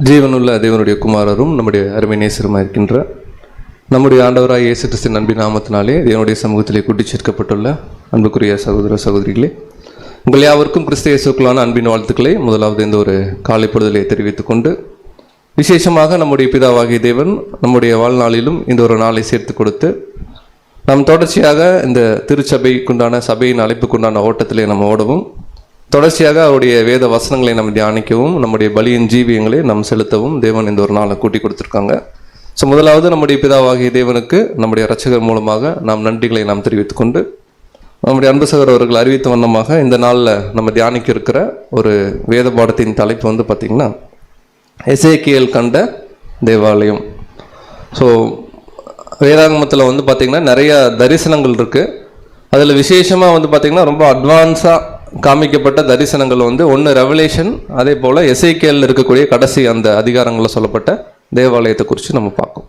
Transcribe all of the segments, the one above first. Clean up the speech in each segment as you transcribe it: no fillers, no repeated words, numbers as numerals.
ஜீவனுள்ள தேவனுடைய குமாரரும் நம்முடைய அருமை நேசருமாக இருக்கின்ற நம்முடைய ஆண்டவராக இயேசு கிறிஸ்துவின் அன்பின் நாமத்தினாலே தேவனுடைய சமூகத்திலே கூட்டிச் சேர்க்கப்பட்டுள்ள அன்புக்குரிய சகோதர சகோதரிகளே, உங்கள் யாவருக்கும் கிறிஸ்து இயேசுவுக்குள்ளான அன்பின் வாழ்த்துக்களை முதலாவது இந்த ஒரு காலை பொழுதிலே தெரிவித்துக் கொண்டு, விசேஷமாக நம்முடைய பிதாவாகிய தேவன் நம்முடைய வாழ்நாளிலும் இந்த ஒரு நாளை சேர்த்து கொடுத்து நாம் தொடர்ச்சியாக இந்த திருச்சபைக்குண்டான சபையின் அழைப்புக்குண்டான ஓட்டத்திலே நம்ம ஓடவும், தொடர்ச்சியாக அவருடைய வேத வசனங்களை நம்ம தியானிக்கவும், நம்முடைய பலியின் ஜீவியங்களை நாம் செலுத்தவும் தேவன் இந்த ஒரு நாளை கூட்டி கொடுத்துருக்காங்க. ஸோ முதலாவது நம்முடைய பிதாவாகிய தேவனுக்கு நம்முடைய இரட்சகர் மூலமாக நாம் நன்றிகளை நாம் தெரிவித்துக்கொண்டு, நம்முடைய அன்பு சகோதரர் அவர்கள் அறிவித்த வண்ணமாக இந்த நாளில் நம்ம தியானிக்க இருக்கிற ஒரு வேத பாடத்தின் தலைப்பு வந்து பார்த்திங்கன்னா எசேக்கியேல் கண்ட தேவாலயம். ஸோ வேதாகமத்தில் வந்து பார்த்திங்கன்னா நிறைய தரிசனங்கள் இருக்குது. அதில் விசேஷமாக வந்து பார்த்திங்கன்னா ரொம்ப அட்வான்ஸாக காமிக்கப்பட்ட தரிசனங்கள் வந்து ஒன்று ரெவலேஷன், அதே போல் எசேக்கியேல் இருக்கக்கூடிய கடைசி அந்த அதிகாரங்களில் சொல்லப்பட்ட தேவாலயத்தை குறித்து நம்ம பார்க்கோம்.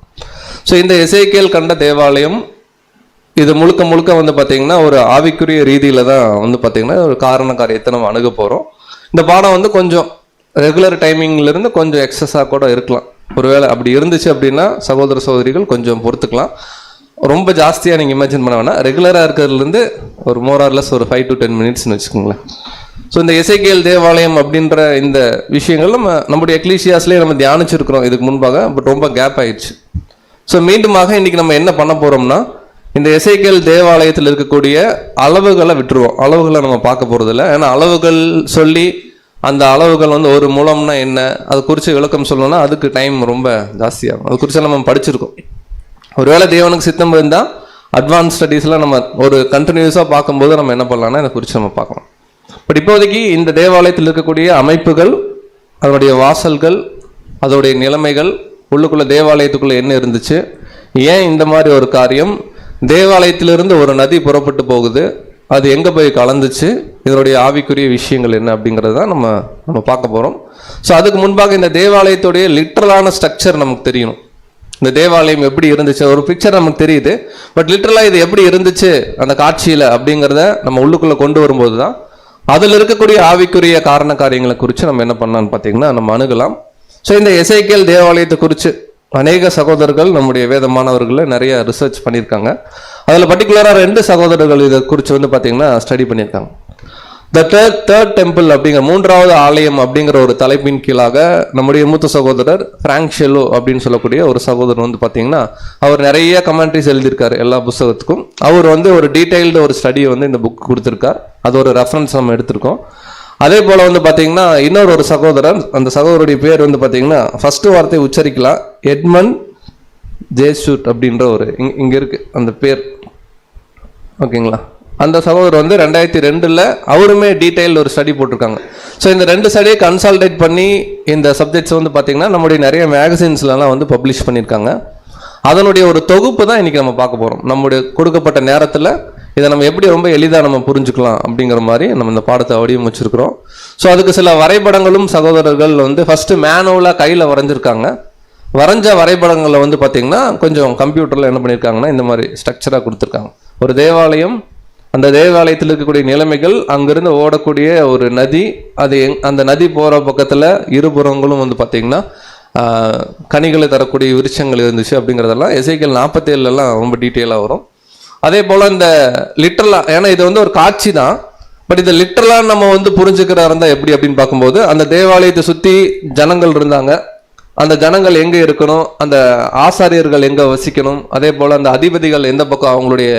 ஸோ இந்த எசேக்கியேல் கண்ட தேவாலயம் இது முழுக்க முழுக்க வந்து பார்த்திங்கன்னா ஒரு ஆவிக்குரிய ரீதியில் தான் வந்து பார்த்திங்கன்னா ஒரு காரண காரியத்தை நம்ம அணுக போகிறோம். இந்த பாடம் வந்து கொஞ்சம் ரெகுலர் டைமிங்லேருந்து கொஞ்சம் எக்ஸஸாக கூட இருக்கலாம். ஒருவேளை அப்படி இருந்துச்சு அப்படின்னா சகோதர சகோதரிகள் கொஞ்சம் பொறுத்துக்கலாம். ரொம்ப ஜாஸ்தியாக நீங்கள் இமேஜின் பண்ண வேணாம். ரெகுலராக இருக்கிறதுலேருந்து ஒரு மோரார்லெஸ் ஒரு 5 to 10 மினிட்ஸ்னு வச்சுக்கோங்களேன். ஸோ இந்த எசேக்கியேல் தேவாலயம் அப்படின்ற இந்த விஷயங்கள் நம்முடைய எக்லீசியாஸ்லேயே நம்ம தியானிச்சிருக்கிறோம் இதுக்கு முன்பாக. பட் ரொம்ப கேப் ஆயிடுச்சு. ஸோ மீண்டுமாக இன்றைக்கி நம்ம என்ன பண்ண போகிறோம்னா, இந்த எசேக்கியேல் தேவாலயத்தில் இருக்கக்கூடிய அளவுகளை விட்டுருவோம். அளவுகளை நம்ம பார்க்க போகிறதில்ல. ஏன்னா அளவுகள் சொல்லி அந்த அளவுகள் வந்து ஒரு முழம்னா என்ன, அது குறித்து விளக்கம் சொல்லணும்னா அதுக்கு டைம் ரொம்ப ஜாஸ்தியாகும். அது குறித்து நம்ம படிச்சிருக்கோம். ஒருவேளை தேவனுக்கு சித்தம் இருந்தால் அட்வான்ஸ் ஸ்டடீஸ்லாம் நம்ம ஒரு கண்டினியூஸாக பார்க்கும்போது நம்ம என்ன பண்ணலாம்னா இதை குறித்து நம்ம பார்க்கலாம். பட் இப்போதைக்கு இந்த தேவாலயத்தில் இருக்கக்கூடிய அமைப்புகள், அதனுடைய வாசல்கள், அதோடைய நிலைமைகள், உள்ளுக்குள்ளே தேவாலயத்துக்குள்ளே என்ன இருந்துச்சு, ஏன் இந்த மாதிரி ஒரு காரியம், தேவாலயத்திலிருந்து ஒரு நதி புறப்பட்டு போகுது, அது எங்கே போய் கலந்துச்சு, இதனுடைய ஆவிக்குரிய விஷயங்கள் என்ன அப்படிங்கிறது தான் நம்ம பார்க்க போகிறோம். ஸோ அதுக்கு முன்பாக இந்த தேவாலயத்துடைய லிட்ரலான ஸ்ட்ரக்சர் நமக்கு தெரியணும். இந்த தேவாலயம் எப்படி இருந்துச்சு, ஒரு பிக்சர் நமக்கு தெரியுது. பட் லிட்டரலாக இது எப்படி இருந்துச்சு அந்த காட்சியில் அப்படிங்கிறத நம்ம உள்ளுக்குள்ளே கொண்டு வரும்போது தான் அதில் இருக்கக்கூடிய ஆவிக்குரிய காரண காரியங்களை குறித்து நம்ம என்ன பண்ணலான்னு பார்த்தீங்கன்னா நம்ம அணுகலாம். ஸோ இந்த எசேக்கியேல் தேவாலயத்தை குறித்து அநேக சகோதரர்கள் நம்முடைய வேதமானவர்களை நிறைய ரிசர்ச் பண்ணியிருக்காங்க. அதில் பர்டிகுலராக 2 சகோதரர்கள் இதை குறித்து வந்து பார்த்திங்கன்னா ஸ்டடி பண்ணியிருக்காங்க. த தேர்ட் டெம்பிள் அப்படிங்கிற 3வது ஆலயம் அப்படிங்கிற ஒரு தலைப்பின் கீழாக நம்முடைய மூத்த சகோதரர் ஃப்ராங்க் ஷெல்லோ அப்படின்னு சொல்லக்கூடிய ஒரு சகோதரர் வந்து பார்த்தீங்கன்னா அவர் நிறைய கமெண்ட்ரிஸ் எழுதியிருக்காரு எல்லா புத்தகத்துக்கும். அவர் வந்து ஒரு டீட்டெயில்டு ஒரு ஸ்டடியை வந்து இந்த புக் கொடுத்துருக்கார். அது ஒரு ரெஃபரன்ஸ் நம்ம எடுத்திருக்கோம். அதே போல் வந்து பார்த்தீங்கன்னா இன்னொரு ஒரு சகோதரர், அந்த சகோதரருடைய பேர் வந்து பார்த்தீங்கன்னா ஃபர்ஸ்ட் வார்த்தை உச்சரிக்கலாம், எட்மண்ட் ஜேசூட் அப்படின்ற ஒரு இங்கே இருக்குது அந்த பேர், ஓகேங்களா. அந்த சகோதரர் வந்து 2002 அவருமே டீட்டெயில் ஒரு ஸ்டடி போட்டிருக்காங்க. ஸோ இந்த 2 ஸ்டடியை கன்சால்டேட் பண்ணி இந்த சப்ஜெக்ட்ஸ் வந்து பார்த்திங்கன்னா நம்முடைய நிறைய மேகசின்ஸ்லாம் வந்து பப்ளிஷ் பண்ணியிருக்காங்க. அதனுடைய ஒரு தொகுப்பு தான் இன்றைக்கி நம்ம பார்க்க போகிறோம். நம்முடைய கொடுக்கப்பட்ட நேரத்தில் இதை நம்ம எப்படி ரொம்ப எளிதாக நம்ம புரிஞ்சுக்கலாம் அப்படிங்கிற மாதிரி நம்ம இந்த பாடத்தை வடிவமைச்சிருக்கிறோம். ஸோ அதுக்கு சில வரைபடங்களும் சகோதரர்கள் வந்து ஃபஸ்ட்டு மேனுவலாக கையில் வரைஞ்சிருக்காங்க. வரைஞ்ச வரைபடங்களில் வந்து பார்த்திங்கன்னா கொஞ்சம் கம்ப்யூட்டரில் என்ன பண்ணியிருக்காங்கன்னா இந்த மாதிரி ஸ்ட்ரக்சராக கொடுத்துருக்காங்க. ஒரு தேவாலயம், அந்த தேவாலயத்தில் இருக்கக்கூடிய நிலைமைகள், அங்கிருந்து ஓடக்கூடிய ஒரு நதி, அது அந்த நதி போகிற பக்கத்தில் இருபுறங்களும் வந்து பார்த்திங்கன்னா கனிகளை தரக்கூடிய விருட்சங்கள் இருந்துச்சு அப்படிங்கிறதெல்லாம் எசேக்கியேல் 47 ரொம்ப டீட்டெயிலாக வரும். அதே போல் இந்த லிட்டரலாக, ஏன்னா இது வந்து ஒரு காட்சி தான், பட் இதை லிட்டரலாக நம்ம வந்து புரிஞ்சுக்கிறா இருந்தால் எப்படி அப்படின்னு பார்க்கும்போது அந்த தேவாலயத்தை சுற்றி ஜனங்கள் இருந்தாங்க. அந்த ஜனங்கள் எங்கே இருக்கணும், அந்த ஆசாரியர்கள் எங்கே வசிக்கணும், அதே போல் அந்த அதிபதிகள் எந்த பக்கம் அவங்களுடைய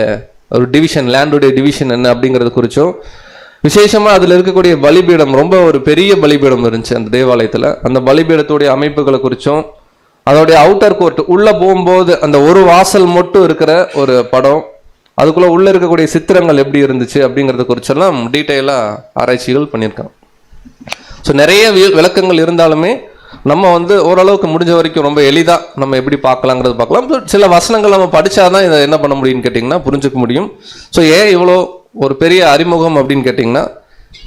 ஒரு டிவிஷன், லேண்டுடைய டிவிஷன் என்ன அப்படிங்கிறது குறித்தும், விசேஷமாக அதில் இருக்கக்கூடிய பலிபீடம், ரொம்ப ஒரு பெரிய பலிபீடம் இருந்துச்சு அந்த தேவாலயத்தில். அந்த பலிபீடத்துடைய அமைப்புகளை குறித்தும், அதோடைய அவுட்டர் கோர்ட் உள்ளே போகும்போது அந்த ஒரு வாசல் மட்டும் இருக்கிற ஒரு படம், அதுக்குள்ளே உள்ளே இருக்கக்கூடிய சித்திரங்கள் எப்படி இருந்துச்சு அப்படிங்கிறத குறிச்செல்லாம் டீட்டெயிலாக ஆராய்ச்சிகள் பண்ணியிருக்காங்க. ஸோ நிறைய விளக்கங்கள் இருந்தாலுமே நம்ம வந்து ஓரளவுக்கு முடிஞ்ச வரைக்கும் ரொம்ப எளிதாக நம்ம எப்படி பார்க்கலாங்கிறது பார்க்கலாம். சில வசனங்கள் நம்ம படித்தாதான் இதை என்ன பண்ண முடியும்னு கேட்டிங்கன்னா புரிஞ்சுக்க முடியும். ஸோ ஏன் இவ்வளோ ஒரு பெரிய அறிமுகம் அப்படின்னு கேட்டிங்கன்னா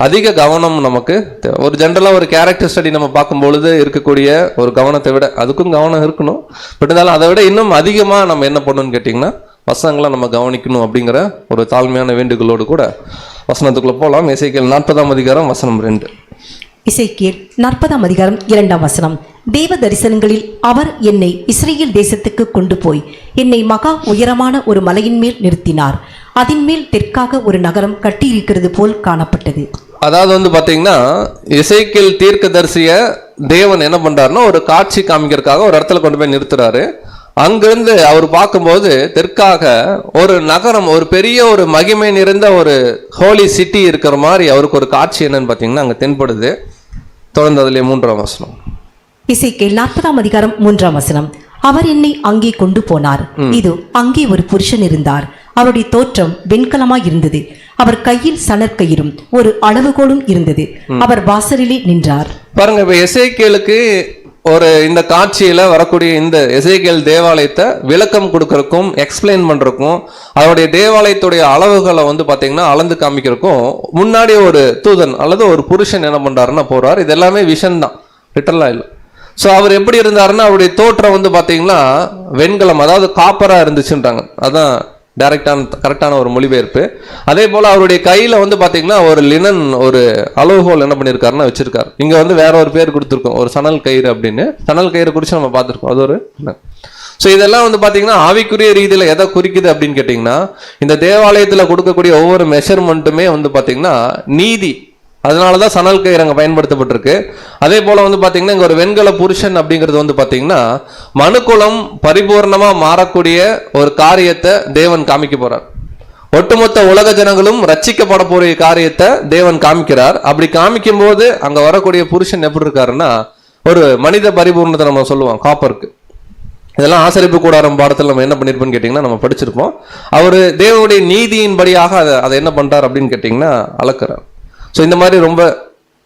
அதிக கவனம் நமக்கு தேவை. ஒரு ஜென்ரலாக ஒரு கேரக்டர் ஸ்டடி நம்ம பார்க்கும்பொழுது இருக்கக்கூடிய ஒரு கவனத்தை விட அதுக்கும் கவனம் இருக்கணும். பட் இருந்தாலும் அதை விட இன்னும் அதிகமாக நம்ம என்ன பண்ணணும்னு கேட்டிங்கன்னா வசனங்களை நம்ம கவனிக்கணும் அப்படிங்கிற ஒரு தாழ்மையான வேண்டுகளோடு கூட வசனத்துக்குள்ளே போகலாம். எசேக்கியேல் 40ஆம் அதிகாரம் வசனம் 2. எசேக்கியேல் 40ஆம் அதிகாரம் 2ஆம் வசனம். தேவ தரிசனங்களில் அவர் என்னை இஸ்ரேல் தேசத்துக்கு கொண்டு போய் என்னை மகா உயரமான ஒரு மலையின் மேல் நிறுத்தினார். அதன் மேல் தெற்காக ஒரு நகரம் கட்டியிருக்கிறது போல் காணப்பட்டது. அதாவது வந்து பாத்தீங்கன்னா எசேக்கியேல் தீர்க்கதரிசிய தேவன் என்ன பண்றாருன்னா ஒரு காட்சி காமிக்கிறதுக்காக ஒரு இடத்துல கொண்டு போய் நிறுத்துறாரு. அங்கிருந்து அவர் பார்க்கும்போது தெற்காக ஒரு நகரம், ஒரு பெரிய ஒரு மகிமை நிறைந்த ஒரு ஹோலி சிட்டி இருக்கிற மாதிரி அவருக்கு ஒரு காட்சி என்னன்னு பாத்தீங்கன்னா அங்க தென்படுது. தொடர்ந்து அதிலே 3ஆம் வசனம். எசேக்கியேல் 40ஆம் அதிகாரம் 3ஆம் வசனம். அவர் என்னை அங்கே கொண்டு போனார். இது அங்கே ஒரு புருஷன் இருந்தார். அவருடைய தோற்றம் வெண்கலமாய் இருந்தது. அவர் கையில் சணற்கயிறும் ஒரு அளவுகோலும் இருந்தது. அவர் வாசலிலே நின்றார். பாருங்க, இப்ப எசேக்கியேலுக்கு ஒரு இந்த காட்சியில வரக்கூடிய இந்த எசேக்கியேல் தேவாலயத்தை விளக்கம் கொடுக்கறதுக்கும் எக்ஸ்பிளைன் பண்றதுக்கும் அவருடைய தேவாலயத்துடைய அளவுகளை வந்து பாத்தீங்கன்னா அளந்து காமிக்கிறதுக்கும் முன்னாடி ஒரு தூதன் அல்லது ஒரு புருஷன் என்ன பண்றாருன்னா போறார். இது எல்லாமே விஷன் தான், லிட்டரலா இல்லை. ஸோ அவர் எப்படி இருந்தாருன்னா அவருடைய தோற்றம் வந்து பாத்தீங்கன்னா வெண்கலம், அதாவது காப்பரா இருந்துச்சுன்றாங்க. அதான் கரெக்டான ஒரு மொழிபெயர்ப்பு. அதே போல அவருடைய கையில வந்து பாத்தீங்கன்னா ஒரு லினன் ஒரு அளவுகோல் என்ன பண்ணிருக்காருன்னா வச்சிருக்காரு. இங்க வந்து வேற ஒரு பேர் கொடுத்துருக்கோம், ஒரு சணல் கயிறு அப்படின்னு. சணல் கயிறு குறிச்சு நம்ம பார்த்திருக்கோம், அது ஒரு. ஸோ இதெல்லாம் வந்து பாத்தீங்கன்னா ஆவிக்குரிய ரீதியில எதை குறிக்குது அப்படின்னு கேட்டீங்கன்னா இந்த தேவாலயத்துல கொடுக்கக்கூடிய ஒவ்வொரு மெஷர்மெண்ட்டுமே வந்து பாத்தீங்கன்னா நீதி. அதனாலதான் சணல் கயிறு அங்க பயன்படுத்தப்பட்டிருக்கு. அதே போல வந்து பாத்தீங்கன்னா இங்க ஒரு வெண்கல புருஷன் அப்படிங்கிறது வந்து பாத்தீங்கன்னா மனுக்குலம் பரிபூர்ணமா மாறக்கூடிய ஒரு காரியத்தை தேவன் காமிக்க போறார். ஒட்டுமொத்த உலக ஜனங்களும் ரட்சிக்கப்பட போற காரியத்தை தேவன் காமிக்கிறார். அப்படி காமிக்கும் போது அங்க வரக்கூடிய புருஷன் எப்படி இருக்காருன்னா ஒரு மனித பரிபூர்ணத்தை நம்ம சொல்லுவோம் காப்பருக்கு. இதெல்லாம் ஆசரிப்பு கூடாரம் பாடத்தில் நம்ம என்ன பண்ணிருப்போம்னு கேட்டீங்கன்னா நம்ம படிச்சிருப்போம். அவரு தேவனுடைய நீதியின்படியாக அதை என்ன பண்றார் அப்படின்னு கேட்டீங்கன்னா அளக்கிறார். ஸோ இந்த மாதிரி ரொம்ப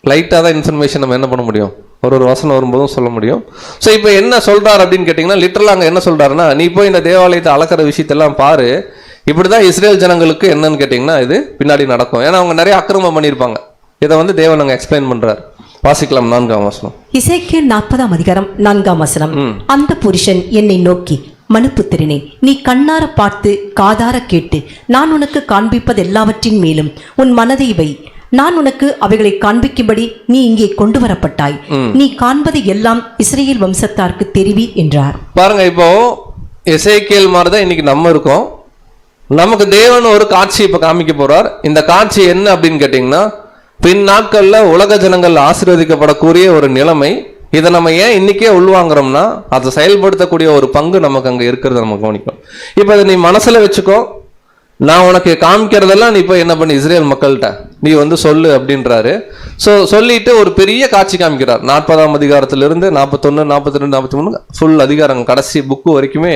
லைட்டாக தான் இன்ஃபர்மேஷன் நம்ம என்ன பண்ண முடியும், ஒரு வசனம் வரும்போதும் சொல்ல முடியும். ஸோ இப்போ என்ன சொல்றாரு அப்படின்னு கேட்டிங்கன்னா லிட்டரலாக அங்கே என்ன சொல்றாருன்னா நீ போய் இந்த தேவாலயத்தை அளக்கிற விஷயத்தெல்லாம் பாரு. இப்படிதான் இஸ்ரேல் ஜனங்களுக்கு என்னன்னு கேட்டிங்கன்னா இது பின்னாடி நடக்கும். ஏன்னா அவங்க நிறைய அக்கிரமம் பண்ணியிருப்பாங்க. இதை வந்து தேவன் அங்கே எக்ஸ்பிளைன் பண்றாரு. வாசிக்கலாம் 4ஆம் வசனம். எசேக்கியேல் 40ஆம் அதிகாரம் 4ஆம் வசனம். அந்த புருஷன் என்னை நோக்கி, மனுப்புத்திரனே, நீ கண்ணார பார்த்து காதார கேட்டு நான் உனக்கு காண்பிப்பது எல்லாவற்றின் மேலும் உன் மனதை வை. நான் உனக்கு அவைகளை காண்பிக்கும்படி நீ இங்கே கொண்டு வரப்பட்டாய். நீ காண்பது எல்லாம் இஸ்ரேல் வம்சத்தாருக்கு தெரிவி என்றார். பாருங்க, இப்போ எசேக்கியேல் மாதிரிதான் இன்னைக்கு நம்ம இருக்கோம். நமக்கு தேவன் ஒரு காட்சி இப்ப காமிக்க போறார். இந்த காட்சி என்ன அப்படின்னு கேட்டீங்கன்னா பின் நாட்கள்ல உலக ஜனங்கள் ஆசீர்வதிக்கப்படக்கூடிய ஒரு நிலைமை. இதை நம்ம ஏன் இன்னைக்கே உள்வாங்குறோம்னா அதை செயல்படுத்தக்கூடிய ஒரு பங்கு நமக்கு அங்க இருக்கிறத நம்ம கவனிக்கும். இப்ப அதை நீ மனசுல வச்சுக்கோ. நான் உனக்கு காமிக்கிறதெல்லாம் நீ இப்போ என்ன பண்ணி இஸ்ரேல் மக்கள்கிட்ட நீ வந்து சொல்லு அப்படின்றாரு. ஸோ சொல்லிட்டு ஒரு பெரிய காட்சி காமிக்கிறார். 40ஆம் அதிகாரத்திலிருந்து 41, 42, 43 ஃபுல் அதிகாரம் கடைசி புக்கு வரைக்குமே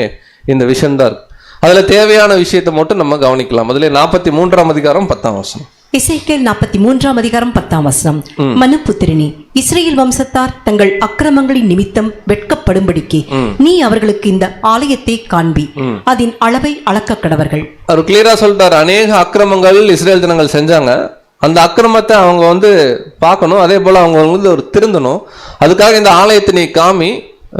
இந்த விஷயம் தான் இருக்கு. அதுல தேவையான விஷயத்தை மட்டும் நம்ம கவனிக்கலாம். அதுல 43ஆம் அதிகாரம் 10ஆம் வசனம். எசேக்கியேல் 43ஆம் அதிகாரம் 10ஆம் வசனம். மனுப்புத்திரனே, இஸ்ரேல் வம்சத்தார் தங்கள் அக்கிரமங்களின் நிமித்தம் வெட்கப்படும்படிக்கு நீ அவர்களுக்கு இந்த ஆலயத்தை காண்பி, அதன் அளவை அளக்க கடவர்கள். அவர் கிளியரா சொல்லிட்டார். அநேக அக்கிரமங்கள் இஸ்ரேல் ஜனங்கள் செஞ்சாங்க. அந்த அக்கிரமத்தை அவங்க வந்து பார்க்கணும். அதே போல அவங்க வந்து ஒரு திருந்தணும். அதுக்காக இந்த ஆலயத்தை நீ காமி,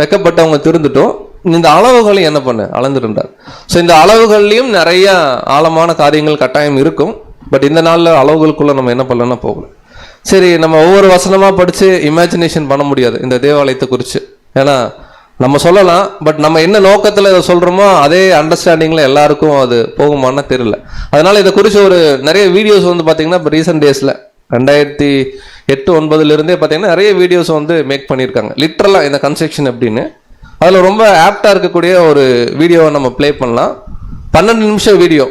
வெக்கப்பட்டவங்க திருந்துட்டோம். இந்த அளவுகளை என்ன பண்ண அளந்துருந்தார். ஸோ இந்த அளவுகள்லையும் நிறைய ஆழமான காரியங்கள் கட்டாயம் இருக்கும். பட் இந்த நாளில் அளவுகளுக்குள்ள நம்ம என்ன பண்ணலன்னா போகல. சரி, நம்ம ஒவ்வொரு வசனமா படிச்சு இமேஜினேஷன் பண்ண முடியாது இந்த தேவாலயத்தை குறித்து. ஏன்னா நம்ம சொல்லலாம், பட் நம்ம என்ன நோக்கத்தில் இதை சொல்றோமோ அதே அண்டர்ஸ்டாண்டிங்ல எல்லாருக்கும் அது போகுமான்னு தெரியல. அதனால இதை குறித்து ஒரு நிறைய வீடியோஸ் வந்து பார்த்தீங்கன்னா இப்போ ரீசெண்ட் டேஸ்ல 2008-9 பார்த்தீங்கன்னா நிறைய வீடியோஸ் வந்து மேக் பண்ணியிருக்காங்க. லிட்டரலா இந்த கன்ஸ்ட்ரக்ஷன் அப்படின்னு அதில் ரொம்ப ஆப்டா இருக்கக்கூடிய ஒரு வீடியோவை நம்ம பிளே பண்ணலாம். 12 நிமிஷம் வீடியோ.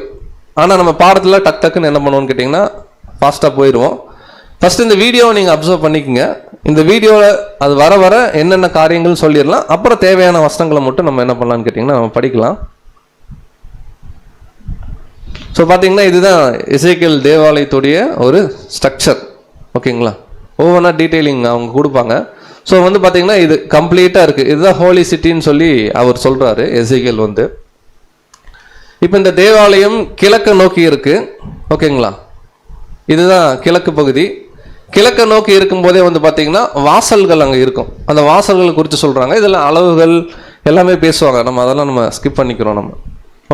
ஆனால் நம்ம பாடத்தில் டக்குன்னு என்ன பண்ணுவோம்னு கேட்டிங்கன்னா ஃபாஸ்ட்டாக போயிடுவோம். ஃபர்ஸ்ட் இந்த வீடியோவை நீங்கள் அப்சர்வ் பண்ணிக்கோங்க. இந்த வீடியோவில் அது வர வர என்னென்ன காரியங்கள் சொல்லிடலாம். அப்புறம் தேவையான வசனங்களை மட்டும் நம்ம என்ன பண்ணலாம்னு கேட்டிங்கன்னா நம்ம படிக்கலாம். ஸோ பார்த்தீங்கன்னா இதுதான் எசேக்கியேல் தேவாலயத்துடைய ஒரு ஸ்ட்ரக்சர். ஓகேங்களா? ஒவ்வொன்றா டீட்டெயிலிங் அவங்க கொடுப்பாங்க. ஸோ வந்து பார்த்தீங்கன்னா இது கம்ப்ளீட்டாக இருக்குது. இதுதான் ஹோலி சிட்டின்னு சொல்லி அவர் சொல்கிறாரு எசேக்கியேல் வந்து. இப்போ இந்த தேவாலயம் கிழக்க நோக்கி இருக்கு. ஓகேங்களா? இதுதான் கிழக்கு பகுதி. கிழக்க நோக்கி இருக்கும்போதே வந்து பார்த்தீங்கன்னா வாசல்கள் அங்கே இருக்கும். அந்த வாசல்கள் குறித்து சொல்கிறாங்க. இதெல்லாம் அளவுகள் எல்லாமே பேசுவாங்க. அதெல்லாம் நம்ம ஸ்கிப் பண்ணிக்கிறோம் நம்ம.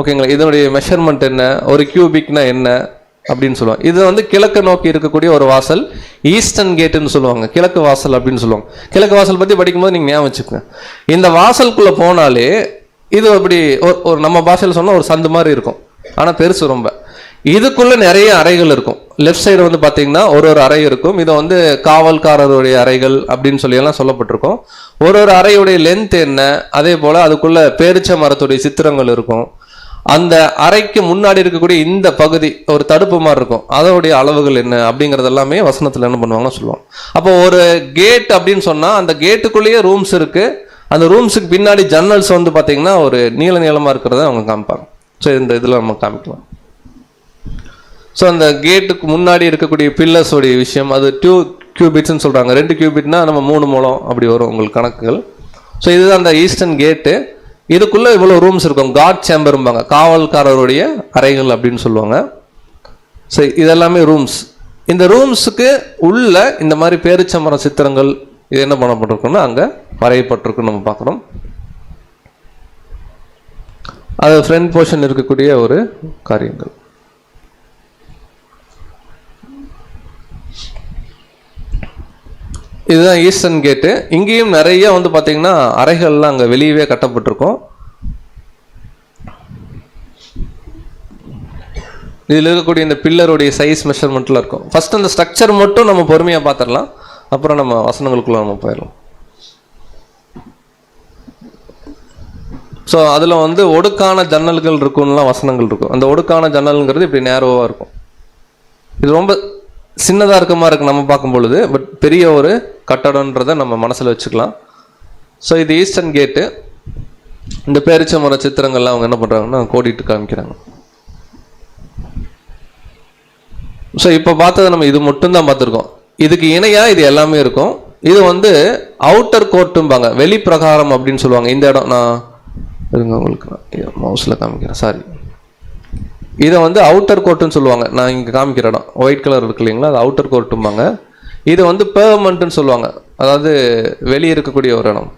ஓகேங்களா? இதனுடைய மெஷர்மெண்ட் என்ன, ஒரு கியூபிக்னா என்ன, அப்படின்னு சொல்லுவாங்க. இது வந்து கிழக்கு நோக்கி இருக்கக்கூடிய ஒரு வாசல், ஈஸ்டர்ன் கேட்டுன்னு சொல்லுவாங்க, கிழக்கு வாசல் அப்படின்னு சொல்லுவாங்க. கிழக்கு வாசல் பற்றி படிக்கும்போது நீங்கள் ஞாபகம் வச்சுக்கோங்க. இந்த வாசலுக்குள்ளே போனாலே இது அப்படி ஒரு நம்ம பாஷையில் சொன்னால் ஒரு சந்து மாதிரி இருக்கும், ஆனால் பெருசு ரொம்ப. இதுக்குள்ளே நிறைய அறைகள் இருக்கும். லெஃப்ட் சைடு வந்து பார்த்தீங்கன்னா ஒரு அறை இருக்கும். இதை வந்து காவல்காரருடைய அறைகள் அப்படின்னு சொல்லியெல்லாம் சொல்லப்பட்டிருக்கும். ஒரு அறையுடைய லென்த் என்ன, அதே போல் அதுக்குள்ள பேரிச்ச மரத்துடைய சித்திரங்கள் இருக்கும். அந்த அறைக்கு முன்னாடி இருக்கக்கூடிய இந்த பகுதி ஒரு தடுப்பு மாதிரி இருக்கும், அதோடைய அளவுகள் என்ன அப்படிங்கிறது எல்லாமே வசனத்தில் என்ன பண்ணுவாங்கன்னு சொல்லுவாங்க. அப்போ ஒரு கேட் அப்படின்னு சொன்னால் அந்த கேட்டுக்குள்ளேயே ரூம்ஸ் இருக்கு. அந்த ரூம்ஸுக்கு பின்னாடி ஜன்னல்ஸ் வந்து பார்த்தீங்கன்னா ஒரு நீளமாக இருக்கிறத அவங்க காமிப்பாங்க. ஸோ இந்த இதில் நம்ம காமிக்கலாம். ஸோ அந்த கேட்டுக்கு முன்னாடி இருக்கக்கூடிய பில்லர்ஸோடைய விஷயம், அது 2 கியூபிட்ஸ்ன்னு சொல்கிறாங்க. 2 கியூபிட்னா நம்ம 3 முழம் அப்படி வரும் உங்களுக்கு கணக்குகள். ஸோ இதுதான் அந்த ஈஸ்டர்ன் கேட்டு. இதுக்குள்ளே இவ்வளோ ரூம்ஸ் இருக்கும், காட் சேம்பரும்பாங்க, காவல்காரருடைய அறைகள் அப்படின்னு சொல்லுவாங்க. ஸோ இதெல்லாமே ரூம்ஸ். இந்த ரூம்ஸுக்கு உள்ள இந்த மாதிரி பேரிச்சமர சித்திரங்கள் இது என்ன பண்ணப்பட்டிருக்குன்னா அங்கே வரையப்பட்டிருக்குன்னு நம்ம பார்க்குறோம். அது ஃப்ரண்ட் போர்ஷன் இருக்கக்கூடிய ஒரு காரியங்கள். இதுதான் ஈஸ்டர்ன் கேட்டு. இங்கேயும் நிறைய வந்து பார்த்தீங்கன்னா அறைகள்லாம் அங்கே வெளியவே கட்டப்பட்டிருக்கும். இதில் இருக்கக்கூடிய இந்த பில்லருடைய சைஸ் மெஷர்மெண்ட்லாம் இருக்கும். ஃபர்ஸ்ட் அந்த ஸ்ட்ரக்சர் மட்டும் நம்ம பொறுமையாக பார்த்துடலாம், அப்புறம் நம்ம வசனங்களுக்குள்ள நம்ம போயிடலாம். ஸோ அதில் வந்து ஒடுக்கான ஜன்னல்கள் இருக்கும்லாம் வசனங்கள் இருக்கும். அந்த ஒடுக்கான ஜன்னல்ங்கிறது இப்படி நேரோவாக இருக்கும். இது ரொம்ப சின்னதாக இருக்க மாதிரி இருக்கு நம்ம பார்க்கும் பொழுது, பட் பெரிய ஒரு கட்டடன்றதை நம்ம மனசில் வச்சுக்கலாம். ஸோ இது ஈஸ்டர்ன் கேட்டு. இந்த பேரிச்ச மர சித்திரங்கள்லாம் அவங்க என்ன பண்ணுறாங்கன்னா கோடிட்டு காமிக்கிறாங்க. ஸோ இப்போ பார்த்தது நம்ம இது மட்டும்தான் பார்த்துருக்கோம். இதுக்கு இணையாக இது எல்லாமே இருக்கும். இது வந்து அவுட்டர் கோர்ட்டும்பாங்க, வெளிப்பிரகாரம் அப்படின்னு சொல்லுவாங்க. இந்த இடம் நான் இருங்க உங்களுக்கு மவுஸில் காமிக்கிறேன், சாரி. இதை வந்து அவுட்டர் கோர்ட்டுன்னு சொல்லுவாங்க. நான் இங்கே காமிக்கிற இடம் ஒயிட் கலர் இருக்கு இல்லைங்களா, அது அவுட்டர் கோர்ட்டும்பாங்க. இது வந்து பெர்மனன்ட்னு சொல்லுவாங்க, அதாவது வெளியே இருக்கக்கூடிய ஒரு இடம்.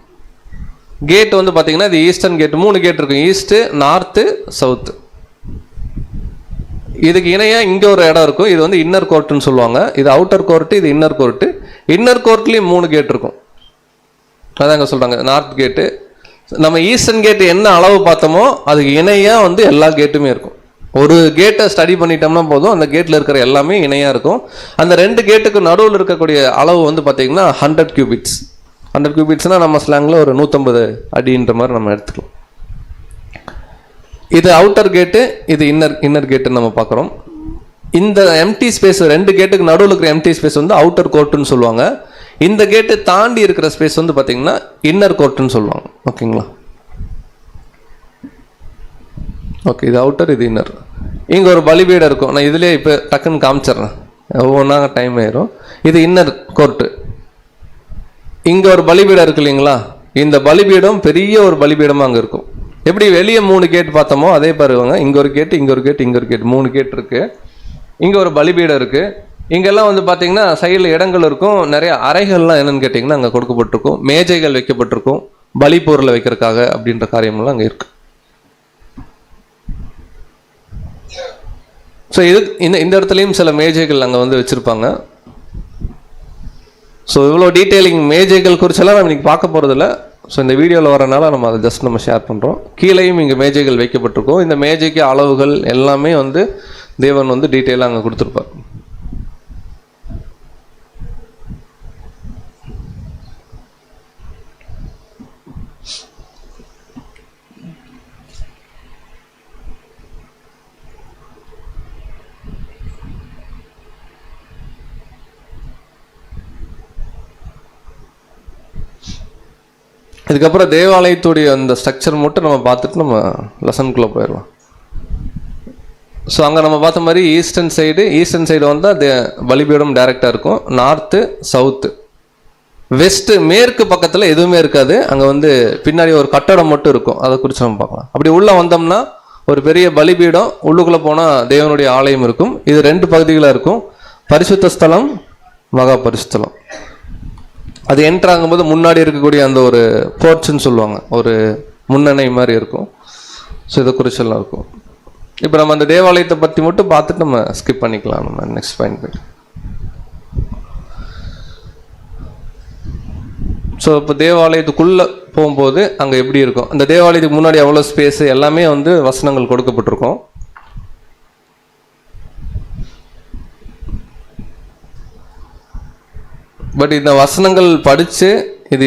கேட் வந்து பார்த்தீங்கன்னா இது ஈஸ்டர்ன் கேட். 3 கேட் இருக்கும், ஈஸ்ட்டு, நார்த்து, சவுத்து. இதுக்கு இணையாக இங்கே ஒரு இடம் இருக்கும், இது வந்து இன்னர் கோர்ட்டுன்னு சொல்லுவாங்க. இது அவுட்டர் கோர்ட்டு, இது இன்னர் கோர்ட்டு. இன்னர் கோர்ட்லேயும் 3 கேட் இருக்கும். அதான் இங்கே சொல்கிறாங்க நார்த் கேட்டு. நம்ம ஈஸ்டர்ன் கேட்டு என்ன அளவு பார்த்தோமோ அதுக்கு இணையாக வந்து எல்லா கேட்டுமே இருக்கும். ஒரு கேட்டை ஸ்டடி பண்ணிட்டோம்னா போதும், அந்த கேட்டில் இருக்கிற எல்லாமே இணையாக இருக்கும். அந்த 2 கேட்டுக்கு நடுவில் இருக்கக்கூடிய அளவு வந்து பார்த்தீங்கன்னா 100 கியூபிட்ஸ். 100 கியூபிட்ஸ்னால் நம்ம ஸ்லாங்கில் ஒரு 150 அடின்ற மாதிரி நம்ம எடுத்துக்கலாம். இது அவுட்டர் கேட்டு, இது இன்னர் கேட்டுன்னு நம்ம பார்க்குறோம். இந்த எம்டி ஸ்பேஸ் 2 கேட்டுக்கு நடுவில் இருக்கிற எம்டி ஸ்பேஸ் வந்து அவுட்டர் கோர்ட்டுன்னு சொல்லுவாங்க. இந்த கேட்டு தாண்டி இருக்கிற ஸ்பேஸ் வந்து பார்த்தீங்கன்னா இன்னர் கோர்ட்டுன்னு சொல்லுவாங்க. ஓகேங்களா? ஓகே, இது அவுட்டர், இது இன்னர். இங்கே ஒரு பலிபீடம் இருக்கும், நான் இதுலேயே இப்போ டக்குன்னு காமிச்சிட்றேன், ஒவ்வொன்றா டைம் ஆயிரும். இது இன்னர் கோர்ட்டு. இங்கே ஒரு பலிபீடம் இருக்கு இல்லைங்களா, இந்த பலிபீடம் பெரிய ஒரு பலிபீடமாக அங்கே இருக்கும். எப்படி வெளியே 3 கேட் பார்த்தோமோ அதே பாருவாங்க, இங்கே ஒரு கேட்டு, இங்கே ஒரு கேட்டு, இங்கே ஒரு கேட்டு, 3 கேட் இருக்குது. இங்கே ஒரு பலிபீடம் இருக்குது. இங்கெல்லாம் வந்து பார்த்தீங்கன்னா சைடில் இடங்கள் இருக்கும். நிறைய அறைகள்லாம் என்னென்னு கேட்டிங்கன்னா அங்கே கொடுக்கப்பட்டிருக்கும். மேஜைகள் வைக்கப்பட்டிருக்கும், பலி பொருளை வைக்கிறதுக்காக அப்படின்ற காரியங்கள்லாம் அங்கே இருக்குது. ஸோ இது இந்த இடத்துலையும் சில மேஜைகள் அங்கே வந்து வச்சுருப்பாங்க. ஸோ இவ்வளோ டீட்டெயிலிங் மேஜைகள் குறிச்செல்லாம் நம்ம இன்றைக்கி பார்க்க போகிறதில்ல. ஸோ இந்த வீடியோவில் வரனால நம்ம அதை ஜஸ்ட் நம்ம ஷேர் பண்ணுறோம். கீழேயும் இங்கே மேஜைகள் வைக்கப்பட்டிருக்கோம். இந்த மேஜைக்கு அளவுகள் எல்லாமே வந்து தேவன் வந்து டீட்டெயிலாக அங்கே கொடுத்துருப்பார். இதுக்கப்புறம் தேவாலயத்துடைய அந்த ஸ்ட்ரக்சர் மட்டும் நம்ம பார்த்துட்டு நம்ம லெசனுக்குள்ளே போயிடலாம். ஸோ அங்கே நம்ம பார்த்த மாதிரி ஈஸ்டர்ன் சைடு வந்தால் பலிபீடம் டைரெக்டாக இருக்கும். நார்த்து, சவுத்து, வெஸ்ட்டு, மேற்கு பக்கத்தில் எதுவுமே இருக்காது. அங்கே வந்து பின்னாடி ஒரு கட்டடம் மட்டும் இருக்கும், அதை குறித்து நம்ம பார்க்கலாம். அப்படி உள்ளே வந்தோம்னா ஒரு பெரிய பலிபீடம், உள்ளுக்குள்ளே போனால் தேவனுடைய ஆலயம் இருக்கும். இது 2 பகுதிகளாக இருக்கும், பரிசுத்த ஸ்தலம், மகா பரிசுத்தலம். அது என்ட்ரு ஆகும்போது முன்னாடி இருக்கக்கூடிய அந்த ஒரு போர்ச்சுன்னு சொல்லுவாங்க, ஒரு முன்னணை மாதிரி இருக்கும். ஸோ இதை குறிச்செல்லாம் இருக்கும். இப்போ நம்ம அந்த தேவாலயத்தை பற்றி மட்டும் பார்த்துட்டு நம்ம ஸ்கிப் பண்ணிக்கலாம். நம்ம நெக்ஸ்ட் பாயிண்ட் போய். ஸோ இப்போ தேவாலயத்துக்குள்ளே போகும்போது அங்கே எப்படி இருக்கும், அந்த தேவாலயத்துக்கு முன்னாடி எவ்வளோ ஸ்பேஸு எல்லாமே வந்து வசனங்கள் கொடுக்கப்பட்டிருக்கும். பட் இந்த வசனங்கள் படித்து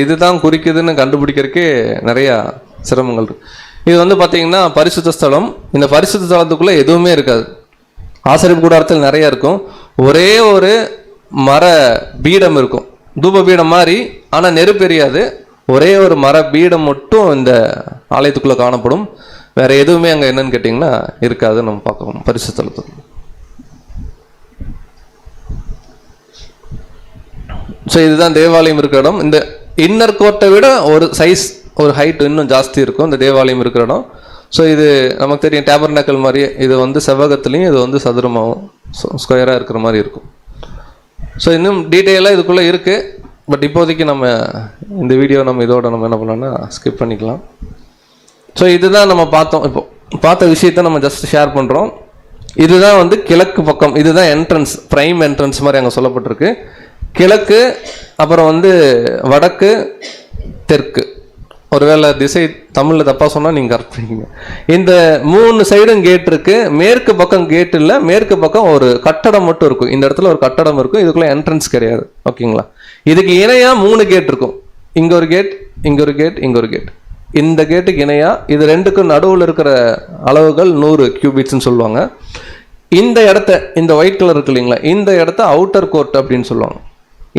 இதுதான் குறிக்குதுன்னு கண்டுபிடிக்கிறதுக்கே நிறையா சிரமங்கள் இருக்கு. இது வந்து பார்த்தீங்கன்னா பரிசுத்த ஸ்தலம். இந்த பரிசுத்த ஸ்தலத்துக்குள்ளே எதுவுமே இருக்காது. ஆசரிப்பு கூடாரத்தில் நிறைய இருக்கும். ஒரே ஒரு மர பீடம் இருக்கும், தூப பீடம் மாதிரி, ஆனால் நெருப்பு எரியாது. ஒரே ஒரு மர பீடம் மட்டும் இந்த ஆலயத்துக்குள்ளே காணப்படும். வேற எதுவுமே அங்கே என்னன்னு கேட்டிங்கன்னா இருக்காதுன்னு நம்ம பார்க்கணும் பரிசுத்த ஸ்தலத்துக்கு. ஸோ இதுதான் தேவாலயம் இருக்கிற இடம். இந்த இன்னர் கோர்ட்டை விட ஒரு சைஸ், ஒரு ஹைட் இன்னும் ஜாஸ்தி இருக்கும் இந்த தேவாலயம் இருக்கிற இடம். ஸோ இது நமக்கு தெரியும் டேபர்நாக்கல் மாதிரி. இது வந்து செவ்வகத்துலேயும் இது வந்து சதுரமாகவும் ஸ்கொயராக இருக்கிற மாதிரி இருக்கும். ஸோ இன்னும் டீட்டெயிலாக இதுக்குள்ளே இருக்குது. பட் இப்போதைக்கு நம்ம இந்த வீடியோ நம்ம இதோட நம்ம என்ன பண்ணோம்னா ஸ்கிப் பண்ணிக்கலாம். ஸோ இதுதான் நம்ம பார்த்தோம். இப்போ பார்த்த விஷயத்தை நம்ம ஜஸ்ட் ஷேர் பண்ணுறோம். இதுதான் வந்து கிழக்கு பக்கம், இதுதான் என்ட்ரன்ஸ், ப்ரைம் என்ட்ரன்ஸ் மாதிரி அங்கே சொல்லப்பட்டிருக்கு. கிழக்கு, அப்புறம் வந்து வடக்கு, தெற்கு. ஒருவேளை திசை தமிழில் தப்பாக சொன்னால் நீங்கள் கரெக்ட் பண்ணிக்கங்க. இந்த 3 சைடும் கேட் இருக்குது. மேற்கு பக்கம் கேட் இல்லை, மேற்கு பக்கம் ஒரு கட்டடம் மட்டும் இருக்கும். இந்த இடத்துல ஒரு கட்டடம் இருக்கும். இதுக்குள்ளே என்ட்ரன்ஸ் கிடையாது. ஓகேங்களா? இதுக்கு இணையாக 3 கேட் இருக்கும். இங்கே ஒரு கேட், இங்கே ஒரு கேட், இங்கே ஒரு கேட். இந்த கேட்டுக்கு இணையாக இது ரெண்டுக்கும் நடுவில் இருக்கிற அளவுகள் 100 கியூபிட்ஸ்ன்னு சொல்லுவாங்க. இந்த இடத்த, இந்த ஒயிட் கலர் இருக்கு இல்லைங்களா, இந்த இடத்த அவுட்டர் கோர்ட் அப்படின்னு சொல்லுவாங்க.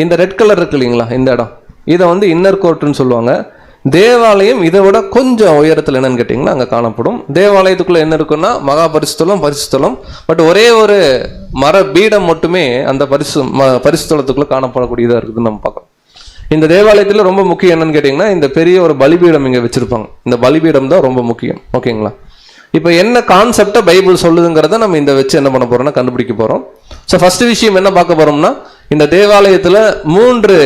இந்த ரெட் கலர் இருக்கு இல்லைங்களா, இந்த இடம், இதை வந்து இன்னர் கோர்ட்டுன்னு சொல்லுவாங்க. தேவாலயம் இதை விட கொஞ்சம் உயரத்தில் என்னன்னு கேட்டிங்கன்னா அங்கே காணப்படும். தேவாலயத்துக்குள்ளே என்ன இருக்குன்னா மகா பரிசுத்தலம், பரிசுத்தலம். பட் ஒரே ஒரு மர பீடம் மட்டுமே அந்த பரிசுத்தலத்துக்குள்ளே காணப்படக்கூடியதாக இருக்குதுன்னு நம்ம பார்க்கலாம். இந்த தேவாலயத்தில் ரொம்ப முக்கியம் என்னன்னு கேட்டிங்கன்னா இந்த பெரிய ஒரு பலிபீடம் இங்கே வச்சுருப்பாங்க. இந்த பலிபீடம் தான் ரொம்ப முக்கியம். ஓகேங்களா? இப்போ என்ன கான்செப்டை பைபிள் சொல்லுதுங்கிறத நம்ம இந்த வச்சு என்ன பண்ண போகிறோம்னா கண்டுபிடிக்க போகிறோம். ஸோ ஃபர்ஸ்ட் விஷயம் என்ன பார்க்க போகிறோம்னா, இந்த தேவாலயத்தில் 3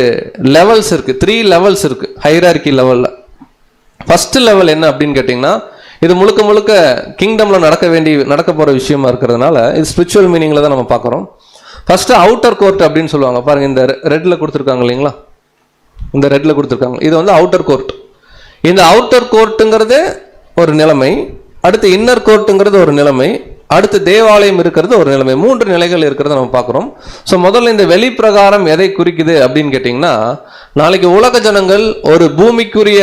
லெவல்ஸ் இருக்குது, 3 லெவல்ஸ் இருக்குது ஹைரார்கி லெவலில். ஃபர்ஸ்ட் லெவல் என்ன அப்படின்னு கேட்டிங்கன்னா, இது முழுக்க முழுக்க கிங்டமில் நடக்க போகிற விஷயமா இருக்கிறதுனால இது ஸ்பிரிச்சுவல் மீனிங்கில் தான் நம்ம பார்க்குறோம். ஃபர்ஸ்ட்டு அவுட்டர் கோர்ட் அப்படின்னு சொல்லுவாங்க. பாருங்கள், இந்த ரெட்டில் கொடுத்துருக்காங்க இல்லைங்களா, இந்த ரெட்டில் கொடுத்துருக்காங்க. இது வந்து அவுட்டர் கோர்ட். இந்த அவுட்டர் கோர்ட்டுங்கிறது ஒரு நிலைமை, அடுத்து இன்னர் கோர்ட்டுங்கிறது ஒரு நிலைமை, அடுத்து தேவாலயம் இருக்கிறது ஒரு நிலைமை. 3 நிலைகள் இருக்கிறத நம்ம பார்க்குறோம். ஸோ முதல்ல இந்த வெளிப்பிரகாரம் எதை குறிக்குது அப்படின்னு கேட்டிங்கன்னா, நாளைக்கு உலக ஜனங்கள் ஒரு பூமிக்குரிய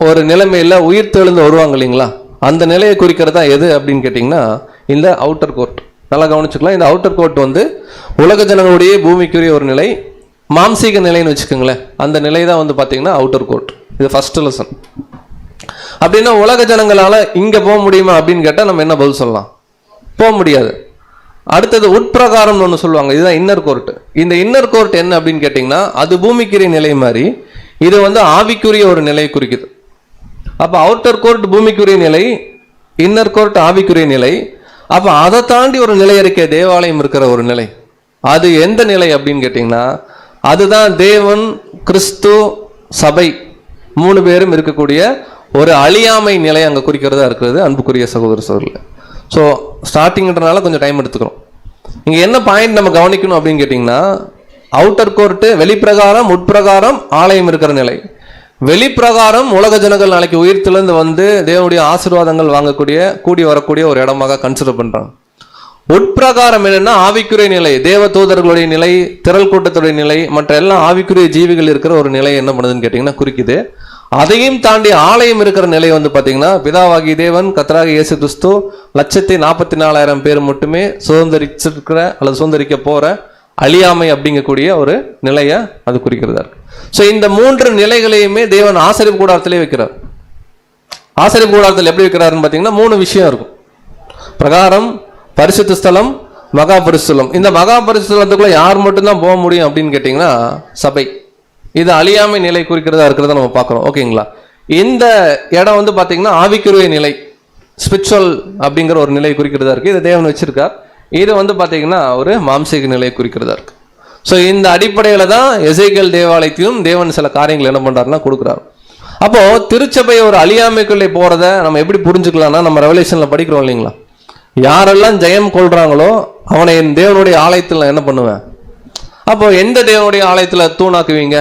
ஒரு நிலைமையில் உயிர் தெழுந்து வருவாங்க இல்லைங்களா, அந்த நிலையை குறிக்கிறதா எது அப்படின்னு கேட்டிங்கன்னா இந்த அவுட்டர் கோர்ட். நல்லா கவனிச்சுக்கலாம். இந்த அவுட்டர் கோர்ட் வந்து உலக ஜனங்களுடைய பூமிக்குரிய ஒரு நிலை, மாம்சீக நிலைன்னு வச்சுக்கோங்களேன். அந்த நிலை தான் வந்து பார்த்தீங்கன்னா அவுட்டர் கோர்ட். இது ஃபர்ஸ்ட் லெசன். அப்படின்னா உலக ஜனங்களால் இங்கே போக முடியுமா அப்படின்னு கேட்டால் நம்ம என்ன பதில் சொல்லலாம்? போக முடியாது. அடுத்தது உட்பிரகாரம்னு ஒன்று சொல்லுவாங்க. இதுதான் இன்னர் கோர்ட். இந்த இன்னர் கோர்ட் என்ன அப்படின்னு கேட்டிங்கன்னா அது பூமிக்குரிய நிலை மாதிரி, இது வந்து ஆவிக்குரிய ஒரு நிலையை குறிக்குது. அப்போ அவுட்டர் கோர்ட் பூமிக்குரிய நிலை, இன்னர் கோர்ட் ஆவிக்குரிய நிலை. அப்போ அதை தாண்டி ஒரு நிலை இருக்க தேவாலயம் இருக்கிற ஒரு நிலை. அது எந்த நிலை அப்படின்னு கேட்டிங்கன்னா அதுதான் தேவன், கிறிஸ்து, சபை 3 பேரும் இருக்கக்கூடிய ஒரு அழியாமை நிலை அங்கே குறிக்கிறதா இருக்கிறது அன்புக்குரிய சகோதர சகோதரர்களே. ஸோ ஸ்டார்டிங்கிறதுனால கொஞ்சம் டைம் எடுத்துக்கிறோம். இங்கே என்ன பாயிண்ட் நம்ம கவனிக்கணும் அப்படின்னு கேட்டிங்கன்னா, அவுட்டர் கோர்ட்டு வெளிப்பிரகாரம், உட்பிரகாரம் ஆலயம் இருக்கிற நிலை. வெளிப்பிரகாரம் உலக ஜனங்கள் நாளைக்கு உயிர்த்திலிருந்து வந்து தேவனுடைய ஆசீர்வாதங்கள் வாங்கக்கூடிய, கூடி வரக்கூடிய ஒரு இடமாக கன்சிடர் பண்ணுறாங்க. உட்பிரகாரம் என்னன்னா ஆவிக்குரிய நிலை, தேவ தூதர்களுடைய நிலை, திரள் கூட்டத்துடைய நிலை, மற்ற எல்லாம் ஆவிக்குரிய ஜீவிகள் இருக்கிற ஒரு நிலை என்ன பண்ணுதுன்னு கேட்டிங்கன்னா குறிக்குது. அதையும் தாண்டி ஆலயம் இருக்கிற நிலை வந்து பார்த்தீங்கன்னா பிதாவாகி தேவன், கர்த்தராகிய இயேசு கிறிஸ்து 144,000 பேர் மட்டுமே சுதந்திரிச்சிருக்கிற அல்லது சுதந்திரிக்க போகிற அழியாமை அப்படிங்கக்கூடிய ஒரு நிலையை அது குறிக்கிறதா இருக்கு. ஸோ இந்த 3 நிலைகளையுமே தேவன் ஆசரிப்பு கூடாரத்திலே வைக்கிறார். ஆசரிப்பு கூடாரத்தில் எப்படி வைக்கிறாருன்னு பார்த்தீங்கன்னா 3 விஷயம் இருக்கும். பிரகாரம், பரிசுத்த ஸ்தலம், மகா பரிசுத்தலம். இந்த மகா பரிசுத்தலத்துக்குள்ள யார் மட்டும்தான் போக முடியும் அப்படின்னு கேட்டிங்கன்னா சபை. இது அழியாமை நிலை குறிக்கிறதா இருக்கிறத நம்ம பார்க்குறோம். ஓகேங்களா? இந்த இடம் வந்து பார்த்தீங்கன்னா ஆவிக்குரிய நிலை, ஸ்பிரிச்சுவல் அப்படிங்கிற ஒரு நிலை குறிக்கிறதா இருக்குது. இதை தேவன் வச்சிருக்கார். இது வந்து பார்த்தீங்கன்னா ஒரு மாம்சீக நிலை குறிக்கிறதா இருக்கு. ஸோ இந்த அடிப்படையில் தான் எசேக்கியேல் தேவாலயத்திலும் தேவன் சில காரியங்கள் என்ன பண்ணுறாருன்னா கொடுக்குறாரு. அப்போது திருச்சபை ஒரு அழியாமைக்குள்ளே போகிறத நம்ம எப்படி புரிஞ்சுக்கலாம்னா, நம்ம ரெவலேஷனில் படிக்கிறோம் இல்லைங்களா, யாரெல்லாம் ஜெயம் கொள்றாங்களோ அவனை என் தேவனுடைய ஆலயத்தில் நான் என்ன பண்ணுவேன். அப்போ எந்த தேவனுடைய ஆலயத்துல தூணாக்குவீங்க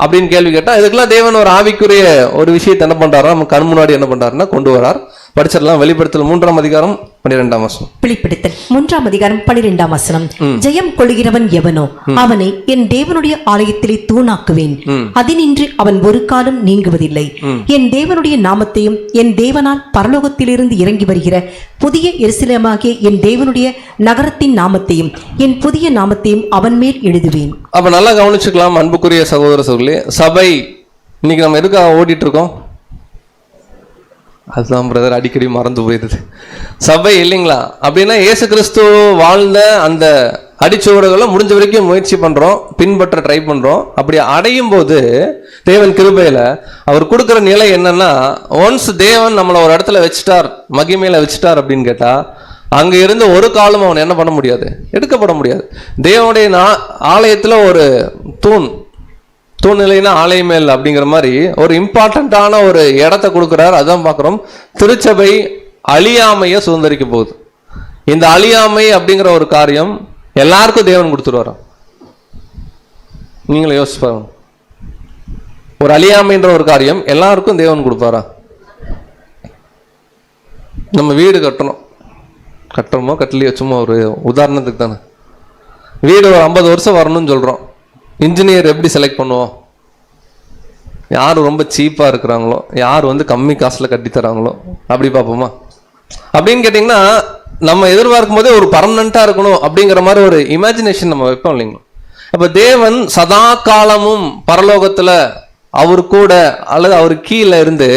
அப்படின்னு கேள்வி கேட்டா, இதுக்கெல்லாம் தேவன் ஒரு ஆவிக்குரிய ஒரு விஷயத்தை என்ன பண்றாரா, நம்ம கண் முன்னாடி என்ன பண்றாருன்னா கொண்டு வரார். படிச்சிடலாம். வெளிப்படுத்தல் 3ஆம் அதிகாரம் 12ஆம் வசனம். வெளிப்படுத்தல் 3ஆம் அதிகாரம் 12ஆம் வசனம். ஜெயம் கொள்கிறவன் எவனோ அவனை என் தேவனுடைய ஆலயத்திலே தூணாக்குவேன், அதினின்று அவன் ஒரு காலம் நீங்குவதில்லை. என் தேவனுடைய நாமத்தையும் என் தேவனால் பரலோகத்திலிருந்து இறங்கி வருகிற புதிய எருசலேமாகிய என் தேவனுடைய நகரத்தின் நாமத்தையும் என் புதிய நாமத்தையும் அவன் மேல் எழுதுவேன். அப்ப நல்லா கவனிச்சுக்கலாம் அன்புக்குரிய சகோதர சகோதரி. சபை இன்னைக்கு நம்ம எதுக்காக ஓடிட்டு இருக்கோம்? அதுதான் பிரதர் அடிக்கடி மறந்து போயிடுது. சபை இல்லைங்களா? அப்படின்னா இயேசு கிறிஸ்து வாழ்ந்த அந்த அடிச்சுவடுகளை முடிஞ்ச வரைக்கும் முயற்சி பண்றோம், பின்பற்ற ட்ரை பண்றோம். அப்படி அடையும் போது தேவன் கிருபையில அவர் கொடுக்குற நிலை என்னன்னா, ஒன்ஸ் தேவன் நம்மளை ஒரு இடத்துல வச்சுட்டார், மகிமையில வச்சுட்டார் அப்படின்னு கேட்டா, அங்க இருந்து ஒரு காலம் அவன் என்ன பண்ண முடியாது, எடுக்கப்பட முடியாது. தேவனுடைய ஆலயத்துல ஒரு தூண்நிலைனா ஆலயமேல் அப்படிங்கிற மாதிரி ஒரு இம்பார்ட்டன்டான ஒரு இடத்த கொடுக்குறாரு. அதான் பார்க்குறோம். திருச்சபை அழியாமையை சுதந்திரிக்க போகுது. இந்த அழியாமை அப்படிங்கிற ஒரு காரியம் எல்லாருக்கும் தேவன் கொடுத்துருவாரா? நீங்களே யோசிச்சு பாருங்க. ஒரு அழியாமைன்ற ஒரு காரியம் எல்லாருக்கும் தேவன் கொடுப்பாரா? நம்ம வீடு கட்டுறோமோ கட்டலையோ, சும்மா ஒரு உதாரணத்துக்கு தானே. வீடு ஒரு 50 வருஷம் வரணும்னு சொல்றோம். இன்ஜினியர் எப்படி செலக்ட் பண்ணுவோம்? யார் ரொம்ப சீப்பாக இருக்கிறாங்களோ, யார் கம்மி காசில் கட்டித்தராங்களோ அப்படி பார்ப்போமா? அப்படின்னு கேட்டிங்கன்னா, நம்ம எதிர்பார்க்கும் போதே ஒரு பர்மனண்ட்டாக இருக்கணும் அப்படிங்கிற மாதிரி ஒரு இமேஜினேஷன் நம்ம வைப்போம் இல்லைங்களா? அப்போ தேவன் சதா காலமும் பரலோகத்தில் அவர் கூட அல்லது அவர் கீழே இருந்து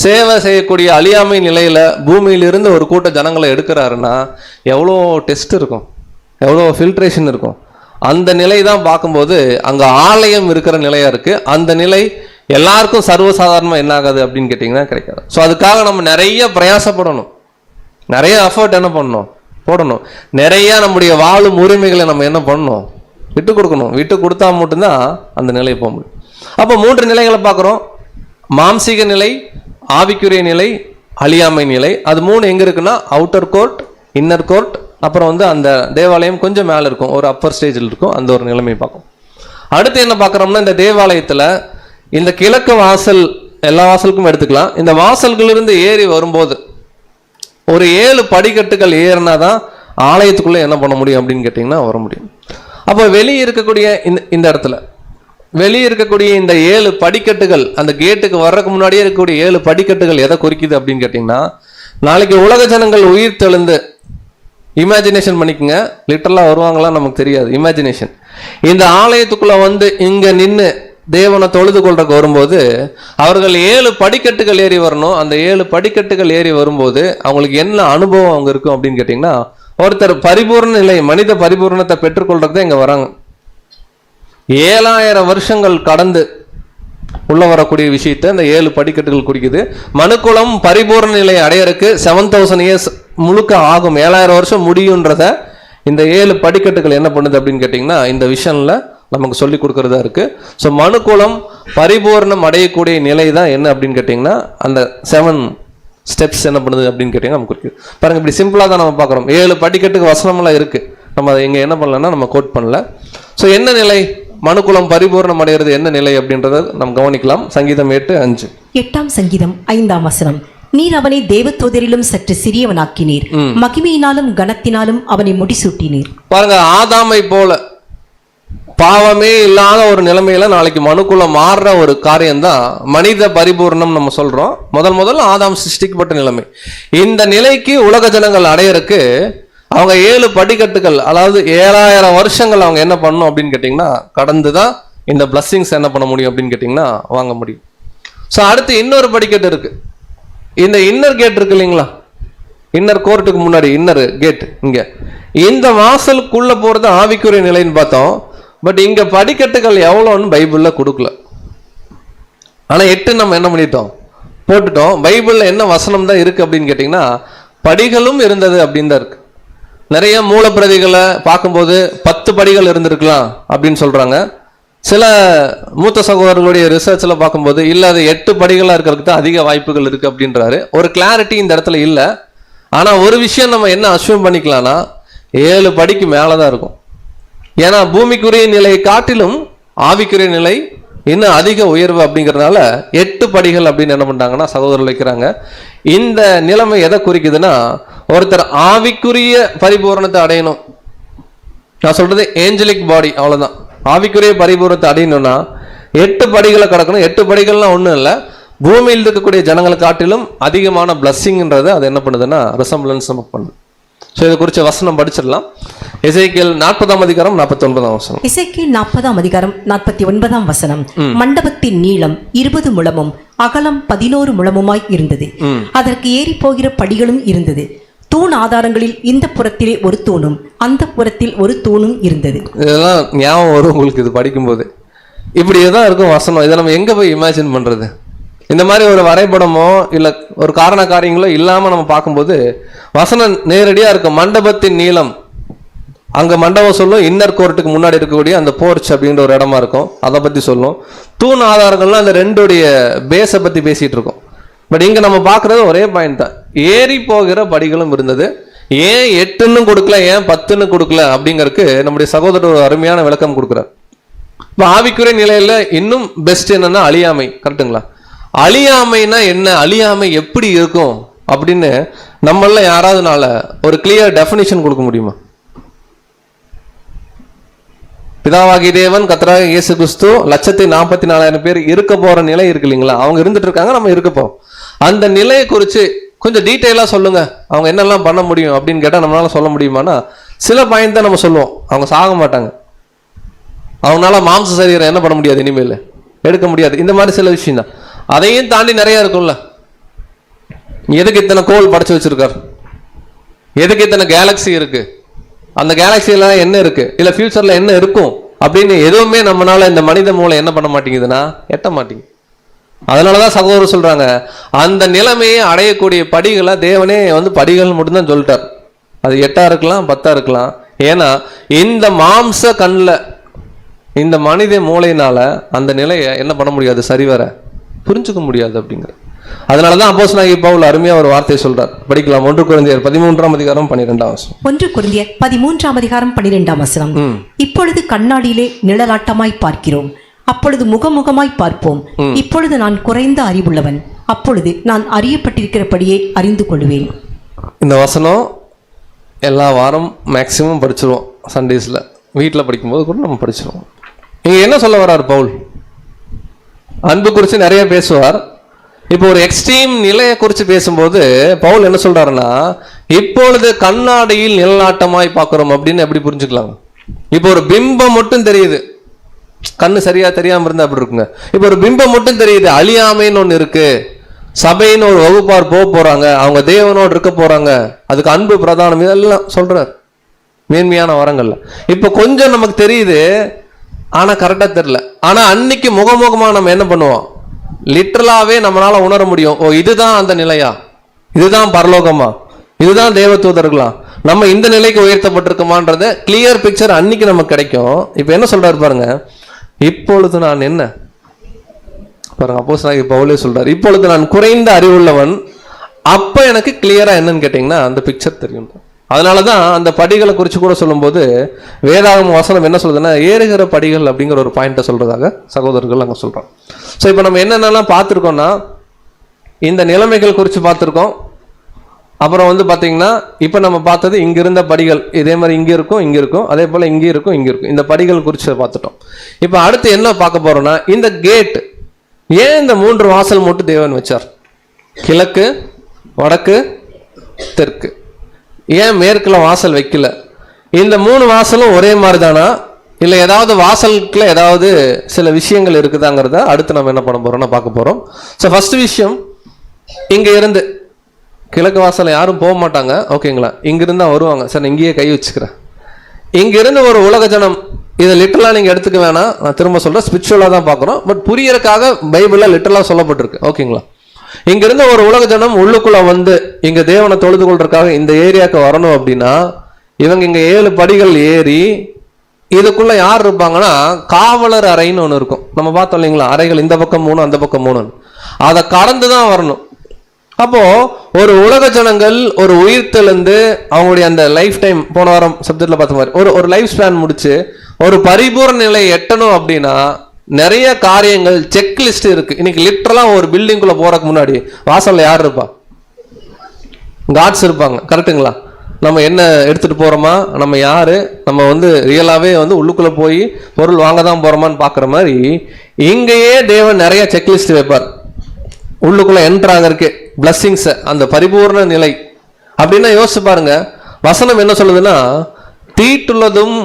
சேவை செய்யக்கூடிய அழியாமை நிலையில் பூமியிலிருந்து ஒரு கூட்ட ஜனங்களை எடுக்கிறாருன்னா எவ்வளோ டெஸ்ட் இருக்கும், எவ்வளோ ஃபில்ட்ரேஷன் இருக்கும். அந்த நிலை தான் பார்க்கும்போது அங்கே ஆலயம் இருக்கிற நிலையாக இருக்குது. அந்த நிலை எல்லாருக்கும் சர்வசாதாரணமாக என்ன ஆகாது அப்படின்னு கேட்டிங்கன்னா கிடைக்காது. ஸோ அதுக்காக நம்ம நிறைய பிரயாசப்படணும், நிறைய எஃபர்ட் என்ன பண்ணணும், போடணும். நிறைய நம்முடைய வாழும் உரிமைகளை நம்ம என்ன பண்ணணும், விட்டு கொடுக்கணும். விட்டு கொடுத்தா மட்டும்தான் அந்த நிலையை போக முடியும். அப்போ 3 நிலைகளை பார்க்குறோம். மாம்சீக நிலை, ஆவிக்குரிய நிலை, அழியாமை நிலை. அது 3 எங்கே இருக்குன்னா, அவுட்டர் கோர்ட், இன்னர் கோர்ட், அப்புறம் அந்த தேவாலயம் கொஞ்சம் மேலே இருக்கும், ஒரு அப்பர் ஸ்டேஜில் இருக்கும். அந்த ஒரு நிலைமை பார்க்கும். அடுத்து என்ன பார்க்குறோம்னா, இந்த தேவாலயத்தில் இந்த கிழக்கு வாசல், எல்லா வாசலுக்கும் எடுத்துக்கலாம். இந்த வாசல்களிலிருந்து ஏறி வரும்போது ஒரு 7 படிக்கட்டுகள் ஏறினா தான் ஆலயத்துக்குள்ளே என்ன பண்ண முடியும் அப்படின்னு கேட்டிங்கன்னா வர முடியும். அப்போ வெளியே இருக்கக்கூடிய இந்த இடத்துல வெளியே இருக்கக்கூடிய இந்த 7 படிக்கட்டுகள், அந்த கேட்டுக்கு வர்றதுக்கு முன்னாடியே இருக்கக்கூடிய 7 படிக்கட்டுகள் எதை குறிக்குது அப்படின்னு கேட்டிங்கன்னா, நாளைக்கு உலக ஜனங்கள் உயிர் தெழுந்து, இமேஜினேஷன் பண்ணிக்கோங்க, லிட்டரலாக வருவாங்களாம் நமக்கு தெரியாது, இமேஜினேஷன். இந்த ஆலயத்துக்குள்ளே இங்கே நின்று தேவனை தொழுது கொள்றதுக்கு வரும்போது அவர்கள் 7 படிக்கட்டுகள் ஏறி வரணும். அந்த 7 படிக்கட்டுகள் ஏறி வரும்போது அவங்களுக்கு என்ன அனுபவம் அவங்க இருக்கும் அப்படின்னு கேட்டிங்கன்னா, ஒருத்தர் பரிபூர்ண நிலை, மனித பரிபூர்ணத்தை பெற்றுக்கொள்றதுக்கு இங்கே வராங்க. 7000 வருஷங்கள் கடந்து உள்ள வரக்கூடிய விஷயத்தை இந்த 7 படிக்கட்டுகள் குறிக்குது. மனுக்குலம் பரிபூர்ண நிலையை அடையறதுக்கு 7000 இயர்ஸ் முழுக்க ஆகும், 7000 வருஷம் முடியுன்றத இந்த 7 படிக்கட்டுகள் என்ன பண்ணுது அப்படின்னு கேட்டிங்கன்னா இந்த விஷன்ல நமக்கு சொல்லி கொடுக்கறதா இருக்கு. ஸோ மனுக்குலம் பரிபூர்ணம் அடையக்கூடிய நிலை தான் என்ன அப்படின்னு கேட்டிங்கன்னா அந்த 7 ஸ்டெப்ஸ் என்ன பண்ணுது அப்படின்னு கேட்டிங்கன்னா நமக்கு இருக்கு. பாருங்க, இப்படி சிம்பிளாக தான் நம்ம பார்க்குறோம். 7 படிக்கட்டுக்கு வசனமெல்லாம் இருக்கு, நம்ம அதை இங்கே என்ன பண்ணலன்னா நம்ம கோட் பண்ணல. ஸோ என்ன நிலை, மனுக்குலம் பரிபூர்ணம் அடைகிறது என்ன நிலை அப்படின்றத நம்ம கவனிக்கலாம். சங்கீதம் 8:5. 8ஆம் சங்கீதம் 5ஆம் வசனம். நீர் அவனை தேவதூதரிலும் சற்று சிறியவனாக்கினீர், மகிமையினாலும் கனத்தினாலும் அவனை முடிசூட்டினீர். பாருங்க, ஆதாமை போல பாவமே இல்லாத ஒரு நிலைமையில நாளைக்கு மனுக்குள்ள மாறுற ஒரு காரியம் தான் மனித பரிபூர்ணம் நம்ம சொல்றோம். முதல் ஆதாம் சிருஷ்டிக்கப்பட்ட நிலைமை. இந்த நிலைக்கு உலக ஜனங்கள் அடையறதுக்கு அவங்க 7 படிக்கட்டுகள், அதாவது 7000 வருஷங்கள் அவங்க என்ன பண்ணணும் அப்படின்னு கேட்டிங்கன்னா கடந்துதான் இந்த பிளஸ்ஸிங்ஸ் என்ன பண்ண முடியும் அப்படின்னு கேட்டிங்கன்னா வாங்க முடியும். ஸோ அடுத்து இன்னொரு படிக்கட்டு இருக்கு. இந்த இன்னர் கேட் இருக்கு இல்லைங்களா, இன்னர் கோர்ட்டுக்கு முன்னாடி இன்னர் கேட், இங்க இந்த வாசலுக்குள்ள போறது ஆவிக்குரிய நிலைன்னு பார்த்தோம். பட் இங்க படிக்கட்டுகள் எவ்வளோன்னு பைபிள்ல கொடுக்கல. ஆனா 8 நம்ம என்ன பண்ணிட்டோம், போட்டுட்டோம். பைபிள்ல என்ன வசனம் தான் இருக்கு அப்படின்னு கேட்டிங்கன்னா படிகளும் இருந்தது அப்படின்னு தான் இருக்கு. நிறைய மூலப்பிரதிகளை பார்க்கும்போது 10 படிகள் இருந்திருக்கலாம் அப்படின்னு சொல்றாங்க. சில மூத்த சகோதரர்களுடைய ரிசர்ச்ல பார்க்கும்போது இல்ல அது 8 படிகளா இருக்கிறதுக்கு தான் அதிக வாய்ப்புகள் இருக்கு அப்படின்றாரு. ஒரு கிளாரிட்டி இந்த இடத்துல இல்லை. ஆனா ஒரு விஷயம் நம்ம என்ன அஸ்யூம் பண்ணிக்கலாம்னா 7 படிக்கு மேலதான் இருக்கும். ஏன்னா பூமிக்குரிய நிலையை காட்டிலும் ஆவிக்குரிய நிலை இன்னும் அதிக உயர்வு அப்படிங்கிறதுனால 8 படிகள் அப்படின்னு என்ன பண்றாங்கன்னா சகோதரர்கள் வைக்கிறாங்க. இந்த நிலைமை எதை குறிக்குதுன்னா, ஒருத்தர் ஆவிக்குரிய பரிபூரணத்தை அடையணும். நான் சொல்றது ஏஞ்சலிக் பாடி, அவ்வளவுதான். ஆவிக்குரிய பரிபூரணத்தை அடையணும்னா 8 படிகளை கடக்கணும். 8 படிகள்லாம் ஒன்றும் இல்லை, பூமியில் இருக்கக்கூடிய ஜனங்களை காட்டிலும் அதிகமான பிளஸ்ஸிங்ன்றது அது என்ன பண்ணுதுன்னா ரெசம்பிளன்ஸ் நமக்கு பண்ணுது. ஸோ இதை குறித்த வசனம் படிச்சிடலாம். எசேக்கியேல் 40ஆம் அதிகாரம் 49ஆம் வசனம். எசேக்கியேல் 40ஆம் அதிகாரம் 49ஆம் வசனம். மண்டபத்தின் நீளம் 20 முழமும் அகலம் 11 முழமுமாய் இருந்தது. அதற்கு ஏறி போகிற படிகளும் இருந்தது. தூண் ஆதாரங்களில் இந்த புறத்திலே ஒரு தூணும் அந்த புறத்தில் ஒரு தூணும் இருந்தது. இதெல்லாம் ஞாபகம் வரும் உங்களுக்கு இது படிக்கும்போது. இப்படியேதான் இருக்கும் வசனம். இதை நம்ம எங்க போய் இமேஜின் பண்றது? இந்த மாதிரி ஒரு வரைபடமோ இல்லை ஒரு காரண காரியங்களோ இல்லாமல் நம்ம பார்க்கும்போது வசனம் நேரடியாக இருக்கும். மண்டபத்தின் நீளம், அங்கே மண்டபம் சொல்லும், இன்னர் கோர்ட்டுக்கு முன்னாடி இருக்கக்கூடிய அந்த போர்ச் அப்படின்ற ஒரு இடமா இருக்கும், அதை பற்றி சொல்லும். தூண் ஆதாரங்கள்லாம் அந்த ரெண்டுடைய பேஸை பற்றி பேசிகிட்டு இருக்கோம். பட் இங்கே நம்ம பார்க்குறது ஒரே பாயிண்ட் தான், ஏறி போகிற படிகளும் இருந்தது. ஏன் 8ன்னு கொடுக்கல, ஏன் 10ன்னு கொடுக்கல அப்படிங்கிறதுக்கு நம்முடைய சகோதரர் ஒரு அருமையான விளக்கம் கொடுக்குறார். இப்போ ஆவிக்குரிய நிலையில் இன்னும் பெஸ்ட் என்னன்னா அழியாமை. கரெக்டுங்களா? அழியாமைனா என்ன, அழியாமை எப்படி இருக்கும் அப்படின்னு நம்மள யாராவதுனால ஒரு கிளியர் டெஃபினிஷன் கொடுக்க முடியுமா? பிதாவாகி தேவன் கர்த்தராகிய இயேசு கிறிஸ்து 1,44,000 பேர் இருக்க போற நிலை இருக்கு இல்லைங்களா? அவங்க இருந்துட்டு இருக்காங்க, நம்ம இருக்கப்போம். அந்த நிலையை குறித்து கொஞ்சம் டீட்டெயிலா சொல்லுங்க, அவங்க என்னெல்லாம் பண்ண முடியும் அப்படின்னு கேட்டால் நம்மளால சொல்ல முடியுமானா சில பாயிண்ட் தான் நம்ம சொல்லுவோம். அவங்க சாக மாட்டாங்க, அவங்களால மாம்ச சரீரம் என்ன பண்ண முடியாது, இனிமேல் எடுக்க முடியாது. இந்த மாதிரி சில விஷயம் தான். அதையும் தாண்டி நிறைய இருக்கும்ல. எதுக்கு இத்தனை கோள் படைச்சு வச்சிருக்கார், எதுக்கு இத்தனை கேலக்சி இருக்கு, அந்த கேலக்சியில என்ன இருக்கு, இல்ல ஃபியூச்சர்ல என்ன இருக்கும் அப்படின்னு எதுவுமே நம்மளால இந்த மனித மூளை என்ன பண்ண மாட்டேங்குதுன்னா எட்ட மாட்டேங்குது. அதனாலதான் சகோதரர் சொல்றாங்க, அந்த நிலைமையை அடையக்கூடிய படிகளை தேவனே படிகள் மட்டும்தான் சொல்லிட்டார். அது 8ஆ இருக்கலாம், 10ஆ இருக்கலாம். ஏன்னா இந்த மாம்ச கண்ணில் இந்த மனித மூளையினால அந்த நிலையை என்ன பண்ண முடியாது, சரிவர புரிஞ்சுக்க முடியாது அப்படிங்கிற. அதனாலதான் அப்போஸ்தலனாகிய பவுல் அருமையா ஒரு வார்த்தையை சொல்றார். படிக்கலாம். 1 கொரிந்தியர் 13ஆம் அதிகாரம் 12ஆம் வசனம். 1 கொரிந்தியர் 13ஆம் அதிகாரம் 12ஆம் வசனம். இப்பொழுது கண்ணாடியிலே நிழலாட்டமாய் பார்க்கிறோம், அப்பொழுது முகமுகமாய் பார்ப்போம். இப்பொழுது நான் குறைந்த அறிவுள்ளவன், அப்பொழுது நான் அறியப்பட்டிருக்கிறபடியே அறிந்து கொள்வேன். இந்த வசனம் எல்லா வாரம் மேக்சிமம் படிச்சிருவோம். சண்டேஸ்ல வீட்டில் படிக்கும்போது கூட நம்ம படிச்சிருவோம். இங்க என்ன சொல்ல வர்றார் பவுல்? அன்பு குறித்து நிறைய பேசுவார். இப்போ ஒரு எக்ஸ்ட்ரீம் நிலையை குறித்து பேசும்போது பவுல் என்ன சொல்றாருன்னா, இப்பொழுது கண்ணாடியில் நிழலாட்டமாய் பார்க்கிறோம் அப்படின்னு எப்படி புரிஞ்சுக்கலாம்? இப்போ ஒரு பிம்பம் மட்டும் தெரியுது, கண்ணு சரியா தெரியாம இருந்தா அப்படி இருக்குங்க. இப்போ ஒரு பிம்பம் மட்டும் தெரியுது, அழியாமைன்னு ஒன்று இருக்கு, சபைன்னு ஒரு வகுப்பார் போறாங்க, அவங்க தேவனோடு இருக்க போறாங்க, அதுக்கு அன்பு பிரதானம், இதெல்லாம் சொல்றார் மேன்மையான வரங்கள்ல. இப்போ கொஞ்சம் நமக்கு தெரியுது, ஆனா கரெக்டா தெரியல. ஆனா அன்னைக்கு முகமுகமா நம்ம என்ன பண்ணுவோம், லிட்டரலாவே நம்மளால உணர முடியும். ஓ, இதுதான் அந்த நிலையா, இதுதான் பரலோகமா, இதுதான் தேவதூதர்களா, நம்ம இந்த நிலைக்கு உயர்த்தப்பட்டிருக்குமான்றத கிளியர் பிக்சர் அன்னைக்கு நமக்கு கிடைக்கும். இப்ப என்ன சொல்றாரு பாருங்க, இப்பொழுது நான் என்ன பாருங்க, அப்போஸ்தலனாகிய பவுலே சொல்றாரு, இப்பொழுது நான் குறைந்த அறிவுள்ளவன். அப்ப எனக்கு கிளியரா என்னன்னு கேட்டீங்கன்னா அந்த பிக்சர் தெரியும். அதனாலதான் அந்த படிகளை குறித்து கூட சொல்லும்போது வேதாகம வசனம் என்ன சொல்றதுன்னா, ஏறுகிற படிகள் அப்படிங்கிற ஒரு பாயிண்ட்டை சொல்றதாக சகோதரர்கள் அங்க சொல்றோம். ஸோ இப்போ நம்ம என்னென்னலாம் பார்த்துருக்கோம்னா, இந்த நிலைமைகள் குறித்து பார்த்துருக்கோம். அப்புறம் பார்த்தீங்கன்னா இப்போ நம்ம பார்த்தது இங்க இருந்த படிகள், இதே மாதிரி இங்கே இருக்கும், இங்கே இருக்கும், அதே போல் இங்கே இருக்கும், இங்கே இருக்கும். இந்த படிகள் குறித்து பார்த்துட்டோம். இப்போ அடுத்து என்ன பார்க்க போறோம்னா, இந்த கேட் ஏன் இந்த 3 வாசல் மட்டும் தேவன் வச்சார்? கிழக்கு, வடக்கு, தெற்கு. ஏன் மேற்குல வாசல் வைக்கல? இந்த 3 வாசலும் ஒரே மாதிரி தானா, இல்லை ஏதாவது வாசலுக்குள்ள ஏதாவது சில விஷயங்கள் இருக்குதாங்கிறத அடுத்து நம்ம என்ன பண்ண போறோம்னா பார்க்க போறோம். ஸோ ஃபர்ஸ்ட் விஷயம், இங்க இருந்து கிழக்கு வாசல் யாரும் போக மாட்டாங்க, ஓகேங்களா? இங்கிருந்து தான் வருவாங்க. சார் நான் இங்கேயே கை வச்சுக்கிறேன். இங்கிருந்து ஒரு உலக ஜனம், இதை லிட்டரலாக நீங்கள் எடுத்துக்க வேணாம், நான் திரும்ப சொல்கிறேன், ஸ்பிரிச்சுவலாக தான் பார்க்குறோம். பட் புரியறதுக்காக பைபிளில் லிட்டரலாக சொல்லப்பட்டிருக்கு, ஓகேங்களா? இங்கிருந்து ஒரு உலக ஜனம் உள்ளுக்குள்ள இங்க தேவனை தொழுது கொள்றதுக்காக இந்த ஏரியாவுக்கு வரணும் அப்படின்னா, இவங்க இங்க 7 படிகள் ஏறி இதுக்குள்ள யார் இருப்பாங்கன்னா காவலர் அறைன்னு ஒன்று இருக்கும். நம்ம பார்த்தோம் இல்லைங்களா, அறைகள் இந்த பக்கம் 3 அந்த பக்கம் 3, அதை கடந்து தான் வரணும். அப்போ ஒரு உலக ஜனங்கள் ஒரு உயிர்த்தெழுந்து அவங்களுடைய அந்த லைஃப் டைம், போன வாரம் சப்ஜெக்ட்ல பார்த்த மாதிரி ஒரு லைஃப் ஸ்பேன் முடிச்சு ஒரு பரிபூர்ண நிலை எட்டணும் அப்படின்னா நிறைய காரியங்கள் செக்லிஸ்ட் இருக்கு. இன்னைக்கு லிட்டரலா ஒரு பில்டிங்குள்ள போறதுக்கு முன்னாடி வாசல்ல யார் இருப்பா? காட்ஸ் இருப்பாங்க. கரெக்டுங்களா? நம்ம என்ன எடுத்துட்டு போறோமா, நம்ம யாரு, நம்ம ரியலாவே உள்ளுக்குள்ள போய் பொருள் வாங்க தான் போறோமான்னு பாக்குற மாதிரி இங்கேயே தேவன் நிறைய செக்லிஸ்ட் வைப்பார். உள்ளுக்குள்ள என்டர் ஆகிறதுக்கு பிளஸ்ஸிங்ஸ், அந்த பரிபூர்ண நிலை அப்படின்னா யோசிச்சு பாருங்க. வசனம் என்ன சொல்லுதுன்னா, தீட்டுள்ளதும்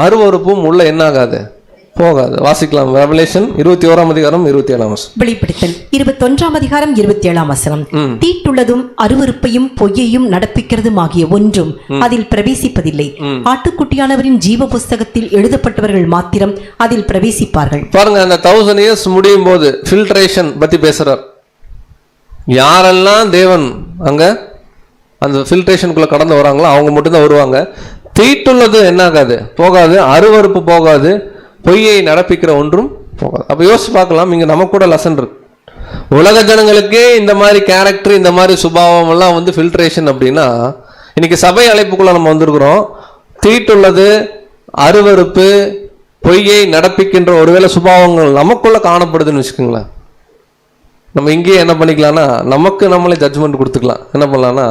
அருவருப்பும் உள்ள என்ன ஆகாது, போகாது. வாசிக்கலாம். ரெவலேஷன் 21 அதிகாரம் 27 வெளிப்படுத்தல் 21 அதிகாரம் 27 தீட்டுள்ளதும் அருவருப்பையும் பொய்யையும் நடப்பிக்கிறதும் ஆகிய ஒன்றும் அதில் பிரவேசிப்பதில்லை. ஆட்டுக்குட்டியானவரின் ஜீவ புஸ்தகத்தில் எழுதப்பட்டவர்கள் மாத்திரம் அதில் பிரவேசிப்பார்கள். பாருங்க, அந்த 1000 years முடியும் போது ஃபில்ட்ரேஷன் பத்தி பேசுறார். யாரெல்லாம் தேவன் அங்க அந்த ஃபில்ட்ரேஷனுக்குள்ள கடந்து வராங்களோ அவங்க மட்டும்தான் வருவாங்க. தீட்டுள்ளது என்ன ஆகாது, போகாது. அருவருப்பு போகாது. பொய்யை நடப்பிக்கிற ஒன்றும் போகாது. அப்ப யோசிச்சு பார்க்கலாம், இங்க நமக்கு கூட லெசன் இருக்கு. உலக ஜனங்களுக்கே இந்த மாதிரி கேரக்டர், இந்த மாதிரி சுபாவம் எல்லாம் ஃபில்ட்ரேஷன் அப்படின்னா, இன்னைக்கு சபை அழைப்புக்குள்ள நம்ம வந்திருக்கிறோம். தீட்டுள்ளது, அருவருப்பு, பொய்யை நடப்பிக்கின்ற ஒருவேளை சுபாவங்கள் நமக்குள்ள காணப்படுதுன்னு வச்சுக்கோங்களேன். நம்ம இங்கேயே என்ன பண்ணிக்கலாம்னா, நமக்கு நம்மளே ஜட்ஜ்மெண்ட் கொடுத்துக்கலாம். என்ன பண்ணலாம்னா,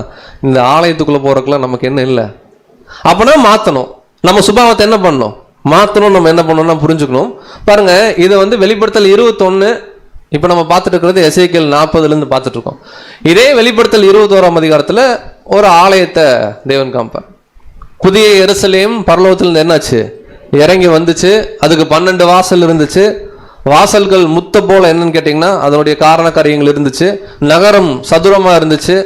இந்த ஆலயத்துக்குள்ள போறதுக்குலாம் நமக்கு என்ன இல்லை அப்படின்னா மாற்றணும். நம்ம சுபாவத்தை என்ன பண்ணணும், மாற்றணும். நம்ம என்ன பண்ணணும்னா புரிஞ்சுக்கணும். பாருங்க, இதை வெளிப்படுத்தல் 21 இப்போ நம்ம பார்த்துட்டு இருக்கிறது எசேக்கியேல் 40 பார்த்துட்டு இருக்கோம். இதே வெளிப்படுத்தல் 21 அதிகாரத்தில் ஒரு ஆலயத்தை தேவன் காமிப்பார். புதிய எருசலேம் பரலோகத்திலிருந்து என்னாச்சு, இறங்கி வந்துச்சு. அதுக்கு 12 வாசல் இருந்துச்சு. வாசல்கள் முத்த போல என்னன்னு கேட்டீங்கன்னா அதனுடைய காரண காரியங்கள் இருந்துச்சு. நகரம் சதுரமா இருந்துச்சு.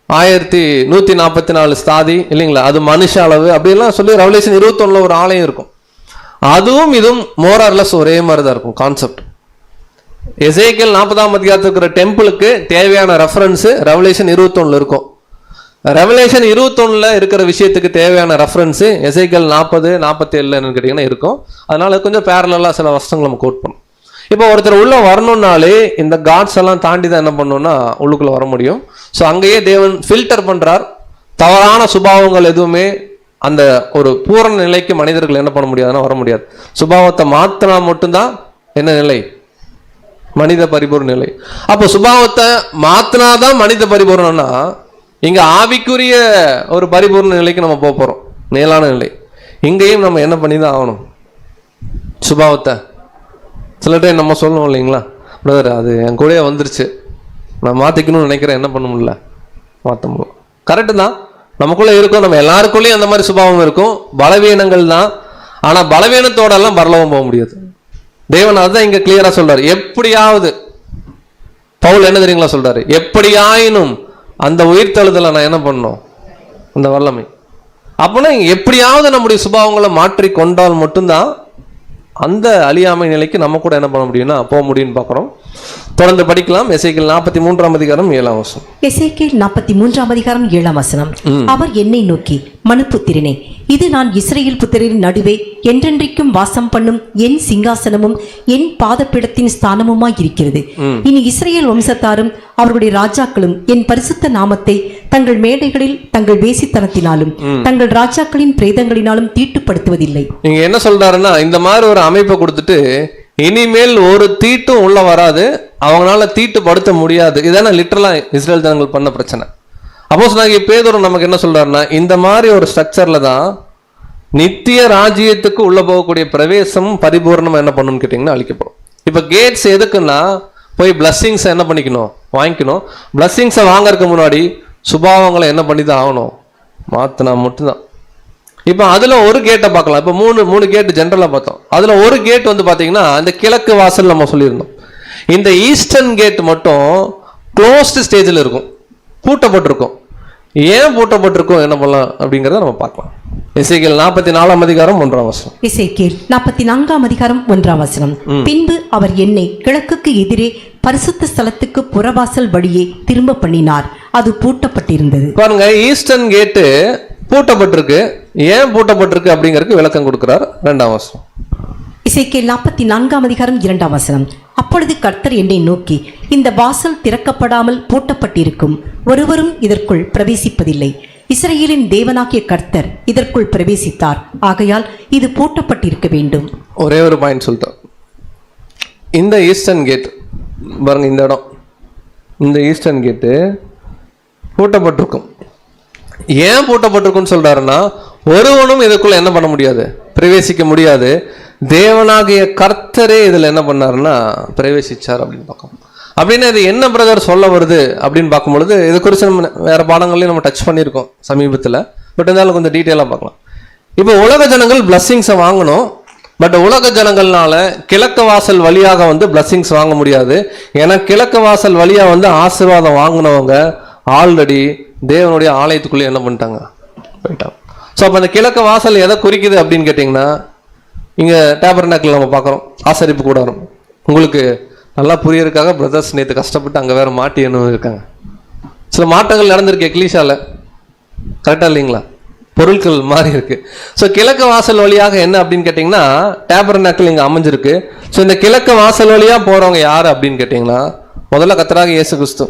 1144 ஸ்தாதி இல்லைங்களா, அது மனுஷ அளவு அப்படிலாம் சொல்லி ரெவலேஷன் 21 ஒரு ஆலயம் இருக்கும். அதுவும் இதுவும் மோரார்லஸ் ஒரே மாதிரி தான் இருக்கும் கான்செப்ட். எசேக்கியேல் 40 அதிகாரத்துக்கு இருக்கிற டெம்பிளுக்கு தேவையான ரெஃபரன்ஸ் ரெவலேஷன் 21 இருக்கும். ரெவலேஷன் 21 இருக்கிற விஷயத்துக்கு தேவையான ரெஃபரன்ஸ் எசேக்கியேல் 40, 47 என்னன்னு கேட்டீங்கன்னா இருக்கும். அதனால கொஞ்சம் பேரலா சில வசனங்கள் நம்ம கோட் பண்ணும். இப்போ ஒருத்தர் உள்ள வரணும்னாலே இந்த காட்ஸ் எல்லாம் தாண்டி தான் என்ன பண்ணணும்னா உள்ளுக்குள்ள வர முடியும். ஸோ அங்கேயே தேவன் ஃபில்டர் பண்றார். தவறான சுபாவங்கள் எதுவுமே அந்த ஒரு பூரண நிலைக்கு மனிதர்கள் என்ன பண்ண முடியாதுன்னா வர முடியாது. சுபாவத்தை மாத்தினா மட்டும்தான் என்ன நிலை, மனித பரிபூர்ண நிலை. அப்போ சுபாவத்தை மாத்தினாதான் மனித பரிபூர்ணம்னா, இங்க ஆவிக்குரிய ஒரு பரிபூர்ண நிலைக்கு நம்ம போக போறோம், மேலான நிலை. இங்கேயும் நம்ம என்ன பண்ணி தான் ஆகணும், சுபாவத்தை. சில டைம் நம்ம சொல்லணும் இல்லைங்களா, பிரதர் அது என் கூடயே வந்துருச்சு, நான் மாற்றிக்கணும்னு நினைக்கிறேன், என்ன பண்ண முடியல, மாற்ற முடியும். கரெக்டு தான், நமக்குள்ளே இருக்கும். நம்ம எல்லாருக்குள்ளேயும் அந்த மாதிரி சுபாவம் இருக்கும். பலவீனங்கள் தான். ஆனால் பலவீனத்தோடெல்லாம் பரலோகம் போக முடியாது. தேவன் அதுதான் இங்கே கிளியராக சொல்றாரு. எப்படியாவது பவுல் என்ன தெரியுங்களா சொல்றாரு, எப்படியாயினும் அந்த உயிர்த்தெழுதலை நான் என்ன பண்ணணும், அந்த வல்லமை. அப்படின்னா எப்படியாவது நம்முடைய சுபாவங்களை மாற்றி கொண்டால் மட்டும்தான் அந்த அழியாமை நிலைக்கு நம்ம கூட என்ன பண்ண முடியும்னா போக முடியும்னு பார்க்குறோம். தொடர்ந்து படிக்கலாம். எசேக்கியேல் 43 அதிகாரம் 7 எசேக்கியேல் 43 அதிகாரம் 7 அவர் என்னை நோக்கி, மனுப்புத்திரனே, இது நான் இஸ்ரவேல் புத்திரரின் நடுவே என்றென்றைக்கும் வாசம் பண்ணும் என் சிங்காசனமும் என் பாதப்பீடத்தின் ஸ்தானமுமாய் இருக்கிறது. இனி இஸ்ரவேல் வம்சத்தாரும் அவர்களுடைய ராஜாக்களும் என் பரிசுத்த நாமத்தை தங்கள் மேடைகளில் தங்கள் வேசித்தனத்தினாலும் தங்கள் ராஜாக்களின் பிரேதங்களினாலும் தீட்டுப்படுத்துவதில்லை. நீங்க என்ன சொல்றாருன்னா, இந்த மாதிரி ஒரு அமைப்பை கொடுத்துட்டு இனிமேல் ஒரு தீட்டும் உள்ள வராது, அவங்களால தீட்டுப்படுத்த முடியாது. இதான லிட்டரலா இஸ்ரேல் ஜனங்கள் பண்ண பிரச்சனை. அப்போஸ்தலனாகிய பேதுரு நமக்கு என்ன சொல்றாருன்னா, இந்த மாதிரி ஒரு ஸ்ட்ரக்சர்ல தான் நித்திய ராஜ்யத்துக்கு உள்ள போகக்கூடிய பிரவேசம் பரிபூர்ணம் என்ன பண்ணணும்னு கேட்டீங்கன்னா அழிக்கப்படும். இப்ப கேட்ஸ் எதுக்குன்னா, போய் பிளஸ்ஸிங்ஸை என்ன பண்ணிக்கணும், வாங்கிக்கணும். பிளஸ்ஸிங்ஸை வாங்கறதுக்கு முன்னாடி சுபாவங்களை என்ன பண்ணி தான் ஆகணும், மாத்தினா மட்டும்தான். இப்போ அதுல ஒரு கேட்டை பார்க்கலாம். இப்போ மூணு கேட்டு ஜென்ரலா பார்த்தோம். அதுல ஒரு கேட் பாத்தீங்கன்னா இந்த கிழக்கு வாசல் நம்ம சொல்லியிருந்தோம். இந்த ஈஸ்டர்ன் கேட் மட்டும் க்ளோஸ்டு ஸ்டேஜில் இருக்கும், பூட்டப்பட்டிருக்கும். ஏன் பூட்டப்பட்டிருக்கும், என்ன பண்ணலாம் அப்படிங்கிறத நம்ம பார்க்கலாம். எசேக்கியேல் 44 அதிகாரம் 1 எசேக்கியேல் 44 அதிகாரம் 1 பின்பு அவர் என்னை கிழக்குக்கு எதிரே பரிசுத்த ஸ்தலத்துக்கு புறவாசல் வழியே திரும்ப பண்ணினார். அது பூட்டப்பட்டிருந்தது. பாருங்க, ஈஸ்டர்ன் கேட்டு பூட்டப்பட்டிருக்கு. ஏன் பூட்டப்பட்டிருக்கு அப்படிங்கிறதுக்கு விளக்கம் கொடுக்கிறார் 2 வசனம். எசேக்கியேல் 44:2 அப்பொழுது கர்த்தர் என்னை நோக்கி, இந்த வாசல் திறக்கப்படாமல் பூட்டப்பட்டிருக்கும், ஒருவரும் இதற்குள் பிரவேசிப்பதில்லை. இஸ்ரவேலின் தேவனாகிய கர்த்தர் இதற்குள் பிரவேசித்தார், ஆகையால் இது பூட்டப்பட்டிருக்க வேண்டும். ஒரே ஒரு பாயிண்ட் சொல்லிட்டோம். இந்த ஈஸ்டர்ன் கேட் பாருங்க, இந்த இடம், இந்த ஈஸ்டர்ன் கேட்டு பூட்டப்பட்டிருக்கும். ஏன் பூட்டப்பட்டிருக்குன்னு சொல்றாருன்னா, ஒருவனும் இதுக்குள்ள என்ன பண்ண முடியாது, பிரவேசிக்க முடியாது. தேவனாகிய கர்த்தரே இதுல என்ன பண்ணாருன்னா பிரவேசிச்சார் அப்படின்னு பார்க்கணும். அப்படின்னு இது என்ன பிரதர் சொல்ல வருது அப்படின்னு பார்க்கும்பொழுது, இது குறித்து நம்ம வேற பாடங்கள்லையும் நம்ம டச் பண்ணியிருக்கோம் சமீபத்தில். பட் இருந்தாலும் கொஞ்சம் டீட்டெயிலாக பார்க்கலாம். இப்போ உலக ஜனங்கள் பிளஸ்ஸிங்ஸை வாங்கணும். பட் உலக ஜனங்கள்னால கிழக்கு வாசல் வழியாக பிளஸ்ஸிங்ஸ் வாங்க முடியாது. ஏன்னா கிழக்கு வாசல் வழியாக ஆசீர்வாதம் வாங்கினவங்க ஆல்ரெடி தேவனுடைய ஆலயத்துக்குள்ளே என்ன பண்ணிட்டாங்க, போயிட்டாங்க. ஸோ அப்போ அந்த கிழக்கு வாசல் எதை குறிக்குது அப்படின்னு கேட்டிங்கன்னா, இங்கே டேபர்நாக்கில் நம்ம பார்க்குறோம் ஆசரிப்பு கூடாரம். உங்களுக்கு நல்லா புரியறதுக்காக பிரதர்ஸ் நேற்று கஷ்டப்பட்டு அங்கே வேற மாட்டி என்ன இருக்காங்க. சில மாற்றங்கள் நடந்திருக்கு எக்லீஷால, கரெக்டாக இல்லைங்களா, பொருட்கள் மாறி இருக்கு. ஸோ கிழக்கு வாசல் வழியாக என்ன அப்படின்னு கேட்டிங்கன்னா, டேபர்நாக்கில் இங்கே அமைஞ்சிருக்கு. ஸோ இந்த கிழக்கு வாசல் வழியாக போகிறவங்க யார் அப்படின்னு கேட்டிங்கன்னா, முதல்ல கர்த்தராகிய இயேசு கிறிஸ்து,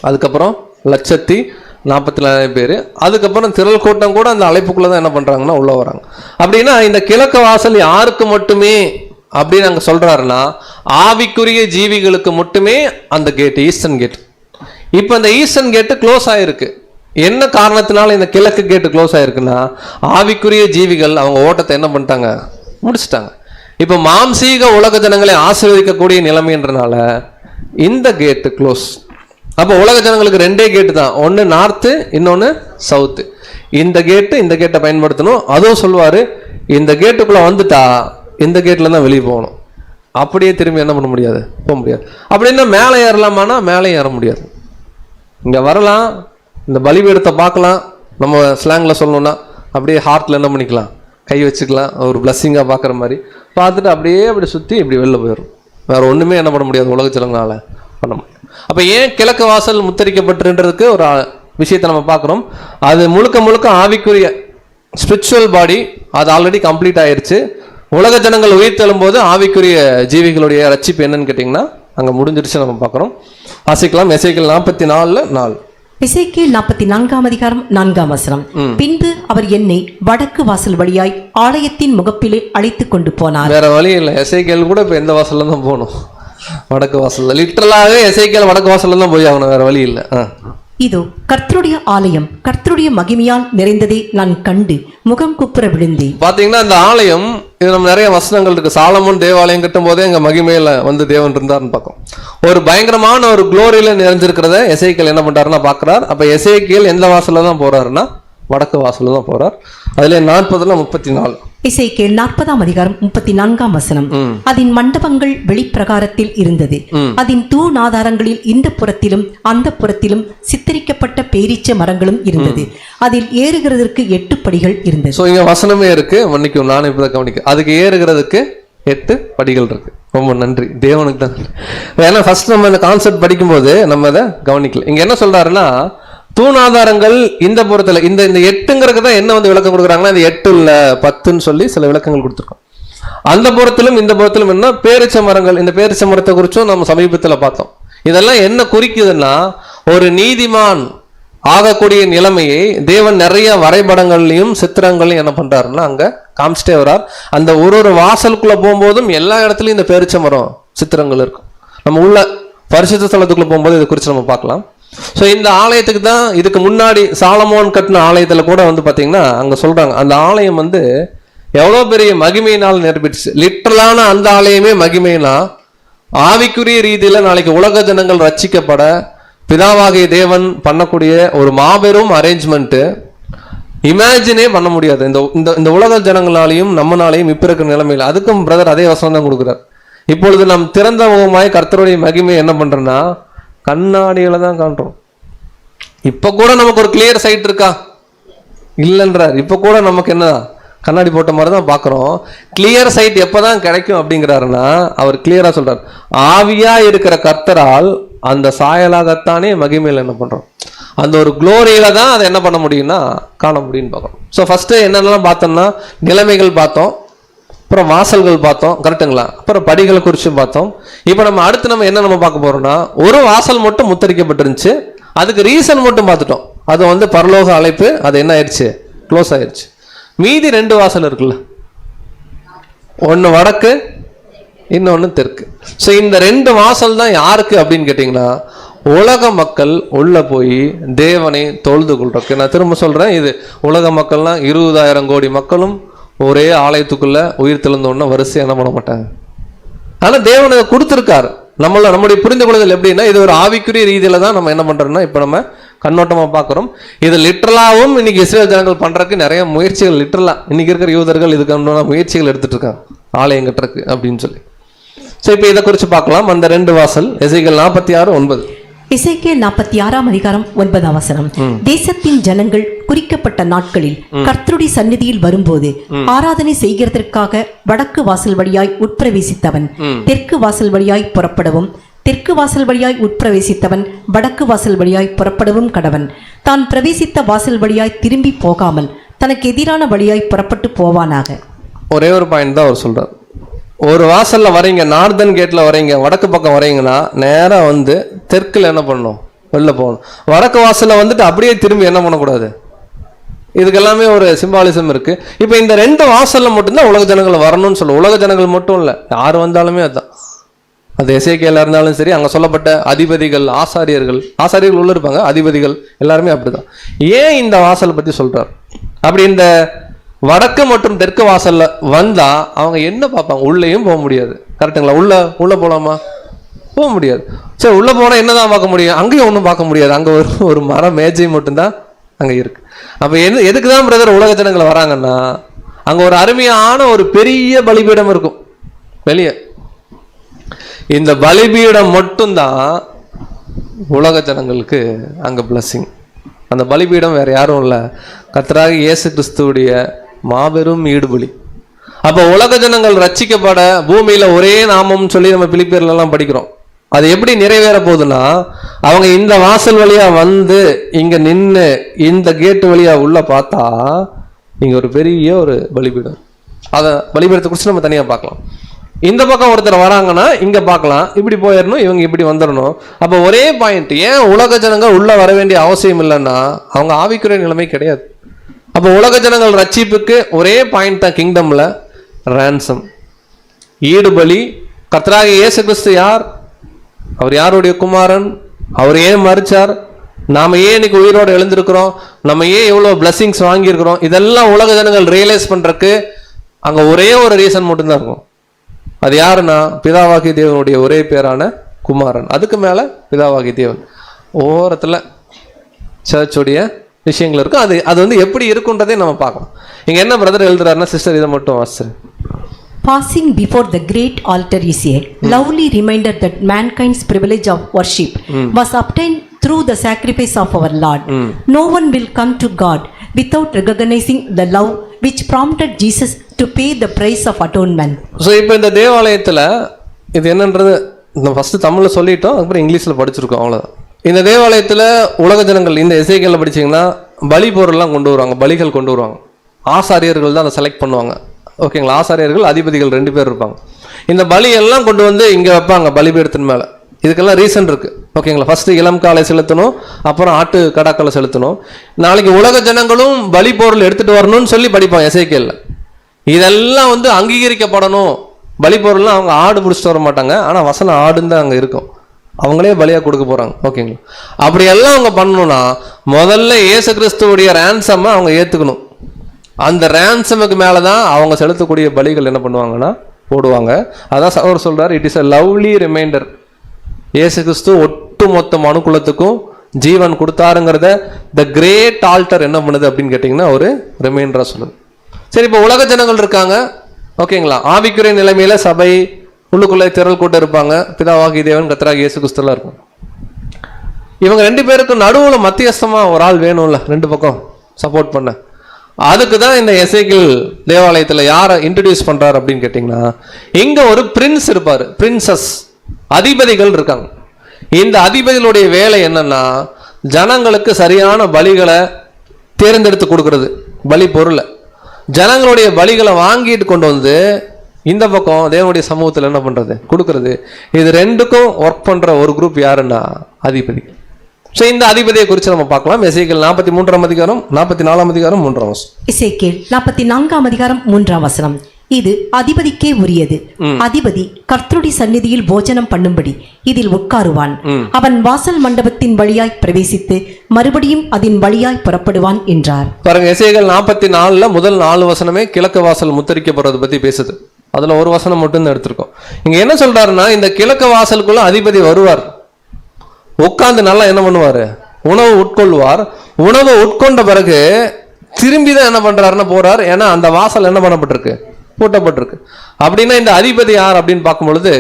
அதுக்கப்புறம் 1,40,000 பேர், அதுக்கப்புறம் திரள் கூட்டம் கூட அந்த அழைப்புக்குள்ள தான் என்ன பண்றாங்கன்னா உள்ள வராங்க. அப்படின்னா இந்த கிழக்கு வாசல் யாருக்கு மட்டுமே அப்படின்னு அங்க சொல்றாருன்னா, ஆவிக்குரிய ஜீவிகளுக்கு மட்டுமே அந்த கேட், ஈஸ்டர்ன் கேட். இப்போ அந்த ஈஸ்டர்ன் கேட்டு க்ளோஸ் ஆயிருக்கு. என்ன காரணத்தினால இந்த கிழக்கு கேட்டு க்ளோஸ் ஆயிருக்குன்னா, ஆவிக்குரிய ஜீவிகள் அவங்க ஓட்டத்தை என்ன பண்ணிட்டாங்க, முடிச்சிட்டாங்க. இப்போ மாம்சீக உலக ஜனங்களை ஆசீர்வதிக்கக்கூடிய நிலைமைன்றனால இந்த கேட்டு க்ளோஸ். அப்போ உலக ஜனங்களுக்கு 2 கேட்டு தான், ஒன்று நார்த்து, இன்னொன்று சவுத்து. இந்த கேட்டை பயன்படுத்தணும். அதுவும் சொல்லுவார், இந்த கேட்டுக்குள்ளே வந்துட்டா இந்த கேட்டில் தான் வெளியே போகணும். அப்படியே திரும்பி என்ன பண்ண முடியாது, போக முடியாது. அப்படின்னா மேலே ஏறலாமான்னா மேலே ஏற முடியாது. இங்கே வரலாம், இந்த பலிபீடத்தை பார்க்கலாம், நம்ம ஸ்லாங்கில் சொல்லணும்னா அப்படியே ஹார்ட்டில் என்ன பண்ணிக்கலாம், கை வச்சுக்கலாம், ஒரு பிளஸ்ஸிங்காக பார்க்குற மாதிரி பார்த்துட்டு அப்படியே அப்படி சுற்றி இப்படி வெளில போயிடும். வேறு ஒன்றுமே என்ன பண்ண முடியாது, உலக ஜனங்களால் பண்ண முடியாது. அப்போ ஏன் கிழக்கு வாசல் முத்தரிக்கப்பட்டிருன்றதுக்கு ஒரு விஷயத்தை நம்ம பார்க்குறோம். அது முழுக்க ஆவிக்குரிய ஸ்பிரிச்சுவல் பாடி, அது ஆல்ரெடி கம்ப்ளீட் ஆயிடுச்சு. உலக ஜனங்கள் உயிர் தழும்போது ஆவிக்குரிய ஜீவிகளுடைய ரட்சிப்பு என்னன்னு கேட்டிங்கன்னா அங்கே முடிஞ்சிருச்சு நம்ம பார்க்குறோம். வாசிக்கலாம் எசேக்கியேல் 44:4. எசேக்கியேல் 44:4. பின்பு அவர் என்னை வடக்கு வாசல் வழியாய் ஆலயத்தின் முகப்பிலே அழைத்து கொண்டு போனார். வேற வழி இல்லை, எசேக்கியேல் கூட இப்போ எந்த வாசல்ல தான் போகணும், வடக்கு வாசல். லிட்டரலாகவே எசேக்கியேல் வடக்கு வாசல்ல தான் போய் ஆகணும், வேற வழி இல்லை. இதோ கர்த்தருடைய ஆலயம் கர்த்தருடைய மகிமையால் நிறைந்ததை நான் கண்டு முகம் குப்புற விழுந்தேன். பாத்தீங்கன்னா அந்த ஆலயம், இது நம்ம நிறைய வசனங்கள் இருக்கு. சாலமோன் தேவாலயம் கட்டும் போதே அங்க மகிமையில தேவன் இருந்தார்னு பார்க்கும். ஒரு பயங்கரமான ஒரு குளோரியில நிறைஞ்சிருக்கிறத எசேக்கியேல் என்ன பண்றாருன்னா பாக்குறார். அப்ப எசேக்கியேல் எந்த வாசல்ல தான் போறாருன்னா வடக்கு வாசல்ல தான் போறார். அதுல 40:34. எசேக்கியேல் 40:34. அதன் மண்டபங்கள் வெளிப்பிரகாரத்தில் இருந்தது. அதன் தூணாதாரங்களில் இந்த புறத்திலும் அந்த புறத்திலும் சித்தரிக்கப்பட்ட பேரீச்ச மரங்களும் இருந்தது. அதில் ஏறுகிறதற்கு 8 படிகள் இருந்தது. ஸோ இங்க வசனமே இருக்கு, மன்னிக்கும் நானும் இப்பதான் கவனிக்க. அதுக்கு ஏறுகிறதுக்கு 8 படிகள் இருக்கு. ரொம்ப நன்றி தேவனுக்கு தான். ஏன்னா ஃபர்ஸ்ட் நம்ம இந்த கான்செப்ட் படிக்கும்போது நம்ம அதை கவனிக்கல. இங்க என்ன சொல்றாருன்னா, தூணாதாரங்கள் இந்த புறத்துல இந்த 8ங்கிறது தான் என்ன விளக்கம் கொடுக்குறாங்கன்னா, இது 8 இல்ல 10ன்னு சொல்லி சில விளக்கங்கள் கொடுத்துருக்கோம். அந்த புறத்திலும் இந்த புறத்திலும் என்ன பேரிச்ச மரங்கள், இந்த பேரிச்ச மரத்தை குறிச்சும் நம்ம சமீபத்தில் பார்த்தோம். இதெல்லாம் என்ன குறிக்குதுன்னா, ஒரு நீதிமான் ஆகக்கூடிய நிலைமையை தேவன் நிறைய வரைபடங்கள்லையும் சித்திரங்களையும் என்ன பண்றாருன்னா அங்க காமிச்சிட்டே வர்றார். அந்த ஒரு வாசலுக்குள்ள போகும்போதும் எல்லா இடத்துலையும் இந்த பேரிச்ச மரம் சித்திரங்கள் இருக்கும். நம்ம உள்ள பரிசுத்த ஸ்தலத்துக்குள்ள போகும்போது இதை குறித்து நம்ம பார்க்கலாம். ஸோ இந்த ஆலயத்துக்கு தான் இதுக்கு முன்னாடி சாலமோன் கட்டின ஆலயத்தில் கூட பார்த்தீங்கன்னா அங்கே சொல்றாங்க, அந்த ஆலயம் எவ்வளோ பெரிய மகிமையினால் நிரப்பிடுச்சு. லிட்டரலான அந்த ஆலயமே மகிமைனா, ஆவிக்குரிய ரீதியில் நாளைக்கு உலக ஜனங்கள் ரட்சிக்கப்பட பிதாவாகிய தேவன் பண்ணக்கூடிய ஒரு மாபெரும் அரேஞ்ச்மெண்ட்டு இமேஜினே பண்ண முடியாது. இந்த உலக ஜனங்களாலையும் நம்மளாலையும் இப்போ இருக்கிற நிலைமையில். அதுக்கும் பிரதர் அதே வசனம் தான் கொடுக்குறார். இப்பொழுது நம் திறந்த முகமாய் கர்த்தருடைய மகிமை என்ன பண்றோம்னா கண்ணாடியில தான் காண்றோம். இப்ப கூட நமக்கு ஒரு கிளியர் சைட் இருக்கா இல்லைன்றார். இப்ப கூட நமக்கு என்ன கண்ணாடி போட்ட மாதிரி தான் பார்க்குறோம். கிளியர் சைட் எப்போதான் கிடைக்கும் அப்படிங்கிறாருன்னா அவர் கிளியரா சொல்றார், ஆவியா இருக்கிற கர்த்தரால் அந்த சாயலாகத்தானே மகிமையில் என்ன பண்றோம், அந்த ஒரு குளோரியில தான் அதை என்ன பண்ண முடியும்னா காண முடியும்னு பார்க்குறோம். ஸோ ஃபர்ஸ்ட் என்னென்னலாம் பார்த்தோம்னா நிலைமைகள் பார்த்தோம், அப்புறம் வாசல்கள் பார்த்தோம், கரெக்டுங்களா? அப்புறம் படிகளை குறித்து பார்த்தோம். இப்போ நம்ம அடுத்து நம்ம பார்க்க போறோம்னா, ஒரு வாசல் மட்டும் முத்தரிக்கப்பட்டிருந்துச்சு, அதுக்கு ரீசன் மட்டும் பார்த்துட்டோம். அது பரலோக அழைப்பு, அது என்ன ஆயிடுச்சு? க்ளோஸ் ஆயிடுச்சு. மீதி 2 வாசல் இருக்குல்ல, ஒன்று வடக்கு, இன்னொன்று தெற்கு. ஸோ இந்த 2 வாசல் தான் யாருக்கு அப்படின்னு கேட்டிங்கன்னா, உலக மக்கள் உள்ள போய் தேவனை தொழுது கொள்றதுக்கு. நான் திரும்ப சொல்றேன், இது உலக மக்கள்லாம் 20,000 கோடி மக்களும் ஒரே ஆலயத்துக்குள்ள உயிர் தெழுந்தோன்னா வரிசை என்ன பண்ண மாட்டாங்க. ஆனா தேவனை கொடுத்துருக்காரு. நம்மளுடைய புரிந்து கொள்ளுதல் எப்படின்னா, இது ஒரு ஆவிக்குரிய ரீதியில தான் நம்ம என்ன பண்றோம்னா இப்ப நம்ம கண்ணோட்டமா பார்க்கிறோம். இது லிட்டரலாவும் இன்னைக்கு இஸ்ரேல் ஜனங்கள் பண்றதுக்கு நிறைய முயற்சிகள், லிட்டரலா இன்னைக்கு இருக்கிற யூதர்கள் இதுக்கு முயற்சிகள் எடுத்துட்டு இருக்காங்க, ஆலயம் கட்டுறதுக்கு அப்படின்னு சொல்லி. ஸோ இப்போ இதை குறித்து பார்க்கலாம். அந்த 2 வாசல் எசேக்கியேல் 46:9. எசேக்கியேல் 46ஆம் அதிகாரம் 9ஆம் வசனம். தேசத்தின் ஜனங்கள் குறிக்கப்பட்ட நாட்களில் கர்த்தருடைய சந்நிதியில் வரும்போது ஆராதனை செய்கிறதற்காக வடக்கு வாசல் வழியாய் உட்பிரவேசித்தவன் தெற்கு வாசல் வழியாய் புறப்படவும், தெற்கு வாசல் வழியாய் உட்பிரவேசித்தவன் வடக்கு வாசல் வழியாய் புறப்படவும் கடவன். தான் பிரவேசித்த வாசல் வழியாய் திரும்பி போகாமல் தனக்கு எதிரான வழியாய் புறப்பட்டு போவானாக. ஒரே ஒரு பாயிண்ட் தான் அவர் சொல்றார். ஒரு வாசல்ல வரீங்க, நார்தன் கேட்ல வரீங்க, வடக்கு பக்கம் வரீங்கன்னா நேரா தெற்குல என்ன பண்ணணும்? வெளில போகணும். வடக்கு வாசல்ல அப்படியே திரும்பி என்ன பண்ணக்கூடாது. இதுக்கு எல்லாமே ஒரு சிம்பாலிசம் இருக்கு. இப்போ இந்த 2 வாசல்ல மட்டும்தான் உலக ஜனங்கள் வரணும்னு சொல்லுவோம். உலக ஜனங்கள் மட்டும் இல்லை, யார் வந்தாலுமே அதுதான். அது எசேக்கியேலா இருந்தாலும் சரி, அங்கே சொல்லப்பட்ட அதிபதிகள், ஆசாரியர்கள் உள்ள இருப்பாங்க, அதிபதிகள் எல்லாருமே அப்படிதான். ஏன் இந்த வாசலை பற்றி சொல்றார்? அப்படி இந்த வடக்கு மற்றும் தெற்கு வாசல்ல வந்தா அவங்க என்ன பார்ப்பாங்க? உள்ளேயும் போக முடியாது, கரெக்டுங்களா? உள்ள போகலாமா? போக முடியாது. சரி, உள்ள போனால் என்னதான் பார்க்க முடியும்? அங்கேயும் ஒன்றும் பார்க்க முடியாது. அங்கே ஒரு மர மேஜை மட்டும்தான் அங்கே இருக்கு. அப்போ எதுக்கு தான் பிரதர் உலக ஜனங்கள் வராங்கன்னா, அங்கே ஒரு அருமையான ஒரு பெரிய பலிபீடம் இருக்கும் வெளியே. இந்த பலிபீடம் மட்டும்தான் உலக ஜனங்களுக்கு அங்கே பிளஸ்ஸிங். அந்த பலிபீடம் வேற யாரும் இல்லை, கர்த்தராகிய இயேசு கிறிஸ்துவுடைய மாபெரும் ஈடுபலி. அப்போ உலக ஜனங்கள் ரட்சிக்கப்பட பூமியில ஒரே நாமம் சொல்லி நம்ம பிலிப்பியர்ல எல்லாம் படிக்கிறோம். அது எப்படி நிறைவேற போகுதுன்னா, அவங்க இந்த வாசல் வழியா இங்க நின்று இந்த கேட்டு வழியா உள்ள பார்த்தா இங்க ஒரு பெரிய ஒரு பலிபீடம். அதை பலிபீடத்தை குறித்து நம்ம தனியா பார்க்கலாம். இந்த பக்கம் ஒருத்தர் வராங்கன்னா இங்க பார்க்கலாம், இப்படி போயிடணும், இவங்க இப்படி வந்துடணும். அப்போ ஒரே பாயிண்ட். ஏன் உலக ஜனங்கள் உள்ள வர வேண்டிய அவசியம் இல்லைன்னா, அவங்க ஆவிக்குரிய நிலைமை கிடையாது. அப்போ உலக ஜனங்கள் ரட்சிப்புக்கு ஒரே பாயிண்ட் தான், கிங்டம்ல ரான்சம், ஈடுபலி. கர்த்தராகிய இயேசு கிறிஸ்து யார்? அவர் யாருடைய குமாரன்? அவர் ஏன் மரிச்சார்? நாம ஏன் இன்னைக்கு உயிரோடு எழுந்திருக்கிறோம்? நம்ம ஏன் எவ்வளவு பிளஸிங்ஸ் வாங்கியிருக்கிறோம்? இதெல்லாம் உலக ஜனங்கள் ரியலைஸ் பண்றதுக்கு அங்க ஒரே ஒரு ரீசன் மட்டும்தான் இருக்கும். அது யாருன்னா, பிதாவாகி தேவனுடைய ஒரே பேரான குமாரன். அதுக்கு மேல பிதாவாகி தேவன் ஓரத்துல சர்ச்சுடைய விஷயங்கள் இருக்கும். அது எப்படி இருக்குன்றதே நம்ம பார்க்கலாம். இங்க என்ன பிரதர் எழுதுறாருன்னா, சிஸ்டர் இதை மட்டும் வாசிச்சு. Passing before the great altar is a lovely reminder that mankind's privilege of worship was obtained through the sacrifice of our Lord. No one will come to God without recognizing the love which prompted Jesus to pay the price of atonement. So இப்போ இந்த தேவாலயத்தில் இது என்னன்றது first தமிழில் சொல்லிட்டோம், அப்புறம் இங்கிலீஷில் படிச்சிருக்கோம், அவ்வளோதான். இந்த தேவாலயத்தில் உலக ஜனங்கள் இந்த எசேக்கியேல்ல படிச்சிங்கன்னா பலி பொருள்லாம் கொண்டு வருவாங்க, பலிகள் கொண்டு வருவாங்க. ஆசாரியர்கள் தான் அதை செலக்ட் பண்ணுவாங்க, ஓகேங்களா? ஆசாரியர்கள், அதிபதிகள் 2 பேர் இருப்பாங்க. இந்த பலியெல்லாம் கொண்டு இங்கே வைப்பாங்க பலிபீடத்தின் மேலே. இதுக்கெல்லாம் ரீசன் இருக்கு, ஓகேங்களா? ஃபர்ஸ்ட் இளம் காலை செலுத்தணும், அப்புறம் ஆட்டு கடாக்களை செலுத்தணும். நாளைக்கு உலக ஜனங்களும் பலி பொருள் எடுத்துட்டு வரணும்னு சொல்லி படிப்பாங்க எசேக்கியேல்ல. இதெல்லாம் அங்கீகரிக்கப்படணும். பலி பொருள்லாம் அவங்க ஆடு பிடிச்சிட்டு வர மாட்டாங்க, ஆனால் வசனம் ஆடுன்னு தான் அங்கே இருக்கும். அவங்களே பலியாக கொடுக்க போறாங்க, ஓகேங்களா? அப்படியெல்லாம் அவங்க பண்ணணும்னா முதல்ல இயேசு கிறிஸ்துவுடைய ரேன்சமை அவங்க ஏற்றுக்கணும். அந்த ரேன்சமுக்கு மேலே தான் அவங்க செலுத்தக்கூடிய பலிகள் என்ன பண்ணுவாங்கன்னா போடுவாங்க. அதான் அவர் சொல்றாரு, it is a lovely reminder. Yesu Kristu ஒட்டுமொத்த மனுக்குலத்துக்கும் ஜீவன் கொடுத்தாருங்கிறத த கிரேட் ஆல்டர் என்ன பண்ணுது அப்படின்னு கேட்டிங்கன்னா ஒரு ரிமைண்டராக சொல்லுது. சரி, இப்போ உலக ஜனங்கள் இருக்காங்க, ஓகேங்களா? ஆவிக்குரிய நிலைமையில சபை உள்ளுக்குள்ளே திரள் கூட்டம் இருப்பாங்க, பிதாவாகி தேவன் கர்த்தராகிய இயேசு கிறிஸ்துலாம் இருக்கும். இவங்க 2 பேருக்கும் நடுவுல மத்தியஸ்தமா ஒரு ஆள் வேணும்ல, 2 பக்கம் சப்போர்ட் பண்ண. அதுக்கு தான் இந்த எசேக்கியேல் தேவாலயத்தில் யாரை இன்ட்ரடியூஸ் பண்றாரு அப்படின்னு கேட்டிங்கன்னா, இங்க ஒரு பிரின்ஸ் இருப்பாரு, பிரின்சஸ், அதிபதிகள் இருக்காங்க. இந்த அதிபதிகளுடைய வேலை என்னன்னா, ஜனங்களுக்கு சரியான பலிகளை தேர்ந்தெடுத்து கொடுக்கறது, பலி பொருளை. ஜனங்களுடைய பலிகளை வாங்கிட்டு கொண்டு இந்த பக்கம் தேவனுடைய சமூகத்தில் என்ன பண்றது, கொடுக்கறது. இது ரெண்டுக்கும் ஒர்க் பண்ற ஒரு குரூப் யாருன்னா அதிபதி. ஸோ இந்த அதிபதியை குறித்து நம்ம பார்க்கலாம். எசேக்கியேல் 43ஆம் அதிகாரம் 44ஆம் அதிகாரம் 3ஆம் வசனம். எசேக்கியேல் 44ஆம் அதிகாரம் 3ஆம் வசனம். இது அதிபதிக்கே உரியது. அதிபதி கர்த்தருடைய சந்நிதியில் போஜனம் பண்ணும்படி இதில் உட்காருவான். அவன் வாசல் மண்டபத்தின் வழியாய் பிரவேசித்து மறுபடியும் அதன் வழியாய் புறப்படுவான் என்றார். பாருங்க, எசேக்கியேல் 44ல முதல் 4 வசனமே கிழக்கு வாசல் முத்தரிக்கப்படுறதை பத்தி பேசுது. அதுல ஒரு வசனம் மட்டும் தான் எடுத்திருக்கோம். இங்க என்ன சொல்றாருன்னா, இந்த கிழக்கு வாசலுக்குள்ள அதிபதி வருவார், உட்கார்ந்து நல்லா என்ன பண்ணுவாரு, உணவு உட்கொள்வார். உணவை உட்கொண்ட பிறகு திரும்பி தான் என்ன பண்றாருன்னா போறார். ஏன்னா அந்த வாசல் என்ன பண்ணப்பட்டிருக்கு, பூட்டப்பட்டிருக்கு. அப்படின்னா இந்த அதிபதி யார் அப்படின்னு பார்க்கும் பொழுது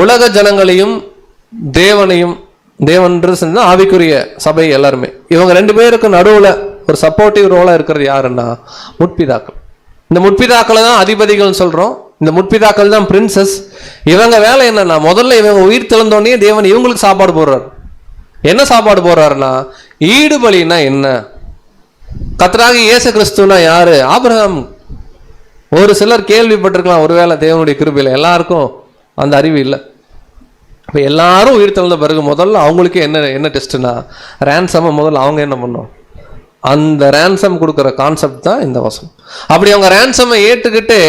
உலக ஜனங்களையும் தேவனையும், தேவன் ஆவிக்குரிய சபை எல்லாருமே, இவங்க 2 பேருக்கு நடுவுல ஒரு சப்போர்ட்டிவ் ரோலா இருக்கிறது யாருன்னா முற்பிதாக்கள். இந்த முற்பிதாக்களை தான் அதிபதிகள் சொல்றோம். இந்த முற்பிதாக்கள் தான் பிரின்சஸ். இவங்க வேலை என்னன்னா, முதல்ல இவங்க உயிர் தெழுந்தோடனே தேவன் இவங்களுக்கு சாப்பாடு போடுறாரு. என்ன சாப்பாடு போடுறாருன்னா, ஈடுபலின்னா என்ன, கர்த்தராகிய இயேசு கிறிஸ்துனா யாரு, ஆபிரகாம். ஒரு சிலர் கேள்விப்பட்டிருக்கலாம், ஒருவேளை தேவனுடைய கிருபையில, எல்லாருக்கும் அந்த அறிவு இல்லை. இப்போ எல்லாரும் உயிர் தெழுந்த பிறகு முதல்ல அவங்களுக்கு என்ன டெஸ்ட்னா, ரேன்சமை முதல்ல அவங்க என்ன பண்ணோம், அந்த ரேன்சம் கொடுக்குற கான்செப்ட் தான் இந்த வசனம். அப்படி அவங்க ரேன்சமை ஏற்றுக்கிட்டு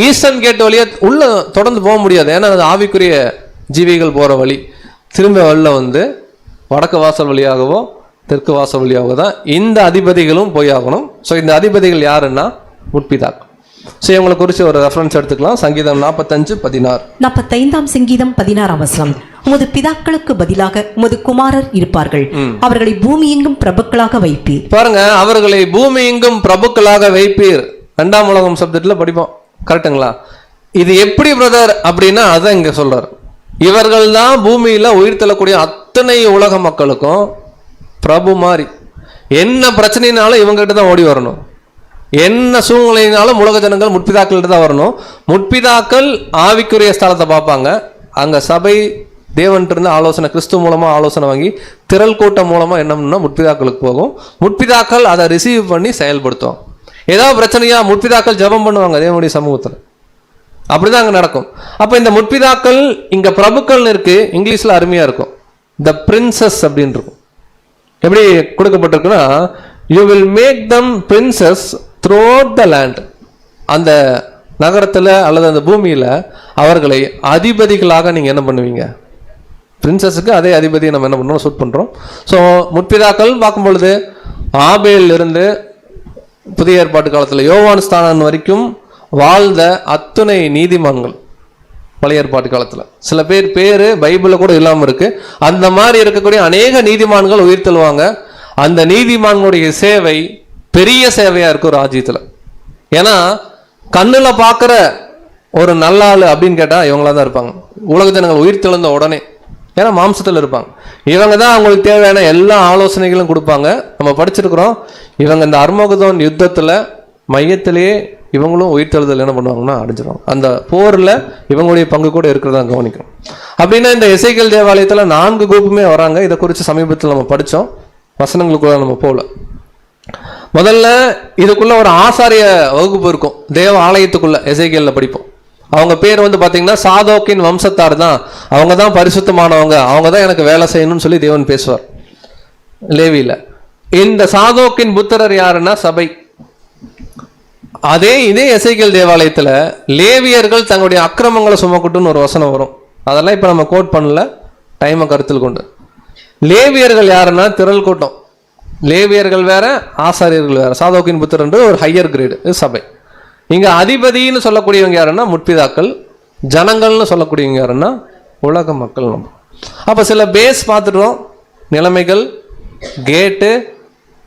ஈஸ்டர்ன் கேட் வழியா உள்ள தொடர்ந்து போக முடியாது. ஏன்னா அது ஆவிக்குரிய ஜீவிகள் போற வழி. திரும்ப வெளில வந்து வடக்கு வாசல் வழியாகவோ தெற்கு வாசல் வழியாகவோ தான் இந்த அதிபதிகளும் போய் ஆகணும். ஸோ இந்த அதிபதிகள் யாருன்னா முற்பிதாக்கள். ஸோ இவங்களை குறித்து ஒரு ரெஃபரன்ஸ் எடுத்துக்கலாம். சங்கீதம் 45:16. 45ஆம் சங்கீதம் 16ஆம் வசனம். உமது பிதாக்களுக்கு பதிலாக உமது குமாரர் இருப்பார்கள், அவர்களை பூமி எங்கும் பிரபுக்களாக வைப்பீர். பாருங்க, அவர்களை பூமி எங்கும் பிரபுக்களாக வைப்பீர். 2ஆம் உலகம் சப்ஜெக்ட்ல படிப்போம், கரெக்டுங்களா? இது எப்படி பிரதர் அப்படின்னா அதான் இங்க சொல்றாரு. இவர்கள் தான் பூமியில உயிர் தள்ளக்கூடிய அத்தனை உலக மக்களுக்கும் பிரபு மாதிரி. என்ன பிரச்சனைனாலும் இவங்ககிட்ட தான் ஓடி வரணும். என்ன சூழ்நிலையினாலும் உலக ஜனங்கள் முற்பிதாக்கள்கிட்ட தான் வரணும். முற்பிதாக்கள் ஆவிக்குரிய ஸ்தலத்தை பார்ப்பாங்க. அங்க சபை தேவன்ட்டு இருந்து ஆலோசனை, கிறிஸ்து மூலமா ஆலோசனை வாங்கி திரள் கூட்டம் மூலமா என்னம்னா முற்பிதாக்களுக்கு போகும். முற்பிதாக்கள் அதை ரிசீவ் பண்ணி செயல்படுத்தும். ஏதாவது பிரச்சனையா முற்பிதாக்கள் ஜெபம் பண்ணுவாங்க தேவனுடைய சமூகத்தில். அப்படிதான் அங்க நடக்கும். அப்ப இந்த முற்பிதாக்கள் இங்க பிரபுக்கள் இருக்கு, இங்கிலீஷ்ல அருமையா இருக்கும், த பிரின்சஸ் அப்படின்னு இருக்கும். எப்படி கொடுக்கப்பட்டிருக்குன்னா, you will make them princes throughout the land. அந்த நகரத்துல அல்லது அந்த பூமியில அவர்களை அதிபதிகளாக நீங்க என்ன பண்ணுவீங்க, பிரின்சஸுக்கு அதே அதிபதியை நம்ம என்ன பண்றோம், சூட் பண்றோம். ஸோ முற்பிதாக்கள் பார்க்கும் பொழுது ஆபேல் இருந்து புதிய ஏற்பாட்டு காலத்தில் யோவான் ஸ்தானன் வரைக்கும் வாழ்ந்த அத்துணை நீதிமான்கள் பழைய ஏற்பாட்டு காலத்தில் சில பேர் பைபிளில் கூட இல்லாமல் இருக்கு. அந்த மாதிரி இருக்கக்கூடிய அநேக நீதிமான்கள் உயிர் தள்ளுவாங்க. அந்த நீதிமான்களுடைய சேவை பெரிய சேவையா இருக்கு ஒரு ராஜ்யத்தில். ஏன்னா கண்ணுல பார்க்குற ஒரு நல்ல ஆள் அப்படின்னு கேட்டால் இவங்களா தான் இருப்பாங்க. உலக ஜனங்கள் உயிர் தெழுந்த உடனே, ஏன்னா மாம்சத்தில் இருப்பாங்க. இவங்க தான் அவங்களுக்கு தேவையான எல்லா ஆலோசனைகளும் கொடுப்பாங்க. நம்ம படிச்சிருக்கிறோம், இவங்க இந்த அர்மகதோன் யுத்தத்தில் மையத்திலேயே இவங்களும் உயிர் தெழுதல் என்ன பண்ணுவாங்கன்னா அடைஞ்சிருவாங்க. அந்த போரில் இவங்களுடைய பங்கு கூட இருக்கிறதா கவனிக்கிறோம். அப்படின்னா இந்த எசேக்கியேல் தேவாலயத்தில் 4 குரூப்புமே வராங்க. இதை குறித்து சமீபத்தில் நம்ம படித்தோம், வசனங்களுக்குள்ள நம்ம போகல. முதல்ல இதுக்குள்ள ஒரு ஆசாரிய வகுப்பு இருக்கும், தேவ ஆலயத்துக்குள்ள எசேக்கியேல்ல படிப்போம். அவங்க பேர் வந்து பார்த்தீங்கன்னா சாதோக்கின் வம்சத்தார் தான், அவங்க தான் பரிசுத்தமானவங்க, அவங்க தான் எனக்கு வேலை செய்யணும்னு சொல்லி தேவன் பேசுவார் லேவியில. இந்த சாதோக்கின் புத்திரர் யாருன்னா சபை. இதே எசேக்கியேல் தேவாலயத்துல லேவியர்கள் தங்களுடைய அக்கிரமங்களை சுமக்கட்டும்னு ஒரு வசனம் வரும். அதெல்லாம் இப்ப நம்ம கோட் பண்ணல, டைமை கருத்தில் கொண்டு. லேவியர்கள் யாருன்னா திரள் கூட்டம். லேவியர்கள் வேற, ஆசாரியர்கள் வேற. சாதோக்கின் புத்திரன்றது ஒரு ஹையர் கிரேடு, இது சபை. இங்க அதிபதினு சொல்லக்கூடியவங்க யாருன்னா முற்பிதாக்கள், ஜனங்கள்னு சொல்லக்கூடியவங்க யாருன்னா உலக மக்கள். நம்ம அப்ப சில பேஸ் பார்த்துட்டோம், நிலைமைகள், கேட்டு,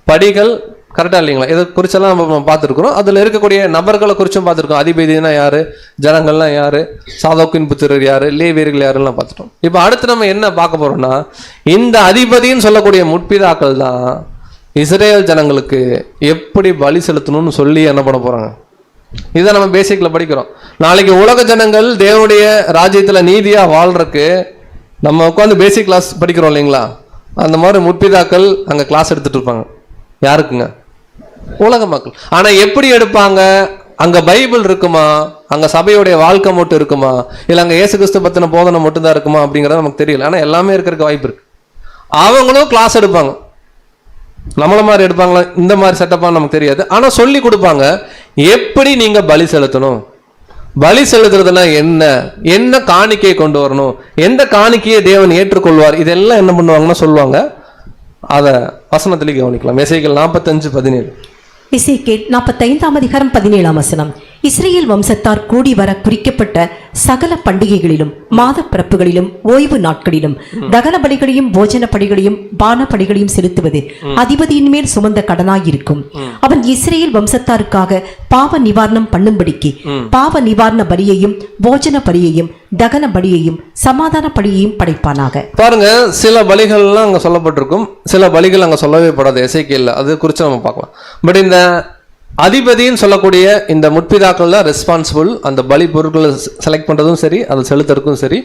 படிகள், கரெக்டா இல்லைங்களா? இதை குறிச்செல்லாம் நம்ம பார்த்துருக்குறோம். அதில் இருக்கக்கூடிய நபர்களை குறிச்சும் பார்த்துருக்கோம். அதிபதினா யாரு, ஜனங்கள்லாம் யாரு, சாதோக்கின் புத்திரர் யாரு, லேவியர்கள் யாருலாம் பார்த்துட்டோம். இப்போ அடுத்து நம்ம என்ன பார்க்க போறோம்னா, இந்த அதிபதின்னு சொல்லக்கூடிய முற்பிதாக்கள் தான் இஸ்ரேல் ஜனங்களுக்கு எப்படி பலி செலுத்தணும்னு சொல்லி என்ன பண்ண போறாங்க. இதை நம்ம பேசிக்ல படிக்கிறோம். நாளைக்கு உலக ஜனங்கள் தேவனுடைய ராஜ்யத்துல நீதியா வாழ்றதுக்கு நம்ம உட்காந்து பேசிக் கிளாஸ் படிக்கிறோம் இல்லைங்களா? அந்த மாதிரி முற்பிதாக்கள் அங்க கிளாஸ் எடுத்துட்டு இருப்பாங்க. யாருக்குங்க? உலக மக்கள். ஆனா எப்படி எடுப்பாங்க? அங்க பைபிள் இருக்குமா, அங்கே சபையுடைய வாழ்க்கை மட்டும் இருக்குமா, இல்லை அங்கே இயேசு கிறிஸ்து பற்றின போதனை மட்டும்தான் இருக்குமா அப்படிங்கிறது நமக்கு தெரியல. ஆனால் எல்லாமே இருக்கிறதுக்கு வாய்ப்பு இருக்கு. அவங்களும் கிளாஸ் எடுப்பாங்க, நம்மள மாதிரி எடுப்பாங்களா இந்த மாதிரி செட்டப்பான்னு நமக்கு தெரியாது. ஆனால் சொல்லி கொடுப்பாங்க எப்படி நீங்கள் பலி செலுத்தணும், பலி செலுத்துறதுனா என்ன, என்ன காணிக்கையை கொண்டு வரணும், எந்த காணிக்கையை தேவன் ஏற்றுக்கொள்வார், இதெல்லாம் என்ன பண்ணுவாங்கன்னா சொல்லுவாங்க. அதை வசனத்திலே கவனிக்கலாம். எசேக்கியேல் 45:17. எசேக்கியேல் 45:17. இஸ்ரேல் வம்சத்தார் கூடி வர குறிக்கப்பட்ட சகல பண்டிகைகளிலும் மாத பிறப்புகளிலும் ஓய்வு நாட்களிலும் தகன பலிகளையும் போஜன பலிகளையும் பான பலிகளையும் செலுத்துவது அதிபதியின் மேல் சுமந்த கடனாயிருக்கும். அவன் இஸ்ரேல் வம்சத்தாருக்காக பாவ நிவாரணம் பண்ணும்படிக்கு பாவ நிவாரண பலியையும் போஜன பலியையும் தகன பலியையும் சமாதான பலியையும் படைப்பானாக. பாருங்க, சில பலிகள்லாம் அங்க சொல்லப்பட்டிருக்கும், சில பலிகள் அங்க சொல்லவே படாது எசேக்கியேல்ல. அது குறித்து நம்ம பார்க்கலாம். பட் இந்த அதிபதின்னு சொல்லக்கூடிய இந்த முற்பிதாக்கள் தான் ரெஸ்பான்சிபிள். அந்த பலி பொருட்களை செலக்ட் பண்றதும் சரி, அதை செலுத்துறதுக்கும் சரி,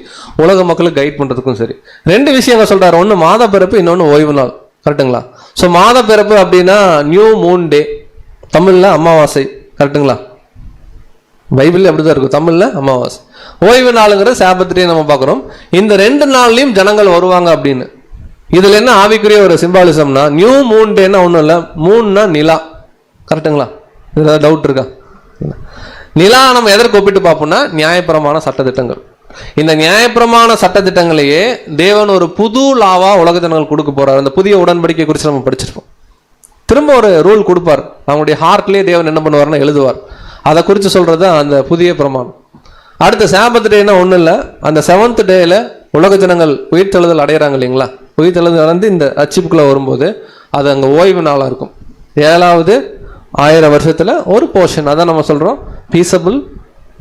உலக மக்களுக்கு கைட் பண்றதுக்கும் சரி. ரெண்டு விஷயங்கள் சொல்றாரு. ஒன்று மாத பிறப்பு, இன்னொன்று ஓய்வு நாள். கரெக்டுங்களா? ஸோ மாத பிறப்பு அப்படின்னா நியூ மூன் டே, தமிழ்ல அமாவாசை. கரெக்டுங்களா? பைபிள்ல அப்படிதான் இருக்கும், தமிழ்ல அமாவாசை. ஓய்வு நாளுங்கிற சாபத் டே நம்ம பார்க்குறோம். இந்த ரெண்டு நாள்லையும் ஜனங்கள் வருவாங்க அப்படின்னு. இதுல என்ன ஆவிக்குரிய ஒரு சிம்பாலிசம்னா, நியூ மூன் டேன்னா ஒன்றும் இல்லை, மூணுன்னா நிலா. கரெக்டுங்களா? ஏதாவது டவுட் இருக்கா? நிலா நம்ம எதற்கு ஒப்பிட்டு பார்ப்போம்னா நியாயப்பிரமாண சட்டத்திட்டங்கள். இந்த நியாயப்பிரமாண சட்டத்திட்டங்களையே தேவன் ஒரு புது லாவா உலக ஜனங்கள் கொடுக்க போறார். அந்த புதிய உடன்படிக்கை குறித்து நம்ம படிச்சிருப்போம். திரும்ப ஒரு ரூல் கொடுப்பார், அவங்களுடைய ஹார்ட்லேயே தேவன் என்ன பண்ணுவார்னா எழுதுவார். அதை குறித்து சொல்றது அந்த புதிய பிரமாணம். அடுத்த சாபத் டேனா ஒன்றும் இல்லை, அந்த 7th டேல உலக ஜனங்கள் உயிர்த்தெழுதல் அடைகிறாங்க இல்லைங்களா? உயிர்த்தெழுதல் நடந்து இந்த அச்சிப்புக்குள்ள வரும்போது அது அங்கே ஓய்வு நாளாக இருக்கும். 7வது 1000 வருஷத்துல ஒரு போர்ஷன், அதான் நம்ம சொல்றோம் பீசபிள்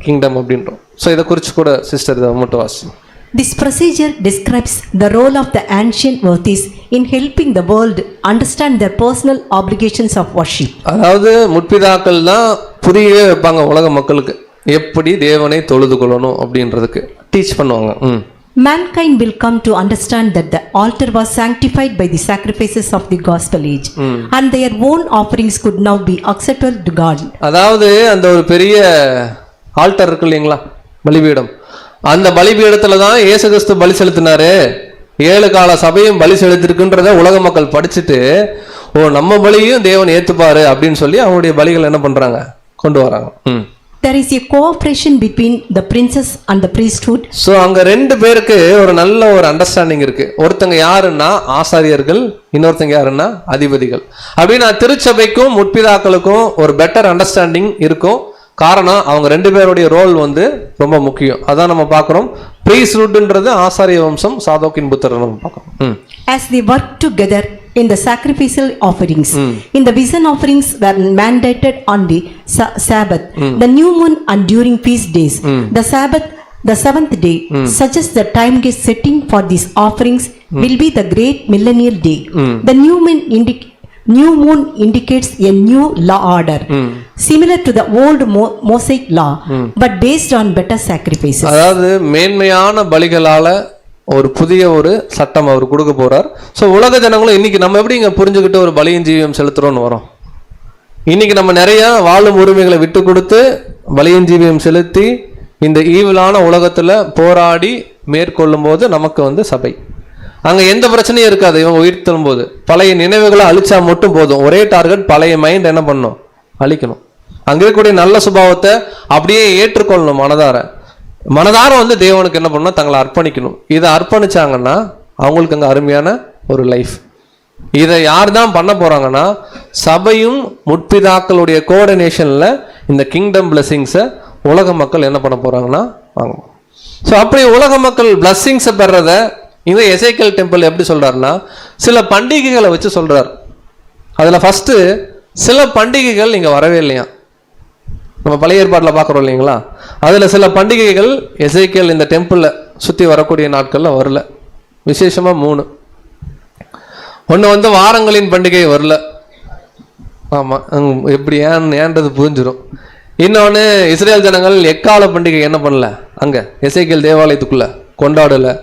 கிங்டம் அப்படின்றோம். ஸோ இதை குறித்து கூட சிஸ்டர் இதை மட்டும் வாசி. This procedure describes the role of the ancient worthies in helping the world understand their personal obligations of worship. அதாவது முற்பிதாக்கள் தான் புரியவே வைப்பாங்க உலக மக்களுக்கு எப்படி தேவனை தொழுது கொள்ளணும் அப்படின்றதுக்கு டீச் பண்ணுவாங்க. Mankind will come to understand that the altar was sanctified by the sacrifices of the gospel age and their own offerings could now be acceptable to God. அதாவது அந்த ஒரு பெரிய ஆல்டர் இருக்கு இல்லைங்களா, பலிபீடம், அந்த பலிபீடத்துல தான் இயேசு கிறிஸ்து பலி செலுத்தினாரு. 7 கால சபையும் பலி செலுத்திருக்குன்றத உலக மக்கள் படிச்சுட்டு, ஓ நம்ம பலியும் தேவன் ஏத்துப்பாரு அப்படின்னு சொல்லி அவங்களுடைய பலிகள் என்ன பண்றாங்க, கொண்டு வராங்க. There is a cooperation between the princess and the priesthood. So அங்க ரெண்டு பேருக்கு ஒரு நல்ல ஒரு அண்டர்ஸ்டாண்டிங் இருக்கு. ஒருத்தங்க யாருன்னா ஆசாரியர்கள், இன்னொருத்தங்க யாருன்னா அதிபதிகள். அப்படின்னா திருச்சபைக்கும் முற்பிதாக்களுக்கும் ஒரு பெட்டர் அண்டர்ஸ்டாண்டிங் இருக்கும். காரணம் அவங்க ரெண்டு பேருடைய ரோல் வந்து ரொம்ப முக்கியம். அதான் நம்ம பார்க்குறோம். பிரீஸ்ட்ஹுட்ன்றது ஆசாரிய வம்சம், சாதோக்கின் புத்திரர் நம்ம பார்க்குறோம். As they work together in the sacrificial offerings, in the vision offerings were mandated on the Sabbath, the new moon and during feast days. The Sabbath, the 7th day, suggests the time setting for these offerings will be the great millennial day. The new moon indicates a new law order, similar to the old Mosaic law, but based on better sacrifices. அதாவது மேன்மையான பலிகளால ஒரு புதிய ஒரு சட்டம் அவர் கொடுக்க போறார். So உலக ஜனங்களும் இன்னைக்கு நம்ம எப்படி இங்கே புரிஞ்சுக்கிட்டு ஒரு பலியின் ஜீவியம் செலுத்துறோம்னு வரோம். இன்னைக்கு நம்ம நிறைய வாழும் உரிமைகளை விட்டு கொடுத்து பலியின் ஜீவியம் செலுத்தி இந்த ஈவிலான உலகத்துல போராடி மேற்கொள்ளும் போது நமக்கு வந்து சபை அங்க எந்த பிரச்சனையும் இருக்காது. இவங்க உயிர் தள்ளும் போது பழைய நினைவுகளை அழிச்சா மட்டும் போதும். ஒரே டார்கெட், பழைய மைண்ட் என்ன பண்ணணும், அழிக்கணும். அங்க இருக்கக்கூடிய நல்ல சுபாவத்தை அப்படியே ஏற்றுக்கொள்ளணும். மனதார வந்து தேவனுக்கு என்ன பண்ணணும், தங்களை அர்ப்பணிக்கணும். இதை அர்ப்பணிச்சாங்கன்னா அவங்களுக்கு அங்கே அருமையான ஒரு லைஃப். இதை யார் தான் பண்ண போறாங்கன்னா சபையும் முற்பிதாக்களுடைய கோஆர்டினேஷன்ல இந்த கிங்டம் பிளெஸிங்ஸை உலக மக்கள் என்ன பண்ண போறாங்கன்னா வாங்கணும். ஸோ அப்படி உலக மக்கள் பிளெஸிங்ஸை பெறத இந்த எசேக்கியேல் டெம்பிள் எப்படி சொல்றாருன்னா சில பண்டிகைகளை வச்சு சொல்றாரு. அதுல ஃபர்ஸ்ட் சில பண்டிகைகள் இங்க வரவே இல்லையா, நம்ம பழைய ஏற்பாட்டில் பார்க்குறோம் இல்லைங்களா, அதில் சில பண்டிகைகள் எசேக்கியேல் இந்த டெம்பிளில் சுற்றி வரக்கூடிய நாட்களில் வரல. விசேஷமாக 3. ஒன்று வந்து வாரங்களின் பண்டிகை வரல. ஆமாம், எப்படி ஏன்றது புரிஞ்சிடும். இன்னொன்று இஸ்ரேல் ஜனங்கள் எக்கால பண்டிகை என்ன பண்ணல, அங்கே எசேக்கியேல் தேவாலயத்துக்குள்ளே கொண்டாடலை.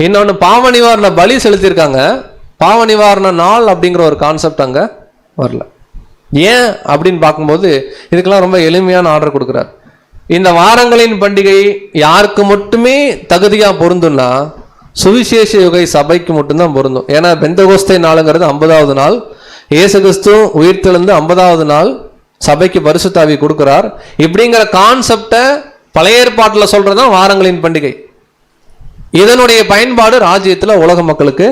இன்னொன்று பாவ நிவாரண பலி செலுத்தியிருக்காங்க, பாவ நிவாரண நாள் அப்படிங்கிற ஒரு கான்செப்ட் அங்கே வரல. ஏன் அப்படின்னு பார்க்கும்போது இதுக்கெல்லாம் ரொம்ப எளிமையான ஆர்டர் கொடுக்குறார். இந்த வாரங்களின் பண்டிகை யாருக்கு மட்டுமே தகுதியா பொருந்தும்னா சுவிசேஷ யுகை சபைக்கு மட்டும்தான் பொருந்தும். ஏன்னா பெந்தகோஸ்தே நாளுங்கிறது 50வது நாள், இயேசு கிறிஸ்து உயிர்த்தெழுந்து 50வது நாள் சபைக்கு பரிசுத்த ஆவி கொடுக்கிறார். இப்படிங்கிற கான்செப்டை பழைய ஏற்பாட்டில் சொல்றதுதான் வாரங்களின் பண்டிகை. இதனுடைய பயன்பாடு ராஜ்யத்தில் உலக மக்களுக்கு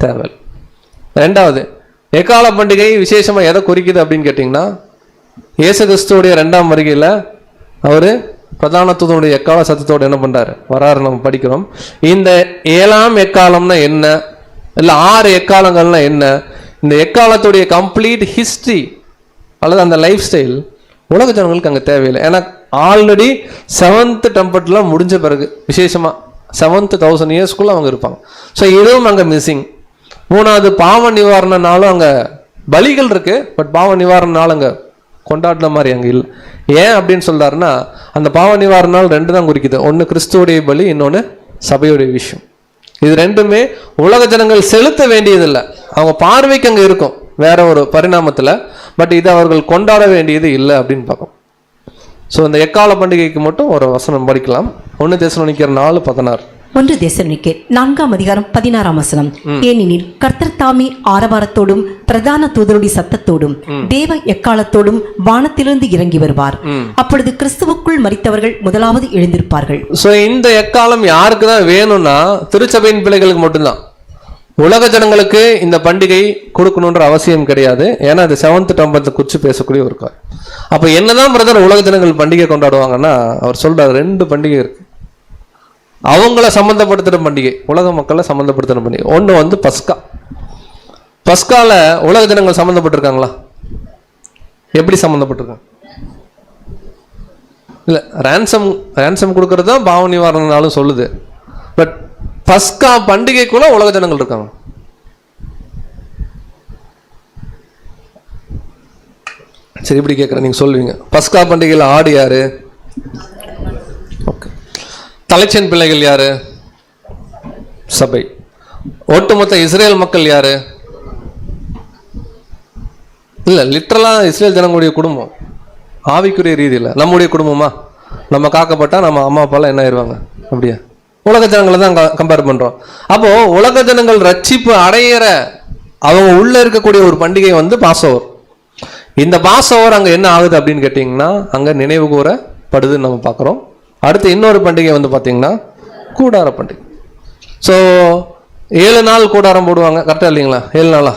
தேவை. ரெண்டாவது, எக்கால பண்டிகை விசேஷமா எதை குறிக்குது அப்படின்னு கேட்டிங்கன்னா, இயேசு கிறிஸ்துவோடைய 2ஆம் வருகையில் அவர் பிரதான தூதனுடைய எக்கால சத்தத்தோடு என்ன பண்றாரு வராரு, நம்ம படிக்கிறோம். இந்த 7ஆம் எக்காலம்னா என்ன, இல்லை 6 எக்காலங்கள்னா என்ன, இந்த எக்காலத்துடைய கம்ப்ளீட் ஹிஸ்டரி அல்லது அந்த லைஃப் ஸ்டைல் உலக ஜனங்களுக்கு அங்கே தேவையில்லை. ஏன்னா ஆல்ரெடி 7th டெம்பர்ட்லாம் முடிஞ்ச பிறகு விசேஷமா 7,000 இயர்ஸ்க்குள்ள அவங்க இருப்பாங்க. ஸோ இதுவும் அங்கே மிஸ்ஸிங். 3வது, பாவ நிவாரண நாளும் அங்கே பலிகள் இருக்கு, பட் பாவ நிவாரண நாள் அங்கே கொண்டாடுற மாதிரி அங்கே இல்லை. ஏன் அப்படின்னு சொல்றாருன்னா, அந்த பாவ நிவாரண நாள் 2 தான் குறிக்குது. ஒன்று கிறிஸ்துவோடைய பலி, இன்னொன்று சபையுடைய விஷயம். இது ரெண்டுமே உலக ஜனங்கள் செலுத்த வேண்டியதில்லை, அவங்க பார்வைக்கு அங்கே இருக்கும் வேற ஒரு பரிணாமத்தில். பட் இது அவர்கள் கொண்டாட வேண்டியது இல்லை அப்படின்னு பார்க்கும். ஸோ இந்த எக்கால பண்டிகைக்கு மட்டும் ஒரு வசனம் படிக்கலாம். 1 தெசலோனிக்கர் 4:16. 1 தெசலோனிக்கர் 4ஆம் அதிகாரம் 16ஆம் வசனம். ஏனெனில் கர்த்தர் தாமே ஆரவாரத்தோடும் பிரதான தூதருடைய சத்தத்தோடும் தேவ எக்காலத்தோடும் வானத்திலிருந்து இறங்கி வருவார். அப்பொழுது கிறிஸ்துவுக்குள் மரித்தவர்கள் முதலாவது எழுந்திருப்பார்கள். ஸோ இந்த எக்காலம் யாருக்கு தான் வேணும்னா திருச்சபையின் பிள்ளைகளுக்கு மட்டும்தான். உலக ஜனங்களுக்கு இந்த பண்டிகை கொடுக்கணுன்ற அவசியம் கிடையாது. ஏன்னா அது 7th டெம்பர்ட் குறித்து பேசக்கூடிய ஒரு கார். அப்போ என்னதான் பிரதர் உலக ஜனங்கள் பண்டிகை கொண்டாடுவாங்கன்னா, அவர் சொல்றாரு 2 பண்டிகை இருக்கு அவங்கள சம்மந்தப்படுத்துகிற பண்டிகை, உலக மக்களை சம்மந்தப்படுத்துகிற பண்டிகை. ஒன்று வந்து பஸ்கா. பஸ்கால உலக ஜனங்கள் சம்மந்தப்பட்டிருக்காங்களா? எப்படி சம்மந்தப்பட்டிருக்காங்க? இல்லை, ரேன்சம் கொடுக்கறது தான் பாவ நிவாரண நாளும் சொல்லுது. பட் பஸ்கா பண்டிகைக்குள்ள உலக ஜனங்கள் இருக்காங்க. சரி, இப்படி கேட்குறேன், நீங்கள் சொல்லுவீங்க. பஸ்கா பண்டிகையில் ஆடு யாரு? ஓகே. தலைச்சன் பிள்ளைகள் யாரு? சபை. ஒட்டுமொத்த இஸ்ரேல் மக்கள் யாரு? இல்ல, லிட்டரலா இஸ்ரேல் ஜனங்களுடைய குடும்பம். ஆவிக்குரிய ரீதியில் நம்முடைய குடும்பமா? நம்ம காக்கப்பட்டா நம்ம அம்மா அப்பாலாம் என்ன ஆயிடுவாங்க? அப்படியா? உலக ஜனங்களை தான் கம்பேர் பண்றோம். அப்போ உலக ஜனங்கள் ரட்சிப்பு அடையிற அவங்க உள்ள இருக்கக்கூடிய ஒரு பண்டிகை வந்து பாஸ்ஓவர். இந்த பாஸ்ஓவர் அங்க என்ன ஆகுது அப்படின்னு கேட்டீங்கன்னா, அங்க நினைவு கூறப்படுதுன்னு நம்ம பார்க்குறோம். அடுத்து இன்னொரு பண்டிகை வந்து பார்த்தீங்கன்னா கூடார பண்டிகை. ஸோ 7 நாள் கூடாரம் போடுவாங்க, கரெக்டாக இல்லைங்களா? 7 நாளா?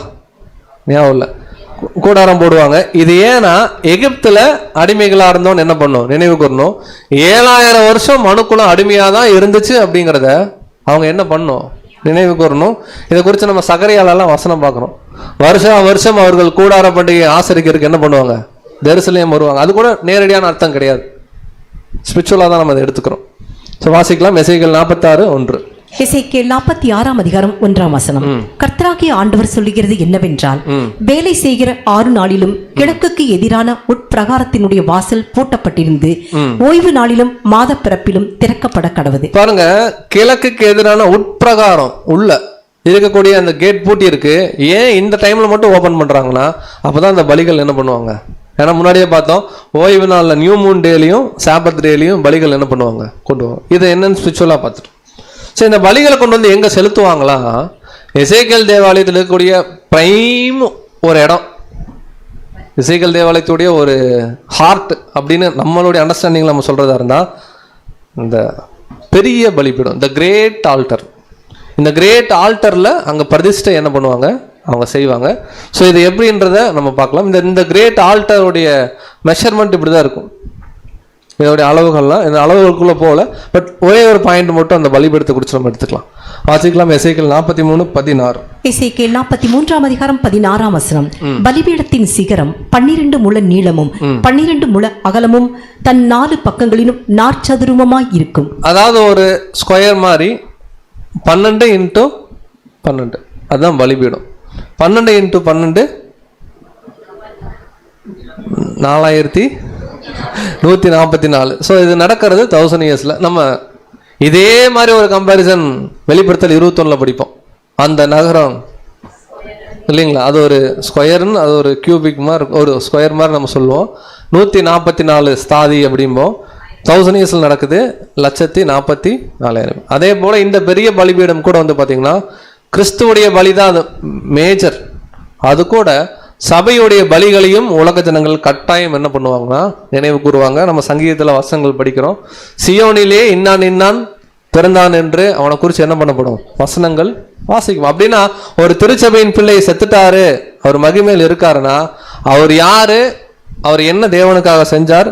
ஞாபகம் இல்லை, கூடாரம் போடுவாங்க. இது ஏன்னா எகிப்தில் அடிமைகளாக இருந்தோன்னு என்ன பண்ணோம், நினைவு கூறணும். 7000 வருஷம் மனுக்குலம் அடிமையாக தான் இருந்துச்சு அப்படிங்கிறத அவங்க என்ன பண்ணோம், நினைவு கூறணும். இதை குறித்து நம்ம சகரியாலெல்லாம் வசனம் பார்க்குறோம். வருஷம் அவர்கள் கூடார பண்டிகையை ஆசரிக்கிறதுக்கு என்ன பண்ணுவாங்க, ஜெருசலேம் வருவாங்க. அது கூட நேரடியான அர்த்தம் கிடையாது, ஸ்பிரிச்சுவலாக தான் நம்ம அதை எடுத்துக்கிறோம். ஸோ வாசிக்கலாம். எசேக்கியேல் 46:1. எசேக்கியேல் 46ஆம் அதிகாரம் 1ஆம் வசனம். கர்த்தராகிய ஆண்டவர் சொல்லுகிறது என்னவென்றால், வேலை செய்கிற 6 நாளிலும் கிழக்குக்கு எதிரான உட்பிரகாரத்தினுடைய வாசல் பூட்டப்பட்டிருந்து ஓய்வு நாளிலும் மாத பிறப்பிலும் திறக்கப்பட கடவுது. பாருங்க, கிழக்குக்கு எதிரான உட்பிரகாரம் உள்ள இருக்கக்கூடிய அந்த கேட் பூட்டி இருக்கு. ஏன் இந்த டைம்ல மட்டும் ஓபன் பண்றாங்கன்னா, அப்பதான் அந்த பலிகள் என்ன பண்ணுவாங்க. ஏன்னா முன்னாடியே பார்த்தோம், ஓய்வு நாளில் நியூ மூன் டேலையும் சாபத் டேலையும் பலிகள் என்ன பண்ணுவாங்க, கொண்டு வாங்க. இது என்னன்னு ஸ்பிரிச்சுவலாக பார்த்துட்டு, சரி இந்த பலிகளை கொண்டு வந்து எங்கே செலுத்துவாங்களா? எசேக்கியேல் தேவாலயத்தில் இருக்கக்கூடிய பிரைம் ஒரு இடம், எசேக்கியேல் தேவாலயத்துடைய ஒரு ஹார்ட் அப்படின்னு நம்மளுடைய அண்டர்ஸ்டாண்டிங்கில் நம்ம சொல்கிறதா இருந்தால், இந்த பெரிய பலிபீடம், த கிரேட் ஆல்டர். இந்த கிரேட் ஆல்டரில் அங்கே பிரதிஷ்டை என்ன பண்ணுவாங்க, அவங்க செய்வாங்க. ஸோ இது எப்படின்றத நம்ம பார்க்கலாம். இந்த கிரேட் ஆல்டருடைய மெஷர்மெண்ட் இப்படி தான் இருக்கும். இதோடைய அளவுகள்லாம் இந்த அளவுகளுக்குள்ளே போகல. பட் ஒரே ஒரு பாயிண்ட் மட்டும் அந்த பலிபீடத்தை குறித்து நம்ம எடுத்துக்கலாம். வாசிக்கலாம். எசேக்கியேல் 43:16. எசேக்கியேல் 43ஆம் அதிகாரம் 16ஆம் வசனம். பலிபீடத்தின் சிகரம் 12 முழ நீளமும் 12 முழ அகலமும் தன் 4 பக்கங்களிலும் நாற்சதுரமாய் இருக்கும். அதாவது ஒரு ஸ்கொயர் மாதிரி 12 × 12, அதுதான் பலிபீடம். 12 × 12 4144. ஸோ இது நடக்கிறது 1000 இயர்ஸில். நம்ம இதே மாதிரி ஒரு கம்பேரிசன் வெளிப்படுத்தல் 21 படிப்போம். அந்த நகரம் இல்லைங்களா, அது ஒரு ஸ்கொயர்னு, அது ஒரு கியூபிக் மாதிரி, ஒரு ஸ்கொயர் மாதிரி நம்ம சொல்லுவோம். 144 ஸ்தாதி அப்படிம்போம். 1000 இயர்ஸில் நடக்குது 1,44,000. அதே போல் இந்த பெரிய பலிபீடம் கூட வந்து பார்த்தீங்கன்னா கிறிஸ்துவுடைய பலி தான் அது மேஜர். அது கூட சபையுடைய பலிகளையும் உலக ஜனங்கள் கட்டாயம் என்ன பண்ணுவாங்கன்னா நினைவு கூறுவாங்க. நம்ம சங்கீதத்தில் வசனங்கள் படிக்கிறோம், சியோனிலே இன்னான் இன்னான் பிறந்தான் என்று அவனை குறித்து என்ன பண்ணப்படும், வசனங்கள் வாசிக்கும். அப்படின்னா ஒரு திருச்சபையின் பிள்ளை செத்துட்டாரு, அவர் மகிமையில் இருக்காருன்னா அவர் யாரு, அவர் என்ன தேவனுக்காக செஞ்சார்,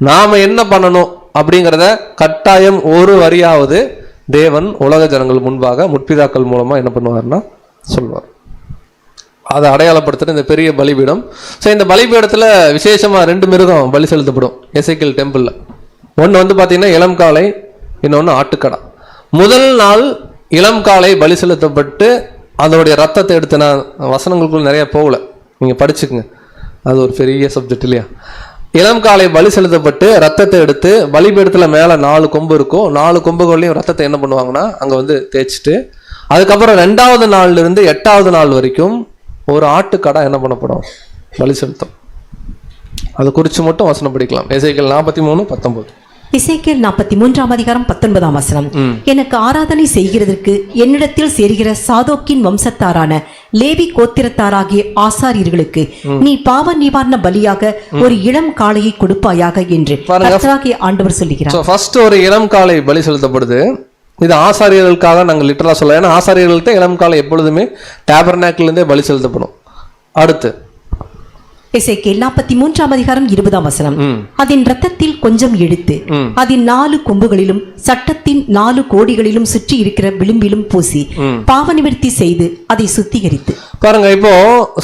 நாம என்ன பண்ணணும் அப்படிங்கிறத கட்டாயம் ஒரு வரியாவது தேவன் உலக ஜனங்கள் முன்பாக முற்பிதாக்கள் மூலமா என்ன பண்ணுவார்னா சொல்வார். அதை அடையாளப்படுத்துகிற இந்த பெரிய பலிபீடம். ஸோ இந்த பலிபீடத்தில் விசேஷமாக 2 மிருகம் பலி செலுத்தப்படும் எசேக்கியேல் டெம்பிளில். ஒன்று வந்து பார்த்தீங்கன்னா இளம் காளை, இன்னொன்று ஆட்டுக்கடா. முதல் நாள் இளம் காளை பலி செலுத்தப்பட்டு அதோடைய ரத்தத்தை எடுத்து, நான் வசனங்களுக்குள்ள நிறைய போகல, நீங்கள் படிச்சுக்குங்க, அது ஒரு பெரிய சப்ஜெக்ட் இல்லையா. இளம் காளை பலி செலுத்தப்பட்டு ரத்தத்தை எடுத்து பலிபீடத்தில் மேலே 4 கொம்பு இருக்கும், 4 கொம்புகள்லையும் ரத்தத்தை என்ன பண்ணுவாங்கன்னா அங்கே வந்து தேய்ச்சிட்டு, அதுக்கப்புறம் 2வது நாள்லேருந்து 8வது நாள் வரைக்கும் ஒரு ஆட்டுக்கடா என்ன பண்ணப்படும், பலி செலுத்தும். அது குறித்து மட்டும் வசனம் படிக்கலாம். எசேக்கியேல் 43:19. எசேக்கியேல் 43:19. எனக்கு ஆராதனை செய்கிறதற்கு என்னிடத்தில் சேர்கிற சாதோக்கின் வம்சத்தாரான லேவி கோத்திரத்தாராகிய ஆசாரியர்களுக்கு நீ பாவ நிவாரண பலியாக ஒரு இளம் காளையை கொடுப்பாயாக என்று கர்த்தராகிய ஆண்டவர் சொல்லுகிறார். ஃபர்ஸ்ட் ஒரு இளம் காளை பலி செலுத்தப்படுது. இது ஆசாரியர்களுக்காக நாங்கள் லிட்டரலா சொல்ல, ஏன்னா ஆசாரியர்கள்ட்ட இளம் காளை எப்பொழுதுமே டேபர்நாக்கிலிருந்தே பலி செலுத்தப்படும். அடுத்து எசேக்கியேல் 43:20. அதன் இரத்தத்தில் கொஞ்சம் எடுத்து அதன் 4 கொம்புகளிலும் சட்டத்தின் 4 கோடிகளிலும் சுற்றி இருக்கிற விளிம்பிலும் பூசி பாவ நிவர்த்தி செய்து அதை சுத்திகரித்து. பாருங்க, இப்போ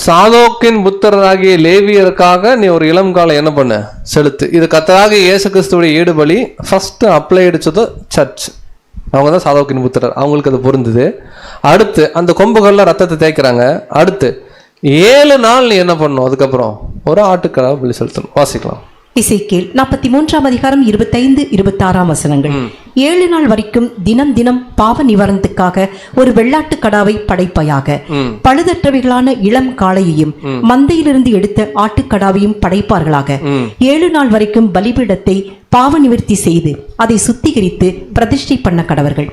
சாதோக்கின் புத்திரராகிய லேவியருக்காக நீ ஒரு இளம் காலை என்ன பண்ண செலுத்து. இது கர்த்தராகிய இயேசு கிறிஸ்துவுடைய ஈடுபலி. First applied to the church. அவங்க தான் சாதோக்கின் புத்திரர், அவங்களுக்கு அது பொருந்தது. அடுத்து அந்த கொம்புகள்ல ரத்தத்தை தேய்க்கிறாங்க. அடுத்து 7 நாள் நீ என்ன பண்ணும், அதுக்கப்புறம் ஒரு ஆட்டுக்கடா பலி செலுத்தணும். வாசிக்கலாம். எசேக்கியேல் 43:25-26. 7 நாள் வரைக்கும் தினம் தினம் பாவ நிவாரணத்துக்காக ஒரு வெள்ளாட்டு கடாவை படைப்பாயாக. பழுதற்றவைகளான இளம் காளையையும் மந்தையிலிருந்து எடுத்த ஆட்டுக்கடாவையும் படைப்பார்களாக. 7 நாள் வரைக்கும் பலிபீடத்தை பாவ நிவர்த்தி செய்து அதை சுத்திகரித்து பிரதிஷ்டை பண்ண கடவர்கள்.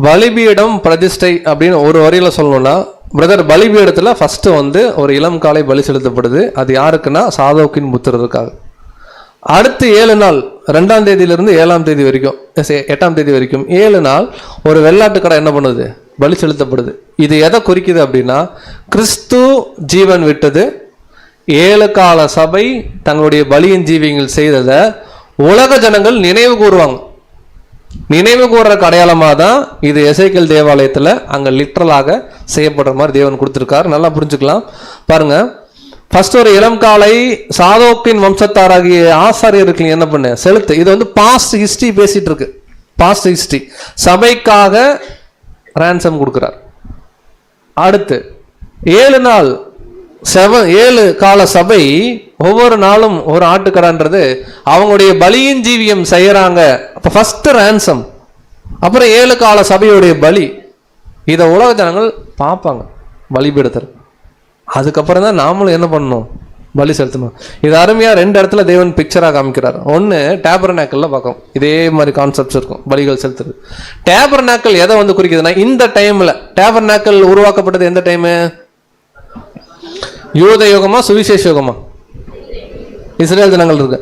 பலிபீடம் பிரதிஷ்டை அப்படின்னு ஒரு வரியில சொல்லணும்னா, பிரதர், பலிபீடத்துல ஃபர்ஸ்ட் வந்து ஒரு இளம் காளை பலி செலுத்தப்படுது. அது யாருக்குன்னா சாதோக்கின் புத்திரருக்காக. அடுத்து 7 நாள், 2ஆம் தேதியிலிருந்து 7ஆம் தேதி வரைக்கும், 8ஆம் தேதி வரைக்கும் 7 நாள் ஒரு வெள்ளாட்டுக்கடை என்ன பண்ணுது, பலி செலுத்தப்படுது. இது எதை குறிக்குது அப்படின்னா, கிறிஸ்து ஜீவன் விட்டது, 7 கால சபை தங்களுடைய பலியின் ஜீவியங்கள் செய்ததை உலக ஜனங்கள் நினைவு கூறுவாங்க. நினைவு கூறுற அடையாளமாக தான் இது எசேக்கியேல் தேவாலயத்தில் அங்கே லிட்ரலாக செய்யப்படுற மாதிரி தேவன் கொடுத்துருக்காரு. நல்லா புரிஞ்சுக்கலாம். பாருங்க, ஃபர்ஸ்ட் ஒரு இளம் காலை சாதோக்கின் வம்சத்தாராகிய ஆசாரியருக்கு என்ன பண்ண செலுத்து. இது வந்து பாஸ்ட் ஹிஸ்டரி பேசிட்டு இருக்கு. பாஸ்ட் ஹிஸ்டரி சபைக்காக ரான்சம் கொடுக்கிறார். அடுத்து 7 நாள் 7 கால சபை ஒவ்வொரு நாளும் ஒரு ஆட்டுக்கடான்றது அவங்களுடைய பலியின் ஜீவியம் செய்யறாங்க. அப்ப ஃபர்ஸ்ட் ரான்சம், அப்புறம் 7 கால சபையுடைய பலி. இதை உலக ஜனங்கள் பார்ப்பாங்க பலிபீடத்தில். அதுக்கப்புறம் தான் நாமளும் என்ன பண்ணணும், பலி செலுத்தணும். இது அருமையா 2 இடத்துல தேவன் பிக்சராக காமிக்கிறார். ஒன்று டேபர்நாக்கல்ல பார்க்கும், இதே மாதிரி கான்செப்ட்ஸ் இருக்கும் பலிகள் செலுத்துறது. டேபர்நாக்கல் எதை வந்து குறிக்குதுன்னா, இந்த டைம்ல டேபர்நாக்கல் உருவாக்கப்பட்டது எந்த டைமு, யூத யுகமா சுவிசேஷ யுகமா, இஸ்ரேல் ஜனங்கள் இருக்கு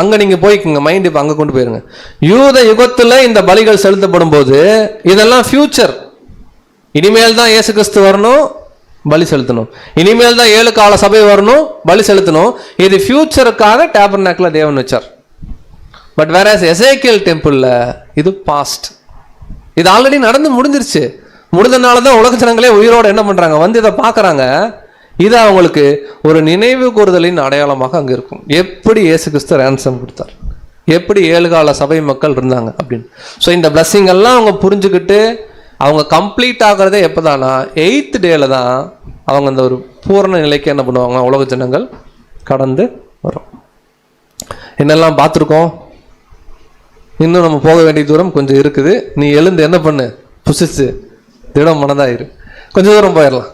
அங்க நீங்க போய்க்குங்க, மைண்ட் இப்ப அங்க கொண்டு போயிருங்க. யூத யுகத்துல இந்த பலிகள் செலுத்தப்படும் போது இதெல்லாம் ஃபியூச்சர். இனிமேல் தான் இயேசு கிறிஸ்து வரணும், பலி செலுத்தணும். இனிமேல் தான் 7 கால சபை வரணும், பலி செலுத்தணும். இது ஃபியூச்சருக்காக டேபர்நாக்கில் தேவன் வச்சார். பட் வேற எசேக்கியேல் டெம்பிள்ல இது பாஸ்ட். இது ஆல்ரெடி நடந்து முடிஞ்சிருச்சு. முடிந்தனால தான் உலக ஜனங்களே உயிரோட என்ன பண்றாங்க, வந்து இதை பார்க்கறாங்க. இது அவங்களுக்கு ஒரு நினைவு கூறுதலின் அடையாளமாக அங்கே இருக்கும். எப்படி இயேசு கிறிஸ்து ரான்சம் கொடுத்தார், எப்படி 7 கால சபை மக்கள் இருந்தாங்க அப்படின்னு. ஸோ இந்த பிளஸ்ஸிங் எல்லாம் அவங்க புரிஞ்சுக்கிட்டு அவங்க கம்ப்ளீட் ஆகிறதே எப்போதானா 8th டேல தான் அவங்க அந்த ஒரு பூரண நிலைக்கு என்ன பண்ணுவாங்க, உலக ஜனங்கள் கடந்து வரும். என்னெல்லாம் பார்த்துருக்கோம், இன்னும் நம்ம போக வேண்டிய தூரம் கொஞ்சம் இருக்குது. நீ எழுந்து என்ன பண்ணு, புசிச்சு திடம் மனதாயிரு, கொஞ்சம் தூரம் போயிடலாம்.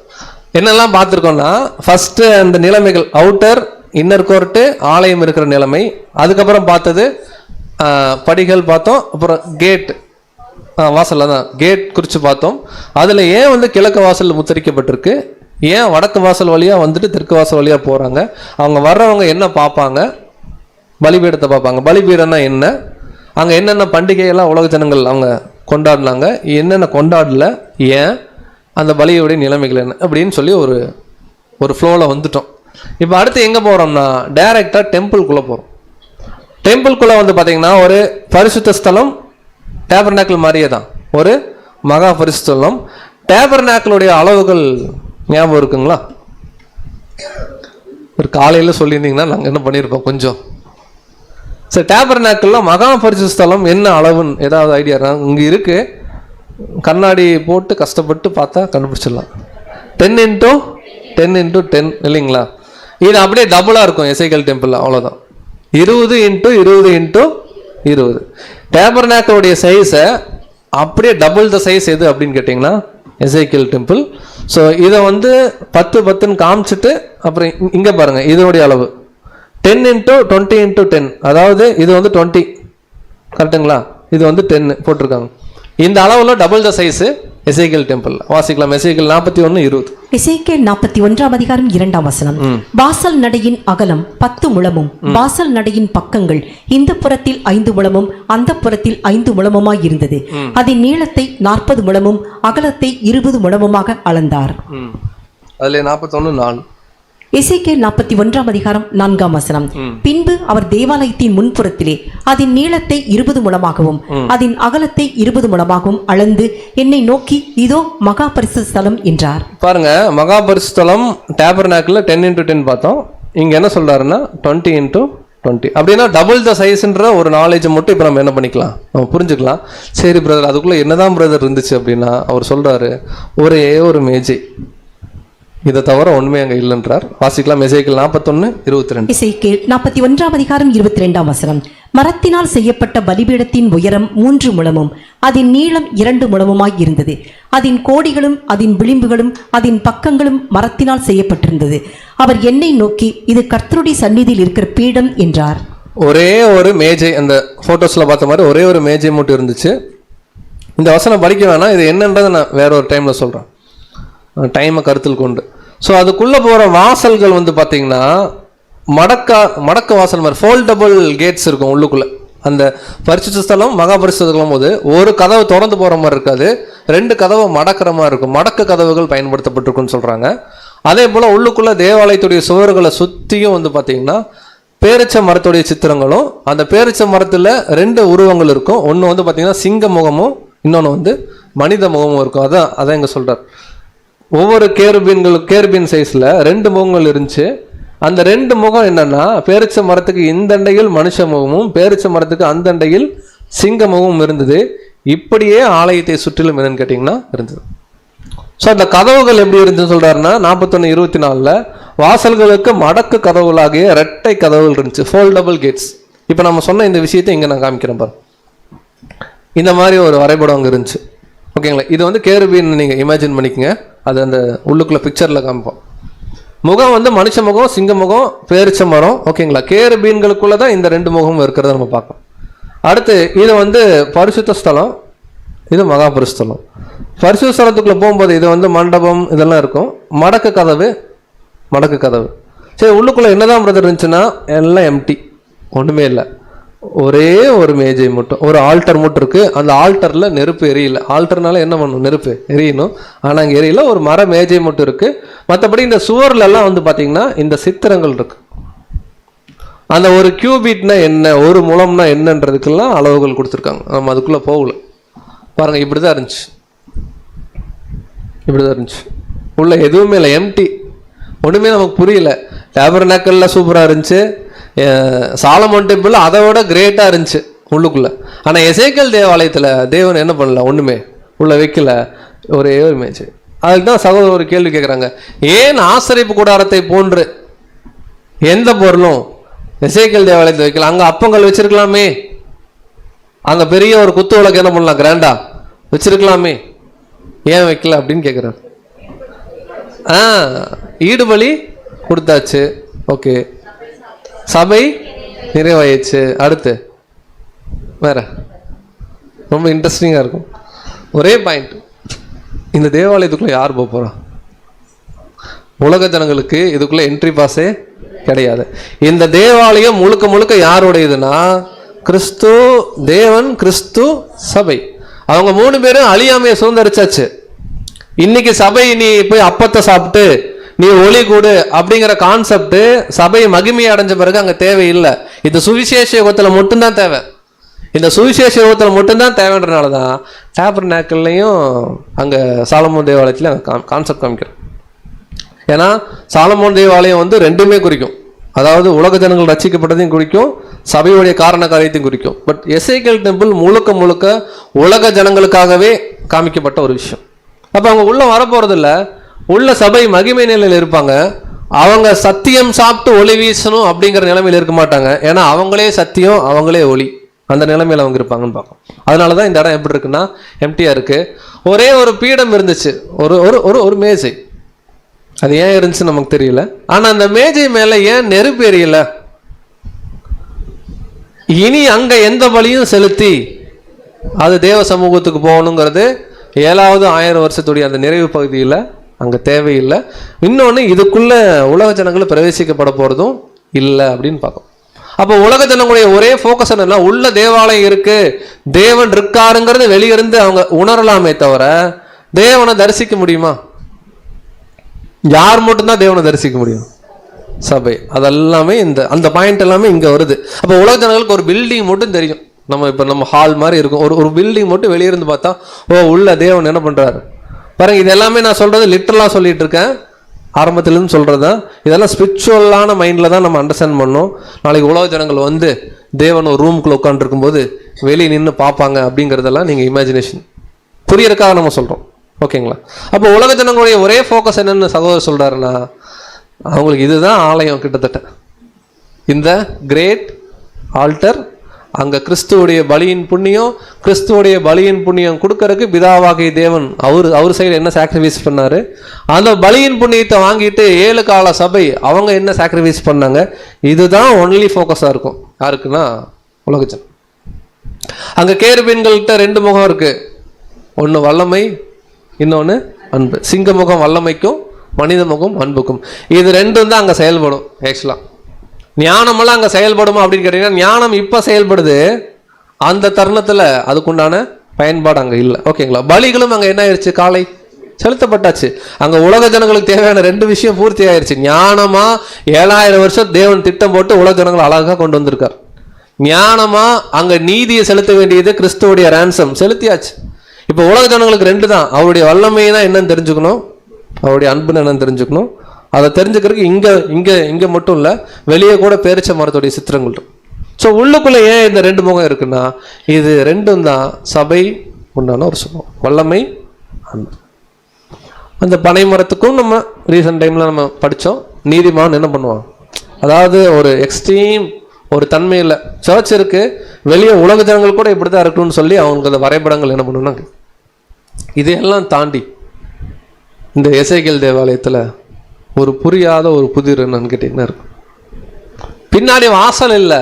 என்னெல்லாம் பார்த்துருக்கோம்னா, ஃபர்ஸ்ட் அந்த நிலைமைகள், அவுட்டர் இன்னர் கோர்ட்டு ஆலயம் இருக்கிற நிலைமை. அதுக்கப்புறம் பார்த்தது படிகள் பார்த்தோம். அப்புறம் கேட், வாசலில் தான் கேட் குறித்து பார்த்தோம். அதில் ஏன் வந்து கிழக்கு வாசல் முத்திரிக்கப்பட்டிருக்கு, ஏன் வடக்கு வாசல் வழியாக வந்துட்டு தெற்கு வாசல் வழியாக போகிறாங்க, அவங்க வர்றவங்க என்ன பார்ப்பாங்க, பலிபீடத்தை பார்ப்பாங்க. பலிபீடம்னா என்ன, அங்கே என்னென்ன பண்டிகையெல்லாம் உலக ஜனங்கள் அவங்க கொண்டாடினாங்க, என்னென்ன கொண்டாடல, ஏன் அந்த பலியுடைய நிலைமைகள் என்ன அப்படின்னு சொல்லி ஒரு ஃப்ளோவில் வந்துட்டோம். இப்போ அடுத்து எங்கே போகிறோம்னா டைரெக்டாக டெம்பிள்குள்ளே போகிறோம். டெம்பிள்குள்ளே வந்து பார்த்தீங்கன்னா ஒரு பரிசுத்த ஸ்தலம், டேபர்நாக்கிள் மாதிரியே தான் ஒரு மகா பரிசுத்த ஸ்தலம். டேபர்நாக்கிளுடைய அளவுகள் ஞாபகம் இருக்குங்களா? ஒரு காலையில் சொல்லியிருந்தீங்கன்னா நாங்கள் என்ன பண்ணியிருப்போம் கொஞ்சம். சரி, டேபர்நாக்கிளில் மகா பரிசுத்த ஸ்தலம் என்ன அளவுன்னு ஏதாவது ஐடியா இங்கே இருக்குது? கண்ணாடி போட்டு கஷ்டப்பட்டு பார்த்தா கண்டுபிடிச்சிடலாம். 10x10x10 இல்லைங்களா? இது அப்படியே டபுளாக இருக்கும் எசேக்கியேல் டெம்பிள், அவ்வளோதான். 20x20x20. டேபர்நாக்கிளுடைய சைஸை அப்படியே டபுள் த சைஸ் எது அப்படின்னு கேட்டிங்கன்னா எசேக்கியேல் டெம்பிள். ஸோ இதை வந்து 10x10 காமிச்சிட்டு அப்புறம் இங்கே பாருங்கள் இதனுடைய அளவு 10x20x10. அதாவது இது வந்து 20 கரெக்டுங்களா, இது வந்து 10 போட்டிருக்காங்க. இந்த அளவில் double the size Ezekiel temple. வாசிக்கலாம் எசேக்கியேல் 41:20. எசேக்கியேல் 41:2. வாசல் நடையின் அகலம் 10 முழமும் வாசல் நடையின் பக்கங்கள் இந்த புறத்தில் 5 முழமும் அந்த புறத்தில் 5 முழமுமாய் இருந்தது. அதன் நீளத்தை 40 முழமும் அகலத்தை 20 முழமுமாக அளந்தார். அதுல 41:4. எசேக்கியேல் 41:4. பின்பு அவர் தேவாலயத்தின் முன்புறத்திலே அதன் நீளத்தை 20 முழமாகவும் அதன் அகலத்தை 20 முழமாகவும் அளந்து என்னை நோக்கி இதோ மகா பரிசுத்த ஸ்தலம் என்றார். பாருங்க, மகா பரிசுத்த ஸ்தலம் டேபர்நாக்கிள் 10x10 பார்த்தோம். இங்க என்ன சொல்றாருன்னா 20x20. அப்படின்னா டபுள் த சைஸ்ன்ற ஒரு நாலேஜை மட்டும் இப்போ நம்ம என்ன பண்ணிக்கலாம், நம்ம புரிஞ்சுக்கலாம். சரி பிரதர், அதுக்குள்ள என்னதான் பிரதர் இருந்துச்சு அப்படின்னா அவர் சொல்றாரு ஒரே ஒரு மேஜை, இதை தவிர ஒண்ணுமே அங்கே இல்லைன்றார். வாசிக்கலாம் எசேக்கியேல் 41:22. எசேக்கியேல் 41:22. மரத்தினால் செய்யப்பட்ட பலிபீடத்தின் உயரம் 3 முழமும் அதன் நீளம் 2 முழமுமாய் இருந்தது. அதன் கோடிகளும் அதன் விளிம்புகளும் அதன் பக்கங்களும் மரத்தினால் செய்யப்பட்டிருந்தது. அவர் என்னை நோக்கி இது கர்த்தருடைய சந்நிதியில் இருக்கிற பீடம் என்றார். ஒரே ஒரு மேஜை, அந்த போட்டோஸ்ல பார்த்த மாதிரி ஒரே ஒரு மேஜை மட்டும் இருந்துச்சு. இந்த வசனம் படிக்க வேணாம், இது என்னன்றதை நான் வேற ஒரு டைம்ல சொல்றேன், டைமை கருத்தில் கொண்டு. ஸோ அதுக்குள்ளே போகிற வாசல்கள் வந்து பார்த்தீங்கன்னா மடக்க வாசல் மாதிரி ஃபோல்டபுள் கேட்ஸ் இருக்கும் உள்ளுக்குள்ளே. அந்த பரிசுத்த ஸ்தலம் மகா பரிசுத்த ஸ்தலம் போது ஒரு கதவு திறந்து போகிற மாதிரி இருக்காது, 2 கதவு மடக்கிற மாதிரி இருக்கும். மடக்க கதவுகள் பயன்படுத்தப்பட்டிருக்குன்னு சொல்கிறாங்க. அதே போல் உள்ளுக்குள்ளே தேவாலயத்துடைய சுவர்களை சுற்றியும் வந்து பார்த்தீங்கன்னா பேரிச்ச மரத்துடைய சித்திரங்களும், அந்த பேரிச்ச மரத்தில் 2 உருவங்கள் இருக்கும். ஒன்று வந்து பார்த்தீங்கன்னா சிங்க முகமும், இன்னொன்று வந்து மனித முகமும் இருக்கும். அதான் இங்கே சொல்கிறார். ஒவ்வொரு கேருபீன் சைஸில் 2 முகங்கள் இருந்துச்சு. அந்த 2 முகம் என்னன்னா பேரிச்ச மரத்துக்கு இந்த அண்டையில் மனுஷ முகமும் பேரிச்ச மரத்துக்கு அந்த அண்டையில் சிங்க முகமும் இருந்தது. இப்படியே ஆலயத்தை சுற்றிலும் என்னன்னு கேட்டிங்கன்னா இருந்தது. ஸோ அந்த கதவுகள் எப்படி இருந்துன்னு சொல்றாருன்னா 41:24 வாசல்களுக்கு மடக்கு கதவுகளாகிய இரட்டை கதவுகள் இருந்துச்சு, ஃபோல்டபுள் கேட்ஸ். இப்போ நம்ம சொன்ன இந்த விஷயத்தை இங்கே நான் காமிக்கிறேன் பாரு. இந்த மாதிரி ஒரு வரைபடம் அங்கே இருந்துச்சு, ஓகேங்களா? இது வந்து கேருபீன் நீங்கள் இமேஜின் பண்ணிக்கங்க. அது அந்த உள்ளுக்குள்ள பிக்சரில் காமிப்போம். முகம் வந்து மனுஷ முகம், சிங்க முகம், பேரிச்ச மரம், ஓகேங்களா? கேருபீன்களுக்குள்ள தான் இந்த 2 முகமும் இருக்கிறத நம்ம பார்க்கலாம். அடுத்து இது வந்து பரிசுத்த ஸ்தலம், இது மகா பரிசுத்தலம். பரிசுத்த ஸ்தலத்துக்குள்ள போகும்போது இது வந்து மண்டபம் இதெல்லாம் இருக்கும். மடக்கு கதவு. சரி, உள்ளுக்குள்ள என்னதான் பிரதர் இருந்துச்சுன்னா எல்லாம் எம்டி, ஒன்றுமே இல்லை. ஒரே ஒரு மேஜை மட்டும், ஒரு ஆல்டர் மட்டும் இருக்கு. அந்த ஆல்டர்ல நெருப்பு எரியல. ஆல்டர்னால என்ன பண்ணும், நெருப்பு எரியணும். ஆனா அங்கே எரியல, ஒரு மர மேஜை மட்டும் இருக்கு. மற்றபடி இந்த சுவர்ல எல்லாம் வந்து பாத்தீங்கன்னா இந்த சித்திரங்கள் இருக்கு. அந்த ஒரு கியூபிட்னா என்ன, ஒரு முழம்னா என்னன்றதுக்கெல்லாம் அளவுகள் கொடுத்துருக்காங்க. நம்ம அதுக்குள்ள போகல. பாருங்க, இப்படிதான் இருந்துச்சு. உள்ள எதுவுமே இல்லை, எம்டி, ஒண்ணுமே நமக்கு புரியல. டேபர்நாக்கிள்ல சூப்பரா இருந்துச்சு, சாலமோன் டெம்பிள் அதை விட கிரேட்டா இருந்துச்சு உள்ளுக்குள்ள. ஆனா எசேக்கியேல் தேவாலயத்துல தேவன் என்ன பண்ணல, ஒண்ணுமே உள்ள வைக்கல, ஒரே ஒரு மேஜை. அதுக்கு தான் சகோதரர் ஒரு கேள்வி கேட்குறாங்க, ஏன் ஆசரிப்பு கூடாரத்தை போன்று எந்த பொருளும் எசேக்கியேல் தேவாலயத்தை வைக்கல? அங்க அப்பங்கள் வச்சிருக்கலாமே, அங்க பெரிய ஒரு குத்து விளக்கு என்ன பண்ணலாம், கிராண்டா வச்சிருக்கலாமே, ஏன் வைக்கல அப்படின்னு கேட்குறாரு. ஈடுபலி கொடுத்தாச்சு, ஓகே, சபை நிறைவாயிடுச்சு. அடுத்து வேற ரொம்ப இன்ட்ரெஸ்டிங்காக இருக்கும். ஒரே பாயிண்ட், இந்த தேவாலயத்துக்குள்ளே யார் போக போகிறா? உலக ஜனங்களுக்கு இதுக்குள்ளே என்ட்ரி பாஸே கிடையாது. இந்த தேவாலயம் முழுக்க முழுக்க யாருடையதுன்னா கிறிஸ்து, தேவன், கிறிஸ்து, சபை. அவங்க 3 பேரும் அழியாமையை சுதந்திரிச்சாச்சு. இன்னைக்கு சபை நீ போய் அப்பத்தை சாப்பிட்டு நீ ஒளி கூடு அப்படிங்கிற கான்செப்ட் சபை மகிமையை அடைஞ்ச பிறகு அங்கே தேவையில்லை. இந்த சுவிசேஷ யுகத்தில் மட்டும்தான் தேவை. இந்த சுவிசேஷ யுகத்தில் மட்டும்தான் தேவைன்றனால தான் டேபர்நாக்கிள்லையும் அங்கே சாலமோன் தேவாலயத்தில் அங்கே கான்செப்ட் காமிக்கிறோம். ஏன்னா சாலமோன் தேவாலயம் வந்து ரெண்டுமே குறிக்கும். அதாவது உலக ஜனங்கள் ரட்சிக்கப்பட்டதையும் குறிக்கும், சபையுடைய காரண காரியத்தையும் குறிக்கும். பட் எசேக்கியேல் டெம்பிள் முழுக்க முழுக்க உலக ஜனங்களுக்காகவே காமிக்கப்பட்ட ஒரு விஷயம். அப்போ அவங்க உள்ள வரப்போறதில்ல, உள்ள சபை மகிமை நிலையில் இருப்பாங்க. அவங்க சத்தியம் சாப்பிட்டு ஒளி வீசணும் அப்படிங்கிற நிலைமையில் இருக்க மாட்டாங்க. ஏன்னா அவங்களே சத்தியம், அவங்களே ஒளி, அந்த நிலைமையில் அவங்க இருப்பாங்கன்னு பார்க்கும். அதனால தான் இந்த இடம் எப்படி இருக்குன்னா எம்டியாக இருக்கு. ஒரே ஒரு பீடம் இருந்துச்சு, ஒரு ஒரு ஒரு மேஜை. அது ஏன் இருந்துச்சு நமக்கு தெரியல. ஆனால் அந்த மேஜை மேலே ஏன் நெருப்பு எரியல? இனி அங்கே எந்த பலியும் செலுத்தி அது தேவ சமூகத்துக்கு போகணுங்கிறது 7வது 1000 வருஷத்துடைய அந்த நிறைவு பகுதியில் அங்கே தேவையில்லை. இன்னொன்று, இதுக்குள்ள உலக ஜனங்களை பிரவேசிக்கப்பட போகிறதும் இல்லை அப்படின்னு பார்க்கும். அப்போ உலக ஜனங்களுடைய ஒரே ஃபோக்கஸ் என்னன்னா, உள்ள தேவாலயம் இருக்கு, தேவன் இருக்காருங்கிறது வெளியிருந்து அவங்க உணரலாமே தவிர தேவனை தரிசிக்க முடியுமா? யார் மட்டும்தான் தேவனை தரிசிக்க முடியும்? சபை. அதெல்லாமே அந்த பாயிண்ட் எல்லாமே இங்கே வருது. அப்போ உலக ஜனங்களுக்கு ஒரு பில்டிங் மட்டும் தெரியும். நம்ம ஹால் மாதிரி இருக்கும், ஒரு பில்டிங் மட்டும் வெளியிருந்து பார்த்தா ஓ உள்ள தேவன் என்ன பண்ணுறாரு பாருங்க. இது எல்லாமே நான் சொல்கிறது லிட்டரலாக சொல்லிட்டு இருக்கேன், ஆரம்பத்திலேருந்து சொல்கிறது. இதெல்லாம் ஸ்பிரிச்சுவலான மைண்டில் தான் நம்ம அண்டர்ஸ்டாண்ட் பண்ணோம். நாளைக்கு உலக ஜனங்கள் வந்து தேவன் ஒரு ரூமுக்குள்ளே உட்காந்துருக்கும் போது வெளியே நின்று பார்ப்பாங்க அப்படிங்கிறதெல்லாம் நீங்கள் இமேஜினேஷன் புரியறதுக்காக நம்ம சொல்கிறோம். ஓகேங்களா? அப்போ உலக ஜனங்களுடைய ஒரே ஃபோக்கஸ் என்னென்னு சகோதரர் சொல்கிறாருன்னா, அவங்களுக்கு இதுதான் ஆலயம். கிட்டத்தட்ட இந்த கிரேட் ஆல்டர், அங்கே கிறிஸ்துவோடைய பலியின் புண்ணியம், கிறிஸ்துவோடைய பலியின் புண்ணியம் கொடுக்கறதுக்கு பிதாவாகிய தேவன் அவர் சைடு என்ன சாக்ரிஃபைஸ் பண்ணாரு, அந்த பலியின் புண்ணியத்தை வாங்கிட்டு 7 கால சபை அவங்க என்ன சாக்ரிஃபைஸ் பண்ணாங்க, இதுதான் ஒன்லி ஃபோக்கஸாக இருக்கும். யாருக்குன்னா உலக ஜனம். அங்கே கேருபீன்கள்கிட்ட 2 முகம் இருக்கு, ஒன்று வல்லமை, இன்னொன்று அன்பு. சிங்க முகம் வல்லமைக்கும், மனித முகம் அன்புக்கும். இது ரெண்டும் தான் அங்கே செயல்படும். ஆக்சுவலாக ஞானமெல்லாம் அங்கே செயல்படுமா அப்படின்னு கேட்டீங்கன்னா, ஞானம் இப்போ செயல்படுது, அந்த தருணத்தில் அதுக்குண்டான பயன்பாடு அங்கே இல்லை. ஓகேங்களா? பலிகளும் அங்கே என்ன ஆயிடுச்சு, காலை செலுத்தப்பட்டாச்சு. அங்கே உலக ஜனங்களுக்கு தேவையான 2 விஷயம் பூர்த்தி ஆயிடுச்சு. ஞானமா 7000 வருஷம் தேவன் திட்டம் போட்டு உலக ஜனங்களை அழகாக கொண்டு வந்திருக்கார். ஞானமா அங்கே நீதியை செலுத்த வேண்டியது கிறிஸ்துவோடைய ரான்சம் செலுத்தியாச்சு. இப்போ உலக ஜனங்களுக்கு 2 தான். அவருடைய வல்லமையை தான் என்னன்னு தெரிஞ்சுக்கணும், அவருடைய அன்புன்னு என்னன்னு தெரிஞ்சுக்கணும். அதை தெரிஞ்சுக்கிறதுக்கு இங்கே மட்டும் இல்லை, வெளியே கூட பேரிச்ச மரத்துடைய சித்திரங்கள் இருக்கும். ஸோ உள்ளுக்குள்ளே ஏன் இந்த 2 முகம் இருக்குன்னா, இது 2ம் தான் சபை உண்டான ஒரு சுகம், வல்லமை, அன்பு. அந்த பனை மரத்துக்கும் நம்ம ரீசன்ட் டைமில் நம்ம படித்தோம், நீதிமான் என்ன பண்ணுவான், அதாவது ஒரு எக்ஸ்ட்ரீம் ஒரு தன்மையில் சர்ச் இருக்கு, வெளியே உலக ஜனங்கள் கூட இப்படி தான் இருக்கணும்னு சொல்லி அவங்களுக்கு அந்த வரைபடங்கள் என்ன பண்ணுவாங்க. இதையெல்லாம் தாண்டி இந்த எசேக்கியேல் தேவாலயத்தில் ஒரு புரியாத ஒரு புதிர் என்னன்னு கேட்டீங்கன்னா இருக்கும். பின்னாடி வாசல் இல்லை,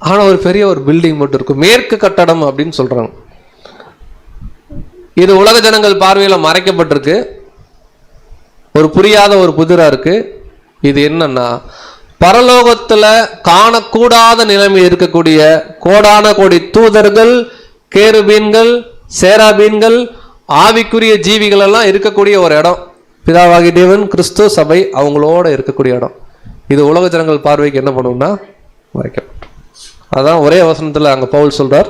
ஆனால் ஒரு பெரிய ஒரு பில்டிங் மட்டும் இருக்கும், மேற்கு கட்டடம் அப்படின்னு சொல்றாங்க. இது உலக ஜனங்கள் பார்வையில் மறைக்கப்பட்டிருக்கு, ஒரு புரியாத ஒரு புதிரா இருக்கு. இது என்னன்னா, பரலோகத்துல காணக்கூடாத நிலைமை இருக்கக்கூடிய கோடான கோடி தூதர்கள், கேருபீன்கள், சேராபீன்கள், ஆவிக்குரிய ஜீவிகள் எல்லாம் இருக்கக்கூடிய ஒரு இடம். பிதாவாகிய தேவன், கிறிஸ்து, சபை அவங்களோட இருக்கக்கூடிய இடம். இது உலக ஜனங்கள் பார்வைக்கு என்ன பண்ணும்னா மறைக்கப்படும். அதான் ஒரே வசனத்துல அங்க பவுல் சொல்றார்,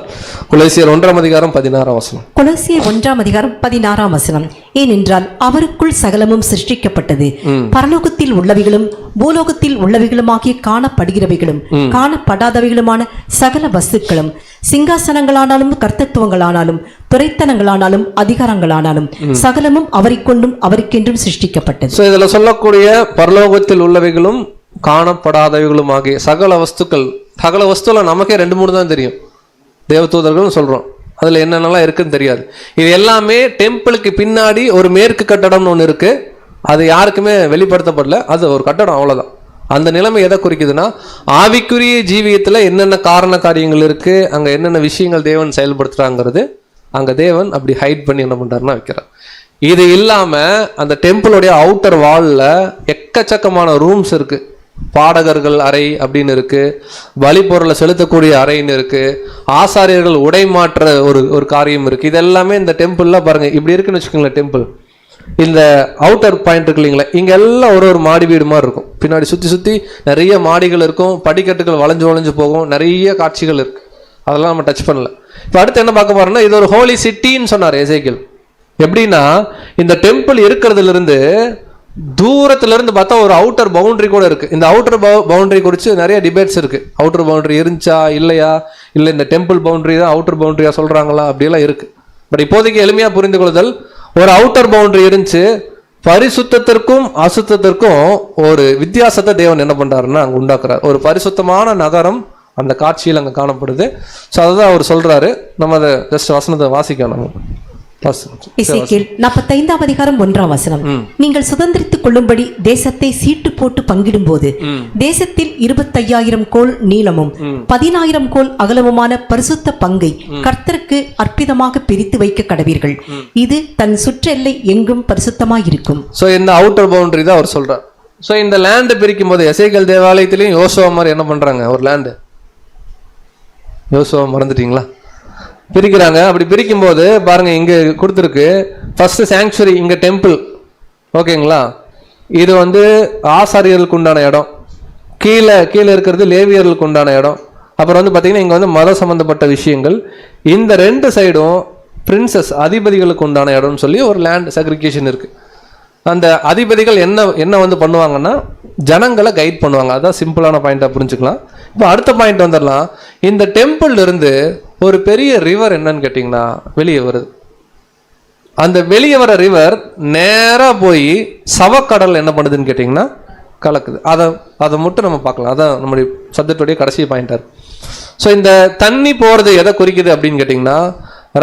கொலோசியர் 1:16. கொலோசியர் 1:16. ஏனென்றால் அவருக்குள் சகலமும் சிருஷ்டிக்கப்பட்டது, பரலோகத்தில் உள்ளவைகளும் பூலோகத்தில் உள்ளவைகளுமாகிய காணப்படுகிறவைகளும் காணப்படாதவைகளுமான சகல வஸ்துக்களும், சிங்காசனங்களானாலும் கர்த்தத்துவங்களானாலும் துரைத்தனங்களானாலும் அதிகாரங்களானாலும் சகலமும் அவரை கொண்டும் அவருக்கென்றும் சிருஷ்டிக்கப்பட்டது. இதுல சொல்லக்கூடிய பரலோகத்தில் உள்ளவைகளும் காணப்படாதவைகளும் ஆகிய சகல வஸ்துக்கள், சகல வஸ்துல நமக்கே 2-3 தான் தெரியும், தேவதூதர்கள் சொல்றோம், அதுல என்னென்னலாம் இருக்குன்னு தெரியாது. இது எல்லாமே டெம்பிளுக்கு பின்னாடி ஒரு மேற்கு கட்டடம்னு ஒன்று இருக்கு, அது யாருக்குமே வெளிப்படுத்தப்படல, அது ஒரு கட்டடம், அவ்வளவுதான். அந்த நிலைமை எதை குறிக்குதுன்னா, ஆவிக்குரிய ஜீவியத்துல என்னென்ன காரண காரியங்கள் இருக்கு, அங்க என்னென்ன விஷயங்கள் தேவன் செயல்படுத்துறாங்கிறது அங்க தேவன் அப்படி ஹைட் பண்ணி என்ன பண்றாருன்னா வைக்கிறார். இது இல்லாம அந்த டெம்பிளுடைய அவுட்டர் வால்ல எக்கச்சக்கமான ரூம்ஸ் இருக்கு. பாடகர்கள் அறை அப்படின்னு இருக்கு, பலி பொருளை செலுத்தக்கூடிய அறைன்னு இருக்கு, ஆசாரியர்கள் உடை மாற்ற ஒரு காரியம் இருக்கு. இதெல்லாமே இந்த டெம்பிள்ல பாருங்க இப்படி இருக்குன்னு வச்சுக்கோங்களேன். டெம்பிள் இந்த அவுட்டர் பாயிண்ட் இருக்கு இல்லைங்களா, இங்க எல்லாம் ஒரு மாடி வீடு மாதிரி இருக்கும். பின்னாடி சுத்தி சுத்தி நிறைய மாடிகள் இருக்கும், படிக்கட்டுகள் வளைஞ்சு வளைஞ்சு போகும், நிறைய காட்சிகள் இருக்கு. அதெல்லாம் நம்ம டச் பண்ணல. இப்போ அடுத்து என்ன பார்க்க போறோம்னா, இது ஒரு ஹோலி சிட்டின்னு சொன்னார் எசேக்கியேல். எப்படின்னா இந்த டெம்பிள் இருக்கிறதுல இருந்து தூரத்துல இருந்து பார்த்தா ஒரு அவுட்டர் பவுண்டரி கூட இருக்கு. இந்த அவுட்டர் பவுண்டரி குறித்து நிறைய டிபேட்ஸ் இருக்கு. அவுட்டர் பவுண்டரி இருந்துச்சா இல்லையா, இல்லை இந்த டெம்பிள் பவுண்டரி தான் அவுட்டர் பவுண்டரியா சொல்றாங்களா, அப்படியெல்லாம் இருக்கு. பட் இப்போதைக்கு எளிமையா புரிந்து கொள்ளுதல், ஒரு அவுட்டர் பவுண்டரி இருந்துச்சு. பரிசுத்தத்திற்கும் அசுத்தத்திற்கும் ஒரு வித்தியாசத்தை தேவன் என்ன பண்றாருன்னா அங்க உண்டாக்குறாரு. ஒரு பரிசுத்தமான நகரம் அந்த காட்சியில் அங்க காணப்படுது. ஸோ அதுதான் அவர் சொல்றாரு. நம்ம அதை ஜஸ்ட் வசனத்தை வாசிக்கணும். எசேக்கியேல் 45:1 நீங்கள் சுதந்திரித்துக் கொள்ளும்படி தேசத்தை சீட்டு போட்டு பங்கிடும்போது தேசத்தில் 25,000 கோல் நீளமும் 10,000 கோல் அகலமுமான பரிசுத்த பங்கை கர்த்தருக்கு அற்புதமாக பிரித்து வைக்க கடவீர்கள். இது தன் சுற்றெல்லை எங்கும் பரிசுத்தமாயிருக்கும். சோ இந்த அவுட்டர் பவுண்டரி தான் அவர் சொல்றார். சோ இந்த லேண்ட் பிரிக்கும் போது எசேக்கியேல் தேவாலயத்திலையும் யோசுவா மாதிரி என்ன பண்றாங்க, ஒரு லேண்டு யோசுவா மறந்துட்டீங்களா, பிரிக்கிறாங்க. அப்படி பிரிக்கும் போது பாருங்க இங்க கொடுத்துருக்கு, ஃபர்ஸ்ட் சாங்சுவரி, இங்க டெம்பிள், ஓகேங்களா. இது வந்து ஆசாரியர்களுக்கு உண்டான இடம், கீழே இருக்கிறது லேவியர்களுக்கு உண்டான இடம். அப்புறம் வந்து பாத்தீங்கன்னா இங்க வந்து மத சம்பந்தப்பட்ட விஷயங்கள். இந்த ரெண்டு சைடும் பிரின்சஸ் அதிபதிகளுக்கு உண்டான இடம்னு சொல்லி ஒரு லேண்ட் செக்ரிகேஷன் இருக்கு. அந்த அதிபதிகள் என்ன வந்து பண்ணுவாங்கன்னா ஜனங்களை கைட் பண்ணுவாங்க. அதான் சிம்பிளான பாயிண்டா புரிஞ்சுக்கலாம். இப்போ அடுத்த பாயிண்ட் வந்துடலாம். இந்த டெம்பிள் இருந்து ஒரு பெரிய ரிவர் என்னன்னு கேட்டிங்கன்னா வெளியே வருது. அந்த வெளியே வர ரிவர் நேராக போய் சவக்கடல் என்ன பண்ணுதுன்னு கேட்டிங்கன்னா கலக்குது. அதை மட்டும் நம்ம பார்க்கலாம். அதான் நம்முடைய சப்ஜெக்டுடைய கடைசி பாயிண்டர். ஸோ இந்த தண்ணி போகிறது எதை குறிக்குது அப்படின்னு கேட்டிங்கன்னா,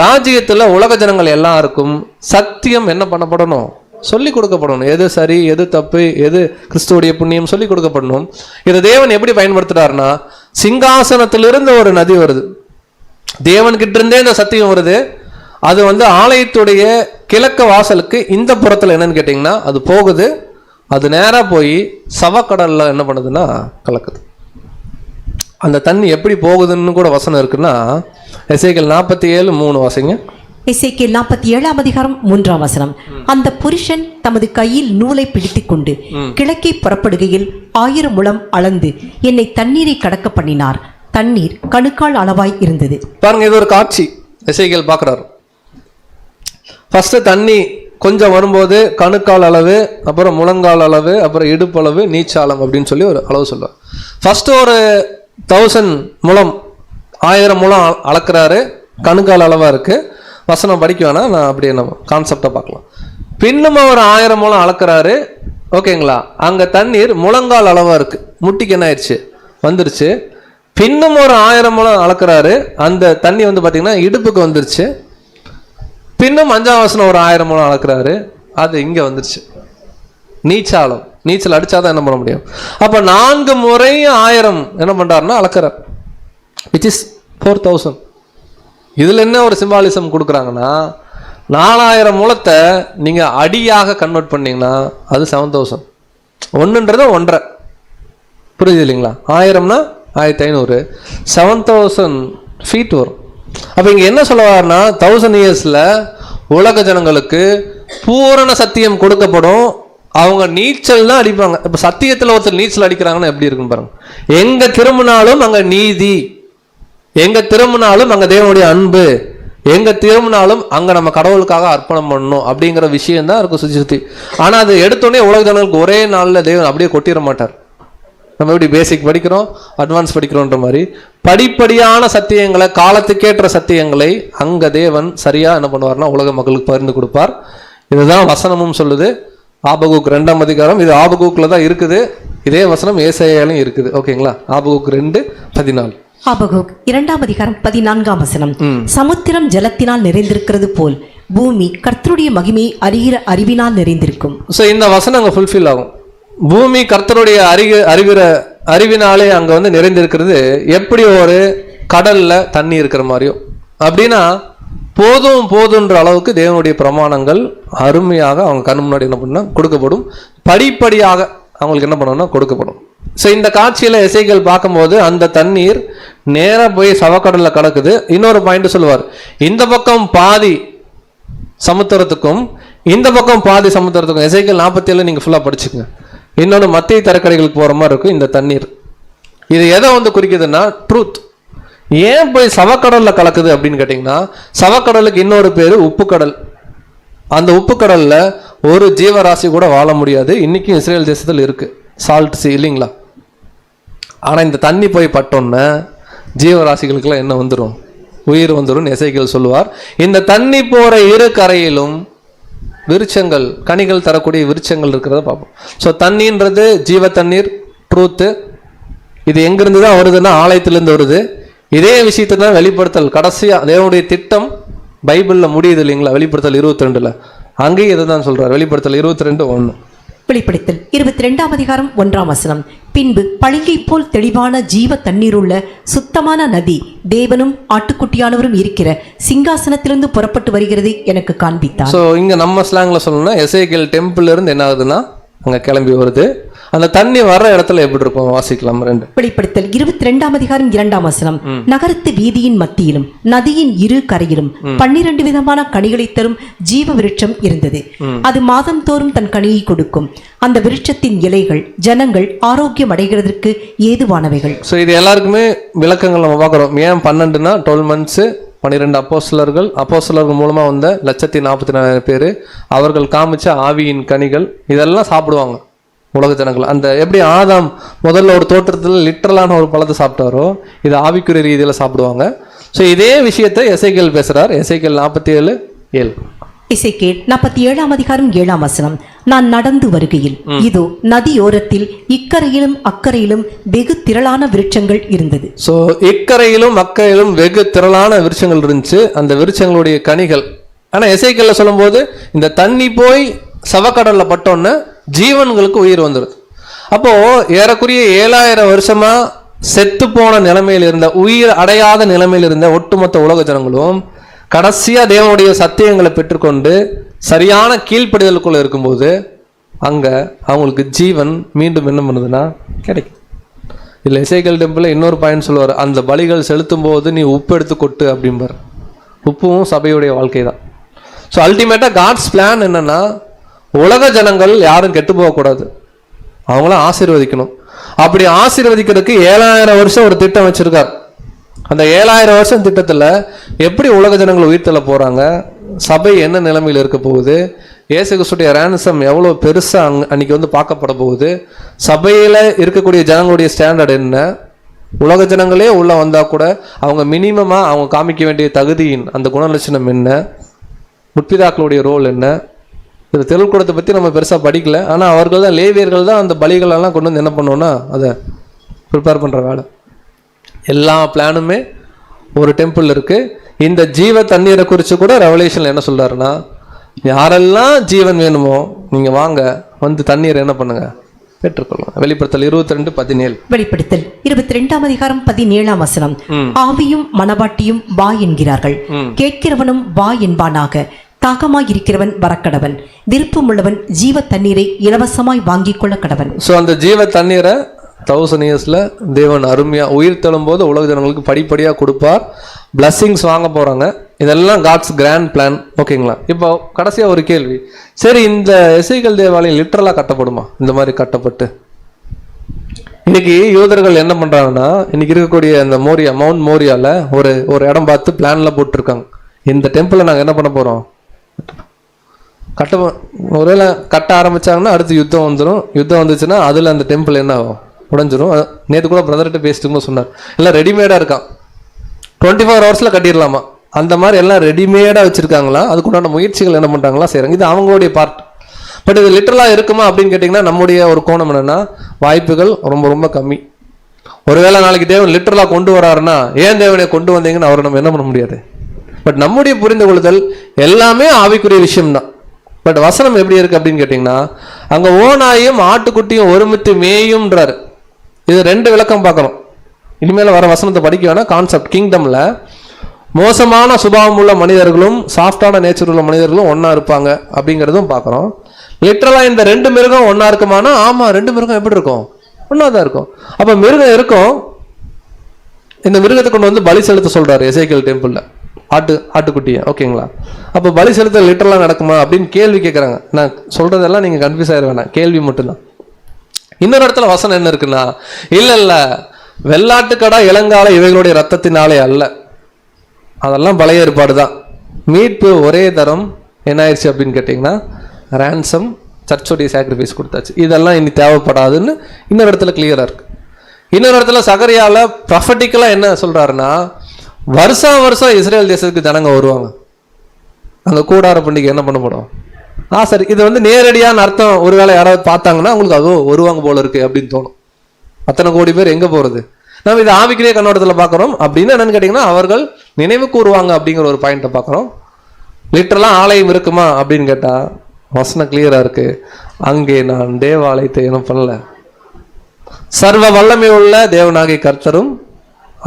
ராஜ்யத்தில் உலக ஜனங்கள் எல்லாருக்கும் சத்தியம் என்ன பண்ணப்படணும், சொல்லி கொடுக்கப்படணும். எது சரி, எது தப்பு, எது கிறிஸ்துவோடைய புண்ணியம் சொல்லி கொடுக்கப்படணும். இதை தேவன் எப்படி பயன்படுத்துறாருன்னா, சிங்காசனத்திலிருந்து ஒரு நதி வருது, தேவன்கிட்ட இருந்தே இந்த சத்தியம் வருது. அது வந்து ஆலயத்துடைய கிழக்கு வாசலுக்கு இந்த புறத்தில் என்னன்னு கேட்டிங்கன்னா அது போகுது. அது நேராக போய் சவக்கடல்ல என்ன பண்ணுதுன்னா கலக்குது. அந்த தண்ணி எப்படி போகுதுன்னு கூட வசனம் இருக்குன்னா, எசேக்கியேல் 47:3 வாசிங்க. எசேக்கியேல் 47:3 அந்த புருஷன் தமது கையில் நூலை பிடித்துக் கொண்டு கிழக்கே புறப்படுகையில் 1000 முழம் அளந்து என்னை தண்ணீரை கடக்க பண்ணினார். தண்ணீர் கணுக்கால் அளவாய் இருந்தது. பாருங்க, இது ஒரு காட்சி எசேக்கியேல் பார்க்குறாரு. ஃபர்ஸ்ட் தண்ணி கொஞ்சம் வரும்போது கணுக்கால் அளவு, அப்புறம் முழங்கால் அளவு, அப்புறம் இடுப்பு அளவு, நீச்சாலம் அப்படின்னு சொல்லி ஒரு அளவு சொல்லுவார். ஃபர்ஸ்ட் ஒரு 1000 முழம் 1000 முழம் அளக்குறாரு, கணுக்கால் அளவா இருக்கு. வசனம் படிக்க வேணாம், நான் அப்படியே நம்ம கான்செப்டை பார்க்கலாம். பின்னும் ஒரு 1000 முழம் அளக்குறாரு, ஓகேங்களா. அங்க தண்ணீர் முழங்கால் அளவா இருக்கு, முட்டிக்கு என்ன ஆயிடுச்சு வந்துருச்சு. பின்னும் ஒரு 1000 முழம் அளக்குறாரு, அந்த தண்ணி வந்து பாத்தீங்கன்னா இடுப்புக்கு வந்துருச்சு. பின்னும் 5ஆம் வசனம் ஒரு 1000 முழம் அளக்குறாரு, அது இங்க வந்துருச்சு. நீச்சாலம், நீச்சல் அடிச்சாதான் என்ன பண்ண முடியும். அப்ப 4 முறை 1000 என்ன பண்றாருன்னா அளக்குறார், விச் இஸ் 4000. இதுல என்ன ஒரு சிம்பாலிசம் கொடுக்குறாங்கன்னா, 4000 முழத்தை நீங்க அடியாக கன்வெர்ட் பண்ணீங்கன்னா அது 7000. ஒன்றுன்றது 1.5, புரியுது இல்லைங்களா. 1000னா 1500, 7000 ஃபீட் வரும். அப்ப இங்க என்ன சொல்லுவாருன்னா, 1000 இயர்ஸ்ல உலக ஜனங்களுக்கு பூரண சத்தியம் கொடுக்கப்படும். அவங்க நீச்சல் தான் அடிப்பாங்க. இப்ப சத்தியத்துல ஒருத்தர் நீச்சல் அடிக்கிறாங்கன்னா எப்படி இருக்குன்னு பாருங்க. எங்க திரும்பினாலும் அங்க நீதி, எங்க திரும்பினாலும் அங்க தேவனுடைய அன்பு, எங்க திரும்பினாலும் அங்க நம்ம கடவுளுக்காக அர்ப்பணம் பண்ணணும் அப்படிங்கிற விஷயம் தான் இருக்கும் சுற்றி சுற்றி. ஆனா அது எடுத்தோடனே உலக ஜனங்களுக்கு ஒரே நாள்ல தேவன் அப்படியே கொட்டிட மாட்டார். நம்ம எப்படி பேசிக் படிக்கிறோம், அட்வான்ஸ் படிக்கிறோன்ற மாதிரி படிப்படியான சத்தியங்களை, காலத்துக்கேற்ற சத்தியங்களை அங்க தேவன் சரியா என்ன பண்ணுவார்னா உலக மக்களுக்கு பகிர்ந்து கொடுப்பார். இதுதான் வசனமும் சொல்லுது. ஆபகூக் 2ஆம் அதிகாரம், இது ஆபகூக்ல தான் இருக்குது. இதே வசனம் ஏசாயாலையும் இருக்குது, ஓகேங்களா. ஆபகூக் 2:14. ஆபகூக் 2ஆம் அதிகாரம் 14ஆம் வசனம். சமுத்திரம் ஜலத்தினால் நிறைந்திருக்கிறது போல் பூமி கர்த்தருடைய மகிமையை அறிகிற அறிவினால் நிறைந்திருக்கும். ஸோ இந்த வசனம் அங்கே ஃபுல்ஃபில் ஆகும். பூமி கர்த்தருடைய அறிவினாலே அங்க வந்து நிறைந்திருக்கிறது எப்படி ஒரு கடல்ல தண்ணி இருக்கிற மாதிரியோ. அப்படின்னா போதும் போதுன்ற அளவுக்கு தேவனுடைய பிரமாணங்கள் அருமையாக அவங்க கண் முன்னாடி என்ன பண்ணா கொடுக்கப்படும், படிப்படியாக அவங்களுக்கு என்ன பண்ணணும்னா கொடுக்கப்படும். ஸோ இந்த காட்சியில எசேக்கியேல் பார்க்கும்போது அந்த தண்ணீர் நேராக போய் சவக்கடல்ல கலக்குது. இன்னொரு பாயிண்ட் சொல்லுவார், இந்த பக்கம் பாதி சமுத்திரத்துக்கும் இந்த பக்கம் பாதி சமுத்திரத்துக்கும். எசேக்கியேல் 47 நீங்க ஃபுல்லா படிச்சுங்க. இன்னொன்று மத்திய தரக்கடைகளுக்கு போற மாதிரி இருக்கும் இந்த தண்ணீர். இது எதை வந்து குறிக்குதுன்னா ட்ரூத். ஏன் போய் சவக்கடல்ல கலக்குது அப்படின்னு கேட்டிங்கன்னா, சவக்கடலுக்கு இன்னொரு பேரு உப்பு கடல். அந்த உப்பு கடல்ல ஒரு ஜீவராசி கூட வாழ முடியாது. இன்னைக்கும் இஸ்ரேல் தேசத்தில் இருக்கு சால்ட் சி இல்லைங்களா. ஆனா இந்த தண்ணி போய் பட்டோன்னே ஜீவராசிகளுக்கெல்லாம் என்ன வந்துடும், உயிர் வந்துடும். எசேக்கியேல் சொல்லுவார், இந்த தண்ணி போற இரு கரையிலும் விருட்சங்கள், கனிகள் தரக்கூடிய விருட்சங்கள் இருக்கிறத பார்ப்போம். ஸோ தண்ணின்றது ஜீவ தண்ணீர், ட்ரூத்து. இது எங்கிருந்து தான் வருதுன்னா ஆலயத்திலிருந்து வருது. இதே விஷயத்தை தான் வெளிப்படுத்தல் கடைசியா தேவனுடைய திட்டம் பைபிள்ல முடியுது இல்லைங்களா. வெளிப்படுத்தல் 22 அங்கேயும் இதை தான் சொல்றாரு. வெளிப்படுத்தல் 22:1. வெளிப்படுத்தல் 22:1 பின்பு பளிங்கை போல் தெளிவான ஜீவ தண்ணீருள்ள சுத்தமான நதி தேவனும் ஆட்டுக்குட்டியானவரும் இருக்கிற சிங்காசனத்திலிருந்து புறப்பட்டு வருகிறது எனக்கு காண்பித்தார். ஸோ இங்க நம்ம ஸ்லாங்ல சொல்லணும்னா எசேக்கியேல் டெம்பிள் இருந்து என்ன ஆகுதுன்னா அங்க கிளம்பி வருது. அந்த தண்ணி வர்ற இடத்துல எப்படி இருக்கும் வாசிக்கலாம். வெளிப்படுத்தல் 22:2 நகரத்து வீதியின் மத்தியிலும் நதியின் இரு கரையிலும் 12 விதமான கனிகளை தரும் ஜீவ விருட்சம் இருந்தது. அது மாதம் தோறும் தன் கனியை கொடுக்கும். அந்த விருட்சத்தின் இலைகள் ஜனங்கள் ஆரோக்கியம் அடைகிறதற்கு ஏதுவானவைகள். ஸோ இது எல்லாருக்குமே விளக்கங்கள் நம்ம பார்க்குறோம். ஏன் 12னா 12 months, 12 அப்போஸ்தலர்கள் மூலமா வந்த 1,44,000 பேர், அவர்கள் காமிச்ச ஆவியின் கனிகள் இதெல்லாம் சாப்பிடுவாங்க உலக ஜனங்கள். அந்த எப்படி ஆதாம் முதல்ல ஒரு தோற்றத்தில் லிட்டரலான ஒரு பழத்தை சாப்பிட்டாரோ, இது ஆவிக்குரிய ரீதியில் சாப்பிடுவாங்க. ஸோ இதே விஷயத்தை எசேக்கியேல் பேசுறார். எசேக்கியேல் 47:7. எசேக்கியேல் 47:7 நான் நடந்து வருகையில் இதோ நதியோரத்தில் இக்கரையிலும் அக்கறையிலும் வெகு திரளான விருட்சங்கள் இருந்தது. ஸோ இக்கரையிலும் அக்கறையிலும் வெகு திரளான விருட்சங்கள் இருந்துச்சு. அந்த விருட்சங்களுடைய கனிகள். ஆனா எசேக்கியேல்ல சொல்லும்போது இந்த தண்ணி போய் சவக்கடல்ல பட்டோன்னு ஜீவன்களுக்கு உயிர் வந்துடுது. அப்போ ஏறக்குறைய 7000 வருஷமா செத்து போன நிலைமையில் இருந்த, உயிர் அடையாத நிலைமையில் இருந்த ஒட்டுமொத்த உலக ஜனங்களும் கடைசியா தேவனுடைய சத்தியங்களை பெற்றுக்கொண்டு சரியான கீழ்ப்படிதலுக்குள்ள இருக்கும்போது அங்க அவங்களுக்கு ஜீவன் மீண்டும் என்ன பண்ணுதுன்னா கிடைக்கும். இல்லை எசேக்கியேல் டெம்பிள் இன்னொரு பாயிண்ட் சொல்லுவார், அந்த பலிகள் செலுத்தும் போது நீ உப்பு எடுத்து கொட்டு அப்படிம்பார். உப்பும் சபையுடைய வாழ்க்கை தான். ஸோ அல்டிமேட்டா காட்ஸ் பிளான் என்னன்னா, உலக ஜனங்கள் யாரும் கெட்டு போகக்கூடாது, அவங்கள ஆசீர்வதிக்கணும். அப்படி ஆசீர்வதிக்கிறதுக்கு 7000 வருஷம் ஒரு திட்டம் வச்சிருக்கார். அந்த 7000 வருஷம் திட்டத்துல எப்படி உலக ஜனங்கள் உயிர்த்தல போறாங்க, சபை என்ன நிலைமையில் இருக்க போகுது, இயேசு கிறிஸ்துடைய ரேன்சம் எவ்வளவு பெருசா அன்னைக்கு வந்து பார்க்கப்பட போகுது, சபையில இருக்கக்கூடிய ஜனங்களுடைய ஸ்டாண்டர்ட் என்ன, உலக ஜனங்களே உள்ள வந்தா கூட அவங்க மினிமமா அவங்க காமிக்க வேண்டிய தகுதியின் அந்த குணலட்சணம் என்ன, முற்பிதாக்களுடைய ரோல் என்ன. இது தெருக்கூடத்தை பற்றி நம்ம பெருசாக படிக்கல. ஆனால் அவர்கள் தான், லேவியர்கள் தான் அந்த பலிகளெல்லாம் கொண்டு வந்து என்ன பண்ணோன்னா அதை ப்ரிப்பேர் பண்ணுற வேலை. எல்லா பிளானுமே ஒரு டெம்பிள் இருக்குது. இந்த ஜீவ தண்ணீரை குறித்து கூட ரெவலேஷனில் என்ன சொல்கிறாருன்னா, யாரெல்லாம் ஜீவன் வேணுமோ நீங்கள் வாங்க வந்து தண்ணீரை என்ன பண்ணுங்க பெற்றுக்கொள்ளும். வெளிப்படுத்தல் 22:17. வெளிப்படுத்தல் 22:17 ஆவியும் மனவாட்டியும் வா என்கிறார்கள், கேட்கிறவனும் வா என்பானாக, தாகமாயிருக்கிறவன் வரக்கடவன், விருப்பமுள்ளவன் ஜீவ தண்ணீரை இலவசமாய் வாங்கிக் கொள்ள கடவன். ஸோ அந்த ஜீவ தண்ணீரை 1000 yearsல தேவன் அருமையா உயிர் தள்ளும் போது உலக ஜனங்களுக்கு படிப்படியாக கொடுப்பார். பிளஸ்ஸிங்ஸ் வாங்க போறாங்க. இதெல்லாம் காட்ஸ் கிராண்ட் பிளான். ஓகேங்களா. இப்போ கடைசியா ஒரு கேள்வி, சரி இந்த எசேக்கியேல் தேவாலயம் லிட்டரலா கட்டப்படுமா? இந்த மாதிரி கட்டப்பட்டு இன்னைக்கு யூதர்கள் என்ன பண்றாங்கன்னா, இன்னைக்கு இருக்கக்கூடிய இந்த மோரியா, மவுண்ட் மோரியால ஒரு இடம் பார்த்து பிளான்ல போட்டிருக்காங்க, இந்த டெம்பிளை நாங்கள் என்ன பண்ண போறோம் ஒருவேளை கட்ட ஆரம்பிச்சாங்கன்னா அடுத்து யுத்தம் வந்துடும். யுத்தம் வந்துச்சுன்னா அதுல அந்த டெம்பிள் என்ன ஆகும், உடஞ்சிரும். நேற்று கூட பிரதர்கிட்ட பேசிட்டு சொன்னார், எல்லாம் ரெடிமேடா இருக்கான், 24 hours கட்டிடலாமா. அந்த மாதிரி எல்லாம் ரெடிமேடா வச்சிருக்காங்களா, அதுக்குண்டான முயற்சிகள் என்ன பண்றாங்களா செய்யறாங்க. இது அவங்களுடைய பார்ட். பட் இது லிட்டரலா இருக்குமா அப்படின்னு கேட்டீங்கன்னா, நம்முடைய ஒரு கோணம் என்னன்னா, வாய்ப்புகள் ரொம்ப ரொம்ப கம்மி. ஒருவேளை நாளைக்கு தேவன் லிட்டரலா கொண்டு வராருன்னா, ஏன் தேவனை கொண்டு வந்தீங்கன்னு அவரை நம்ம என்ன பண்ண முடியாது. பட் நம்முடைய புரிந்து கொள்ளுதல் எல்லாமே ஆவிக்குரிய விஷயம்தான். பட் வசனம் எப்படி இருக்கு அப்படின்னு கேட்டிங்கன்னா, அங்கே ஓநாயும் ஆட்டுக்குட்டியும் ஒருமித்து மேயும்ன்றார். இது 2 விளக்கம் பார்க்கணும். இனிமேல் வர வசனத்தை படிக்க வேணா. கான்செப்ட் கிங்டம்ல மோசமான சுபாவம் உள்ள மனிதர்களும் சாஃப்டான நேச்சர் உள்ள மனிதர்களும் ஒன்னா இருப்பாங்க அப்படிங்கிறதும் பார்க்குறோம். லிட்டரலா இந்த 2 மிருகம் ஒன்னா இருக்குமானா, ஆமா 2 மிருகம் எப்படி இருக்கும்? ஒன்னா தான் இருக்கும். அப்ப மிருகம் இருக்கும். இந்த மிருகத்தை கொண்டு வந்து பலி செலுத்த சொல்றாரு எசேக்கியேல் டெம்பிள்ல, ஆட்டுக்குட்டியை. ஓகேங்களா? அப்போ பலி செலுத்த லிட்டரலா நடக்குமா அப்படின்னு கேள்வி கேட்குறாங்க. நான் சொல்றதெல்லாம் நீங்க கன்ஃபியூஸ் ஆயிட வேணாம், கேள்வி மட்டும்தான். இன்னொரு இடத்துல வசனம் என்ன இருக்குன்னா, இல்ல வெள்ளாட்டுக்கடா இளங்கால இவைகளுடைய ரத்தத்தினாலே அல்ல, அதெல்லாம் பழைய ஏற்பாடு தான். மீட்பு ஒரே தரம் என்ன ஆயிடுச்சு அப்படின்னு கேட்டிங்கன்னா, ரேன்சம், சர்ச்சுடைய சாக்ரிஃபைஸ் கொடுத்தாச்சு. இதெல்லாம் இனி தேவைப்படாதுன்னு இன்னொரு இடத்துல கிளியரா இருக்கு. இன்னொரு இடத்துல சகரியால ப்ரொஃபட்டிக்கலா என்ன சொல்றாருன்னா, வருஷம் இஸ்ரேல் தேசத்துக்கு ஜனங்க வருவாங்க, அங்க கூடார பண்டிகை என்ன பண்ணப்படும். சரி, இது வந்து நேரடியான அர்த்தம். ஒருவேளை யாராவது பார்த்தாங்கன்னா அவங்களுக்கு அதோ வருவாங்க போல இருக்கு அப்படின்னு தோணும். அத்தனை கோடி பேர் எங்க போறது? நம்ம இது ஆவிக்குரிய கண்ணோட்டத்தில் பார்க்குறோம். அப்படின்னு என்னன்னு கேட்டிங்கன்னா, அவர்கள் நினைவு கூறுவாங்க அப்படிங்கிற ஒரு பாயிண்ட்டை பார்க்குறோம். லிட்டரலாக ஆலயம் இருக்குமா அப்படின்னு கேட்டால் வசனம் கிளியராக இருக்கு. அங்கே நான் தேவாலயத்தை என்ன பண்ணல, சர்வ வல்லமை உள்ள தேவனாகிய கர்த்தரும்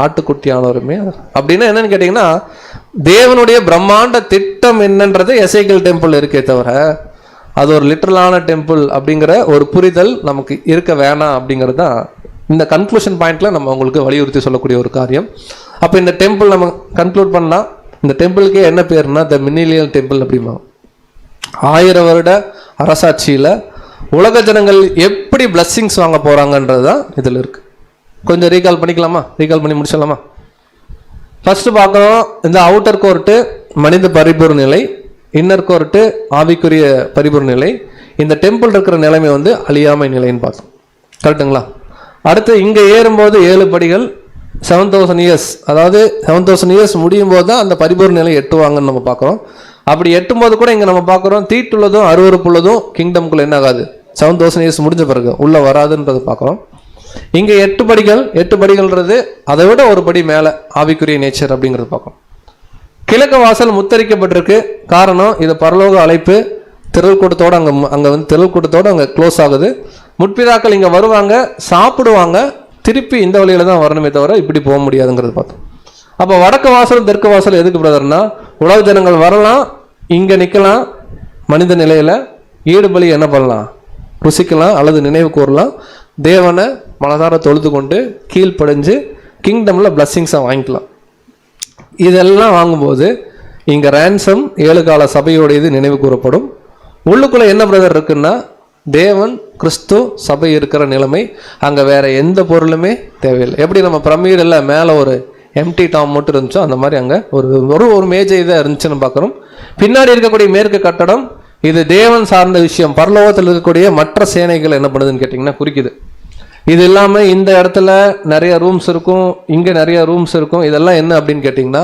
ஆட்டுக்குட்டியானவருமே. அப்படின்னா என்னன்னு கேட்டிங்கன்னா, தேவனுடைய பிரம்மாண்ட திட்டம் என்னன்றது எசேக்கியேல் டெம்பிள் இருக்கே தவிர அது ஒரு லிட்டரலான டெம்பிள் அப்படிங்கிற ஒரு புரிதல் நமக்கு இருக்க வேணாம் அப்படிங்கிறது தான் இந்த கன்க்ளூஷன் பாயிண்ட்ல நம்ம உங்களுக்கு வலியுறுத்தி சொல்லக்கூடிய ஒரு காரியம். அப்போ இந்த டெம்பிள் நம்ம கன்க்ளூட் பண்ணலாம். இந்த டெம்பிளுக்கே என்ன பேருன்னா த மில்லேனியல் டெம்பிள் அப்படிமா. 1000 வருட அரசாட்சியில் உலக ஜனங்கள் எப்படி பிளஸ்ஸிங்ஸ் வாங்க போறாங்கன்றது தான் இதில் இருக்கு. கொஞ்சம் ரீகால் பண்ணிக்கலாமா? ரீகால் பண்ணி முடிச்சிடலாமா? ஃபர்ஸ்ட் பார்க்குறோம், இந்த அவுட்டர் கோர்ட்டு மனித பரிபூர்ண நிலை, இன்னர் கோர்ட்டு ஆவிக்குரிய பரிபூர்ண நிலை. இந்த டெம்பிள் இருக்கிற நிலைமை வந்து அழியாமை நிலைன்னு பார்த்தோம். கரெக்டுங்களா? அடுத்து இங்கே ஏறும்போது 7 படிகள், 7000 இயர்ஸ், அதாவது 7000 இயர்ஸ் முடியும் போது தான் அந்த பரிபூர்ண நிலை எட்டுவாங்கன்னு நம்ம பார்க்குறோம். அப்படி எட்டும்போது கூட இங்கே நம்ம பார்க்குறோம், தீட்டுள்ளதும் அருவருப்புள்ளதும் கிங்டம்குள்ள என்ன ஆகாது, 7000 இயர்ஸ் முடிஞ்ச பிறகு உள்ள வராதுன்றதை பார்க்குறோம். இங்கே 8 படிகள், 8 படிகள்ன்றது அதை விட ஒரு படி மேலே ஆவிக்குரிய நேச்சர் அப்படிங்கிறது பார்க்கணும். கிழக்கு வாசல் முத்தரிக்கப்பட்டிருக்கு. காரணம், இது பரலோக அழைப்பு. திரள் கூட்டத்தோடு அங்கே வந்து திரள் கூட்டத்தோடு அங்கே க்ளோஸ் ஆகுது. முற்பிதாக்கள் இங்கே வருவாங்க, சாப்பிடுவாங்க, திருப்பி இந்த வழியில தான் வரணுமே தவிர இப்படி போக முடியாதுங்கிறது பார்த்தோம். அப்போ வடக்கு வாசலும் தெற்கு வாசல் எதுக்கு பிரதர்னா, உலக ஜனங்கள் வரலாம், இங்கே நிற்கலாம், மனித நிலையில் ஈடுபலி என்ன பண்ணலாம், ருசிக்கலாம் அல்லது நினைவு கூறலாம், தேவனை மனதார தொழுது கொண்டு கீழ்ப்படைஞ்சு கிங்டமில் பிளஸ்ஸிங்ஸை வாங்கிக்கலாம். இதெல்லாம் வாங்கும்போது இங்கே ரேன்சம் 7 கால சபையோடையது நினைவு கூறப்படும். உள்ளுக்குள்ளே என்ன பிரதர் இருக்குன்னா, தேவன் கிறிஸ்து சபை இருக்கிற நிலைமை. அங்கே வேற எந்த பொருளுமே தேவையில்லை. எப்படி நம்ம பிரமிடில் மேலே ஒரு எம்டி டாம் மட்டும் இருந்துச்சோ அந்த மாதிரி அங்கே ஒரு மேஜை இதாக இருந்துச்சுன்னு பார்க்குறோம். பின்னாடி இருக்கக்கூடிய மேற்கு கட்டடம் இது தேவன் சார்ந்த விஷயம். பரலோகத்தில் இருக்கக்கூடிய மற்ற சேனைகள் என்ன பண்ணுதுன்னு கேட்டிங்கன்னா குறிக்குது. இது இல்லாமல் இந்த இடத்துல நிறைய ரூம்ஸ் இருக்கும், இங்கே நிறைய ரூம்ஸ் இருக்கும். இதெல்லாம் என்ன அப்படின்னு கேட்டிங்கன்னா,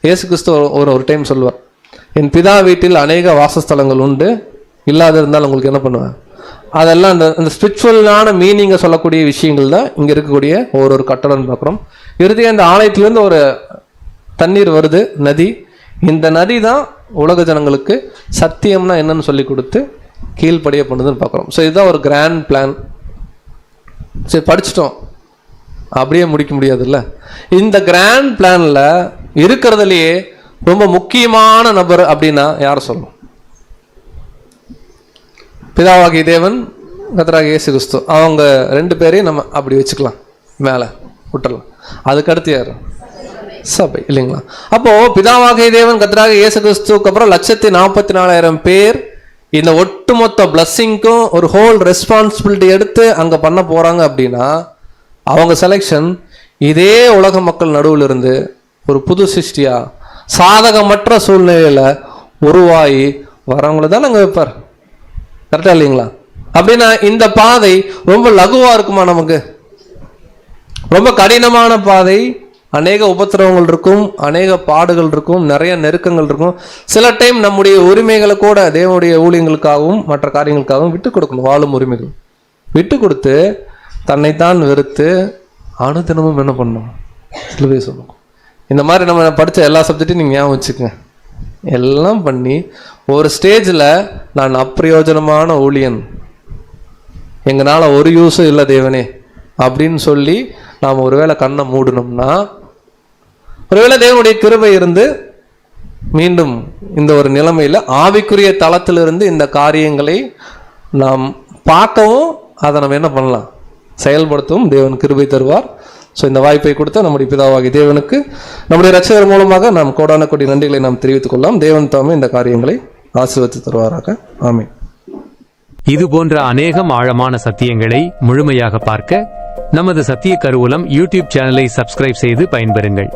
இயேசு கிறிஸ்து ஒரு டைம் சொல்லுவார், என் பிதா வீட்டில் அநேக வாசஸ்தலங்கள் உண்டு, இல்லாத இருந்தாலும் உங்களுக்கு என்ன பண்ணுவேன். அதெல்லாம் அந்த ஸ்பிரிச்சுவலான மீனிங்கை சொல்லக்கூடிய விஷயங்கள் தான் இங்கே இருக்கக்கூடிய ஒரு கட்டடம்னு பார்க்குறோம். இறுதியாக இந்த ஆலயத்திலேருந்து ஒரு தண்ணீர் வருது, நதி. இந்த நதி தான் உலக ஜனங்களுக்கு சத்தியம்னா என்னன்னு சொல்லி கொடுத்து கீழ்ப்படிய பண்ணுதுன்னு பார்க்குறோம். ஸோ இதுதான் ஒரு கிராண்ட் பிளான். சரி, படிச்சிட்டோம், அப்படியே முடிக்க முடியாதுல்ல. இந்த கிராண்ட் பிளான்ல இருக்கிறதுலையே ரொம்ப முக்கியமான நபர் அப்படின்னா யாரை சொல்லணும்? பிதாவாகிய தேவன், கர்த்தராகிய இயேசு கிறிஸ்து. அவங்க 2 பேரையும் நம்ம அப்படி வச்சுக்கலாம், மேலே விட்டுறலாம். அதுக்கடுத்து யார்? சபை, இல்லைங்களா? அப்போ பிதாவாகிய தேவன், கர்த்தராகிய இயேசு கிறிஸ்துக்கு அப்புறம் 1,44,000 பேர் இந்த ஒட்டுமொத்த பிளஸ்ஸிங்க்கும் ஒரு ஹோல் ரெஸ்பான்சிபிலிட்டி எடுத்து அங்கே பண்ண போகிறாங்க. அப்படின்னா அவங்க செலெக்ஷன் இதே உலக மக்கள் நடுவில் இருந்து ஒரு புது சிருஷ்டியா சாதகமற்ற சூழ்நிலையில் உருவாகி வரவங்களை தான் அங்கே வைப்பார். கரெக்டா இல்லைங்களா? அப்படின்னா இந்த பாதை ரொம்ப லகுவா இருக்குமா? நமக்கு ரொம்ப கடினமான பாதை. அநேக உபத்திரவங்கள் இருக்கும், அநேக பாடுகள் இருக்கும், நிறைய நெருக்கங்கள் இருக்கும். சில டைம் நம்முடைய உரிமைகளை கூட தேவனுடைய ஊழியங்களுக்காகவும் மற்ற காரியங்களுக்காகவும் விட்டு கொடுக்கணும். வாழும் உரிமைகள் விட்டு கொடுத்து தன்னைத்தான் வெறுத்து அனுதினமும் என்ன பண்ணணும், சிலுவையை சொல்லணும். இந்த மாதிரி நம்ம படித்த எல்லா சப்ஜெக்டையும் நீங்கள் ஞாபகம் வச்சுக்கோங்க. எல்லாம் பண்ணி ஒரு ஸ்டேஜில் நான் அப்பிரயோஜனமான ஊழியன், எங்களால் ஒரு யூஸும் இல்லை தேவனே அப்படின்னு சொல்லி நாம் ஒருவேளை கண்ணை மூடணும்னா, ஒருவேளை தேவனுடைய கிருபை இருந்து மீண்டும் இந்த ஒரு நிலைமையில் ஆவிக்குரிய தளத்திலிருந்து இந்த காரியங்களை நாம் பார்க்கவும் அதை நம்ம என்ன பண்ணலாம், செயல்படுத்தவும் தேவன் கிருபை தருவார். ஸோ இந்த வாய்ப்பை கொடுத்த நம்முடைய பிதாவாகிய தேவனுக்கு நம்முடைய இரட்சகர் மூலமாக நாம் கோடான கோடி நன்றிகளை நாம் தெரிவித்துக் கொள்ளலாம். தேவன் தாமே இந்த காரியங்களை ஆசீர்வதித்து தருவாராக. ஆமென். இது போன்ற அநேகம் ஆழமான சத்தியங்களை முழுமையாக பார்க்க நமது சத்திய கருவூலம் யூடியூப் சேனலை சப்ஸ்கிரைப் செய்து பயன்பெறுங்கள்.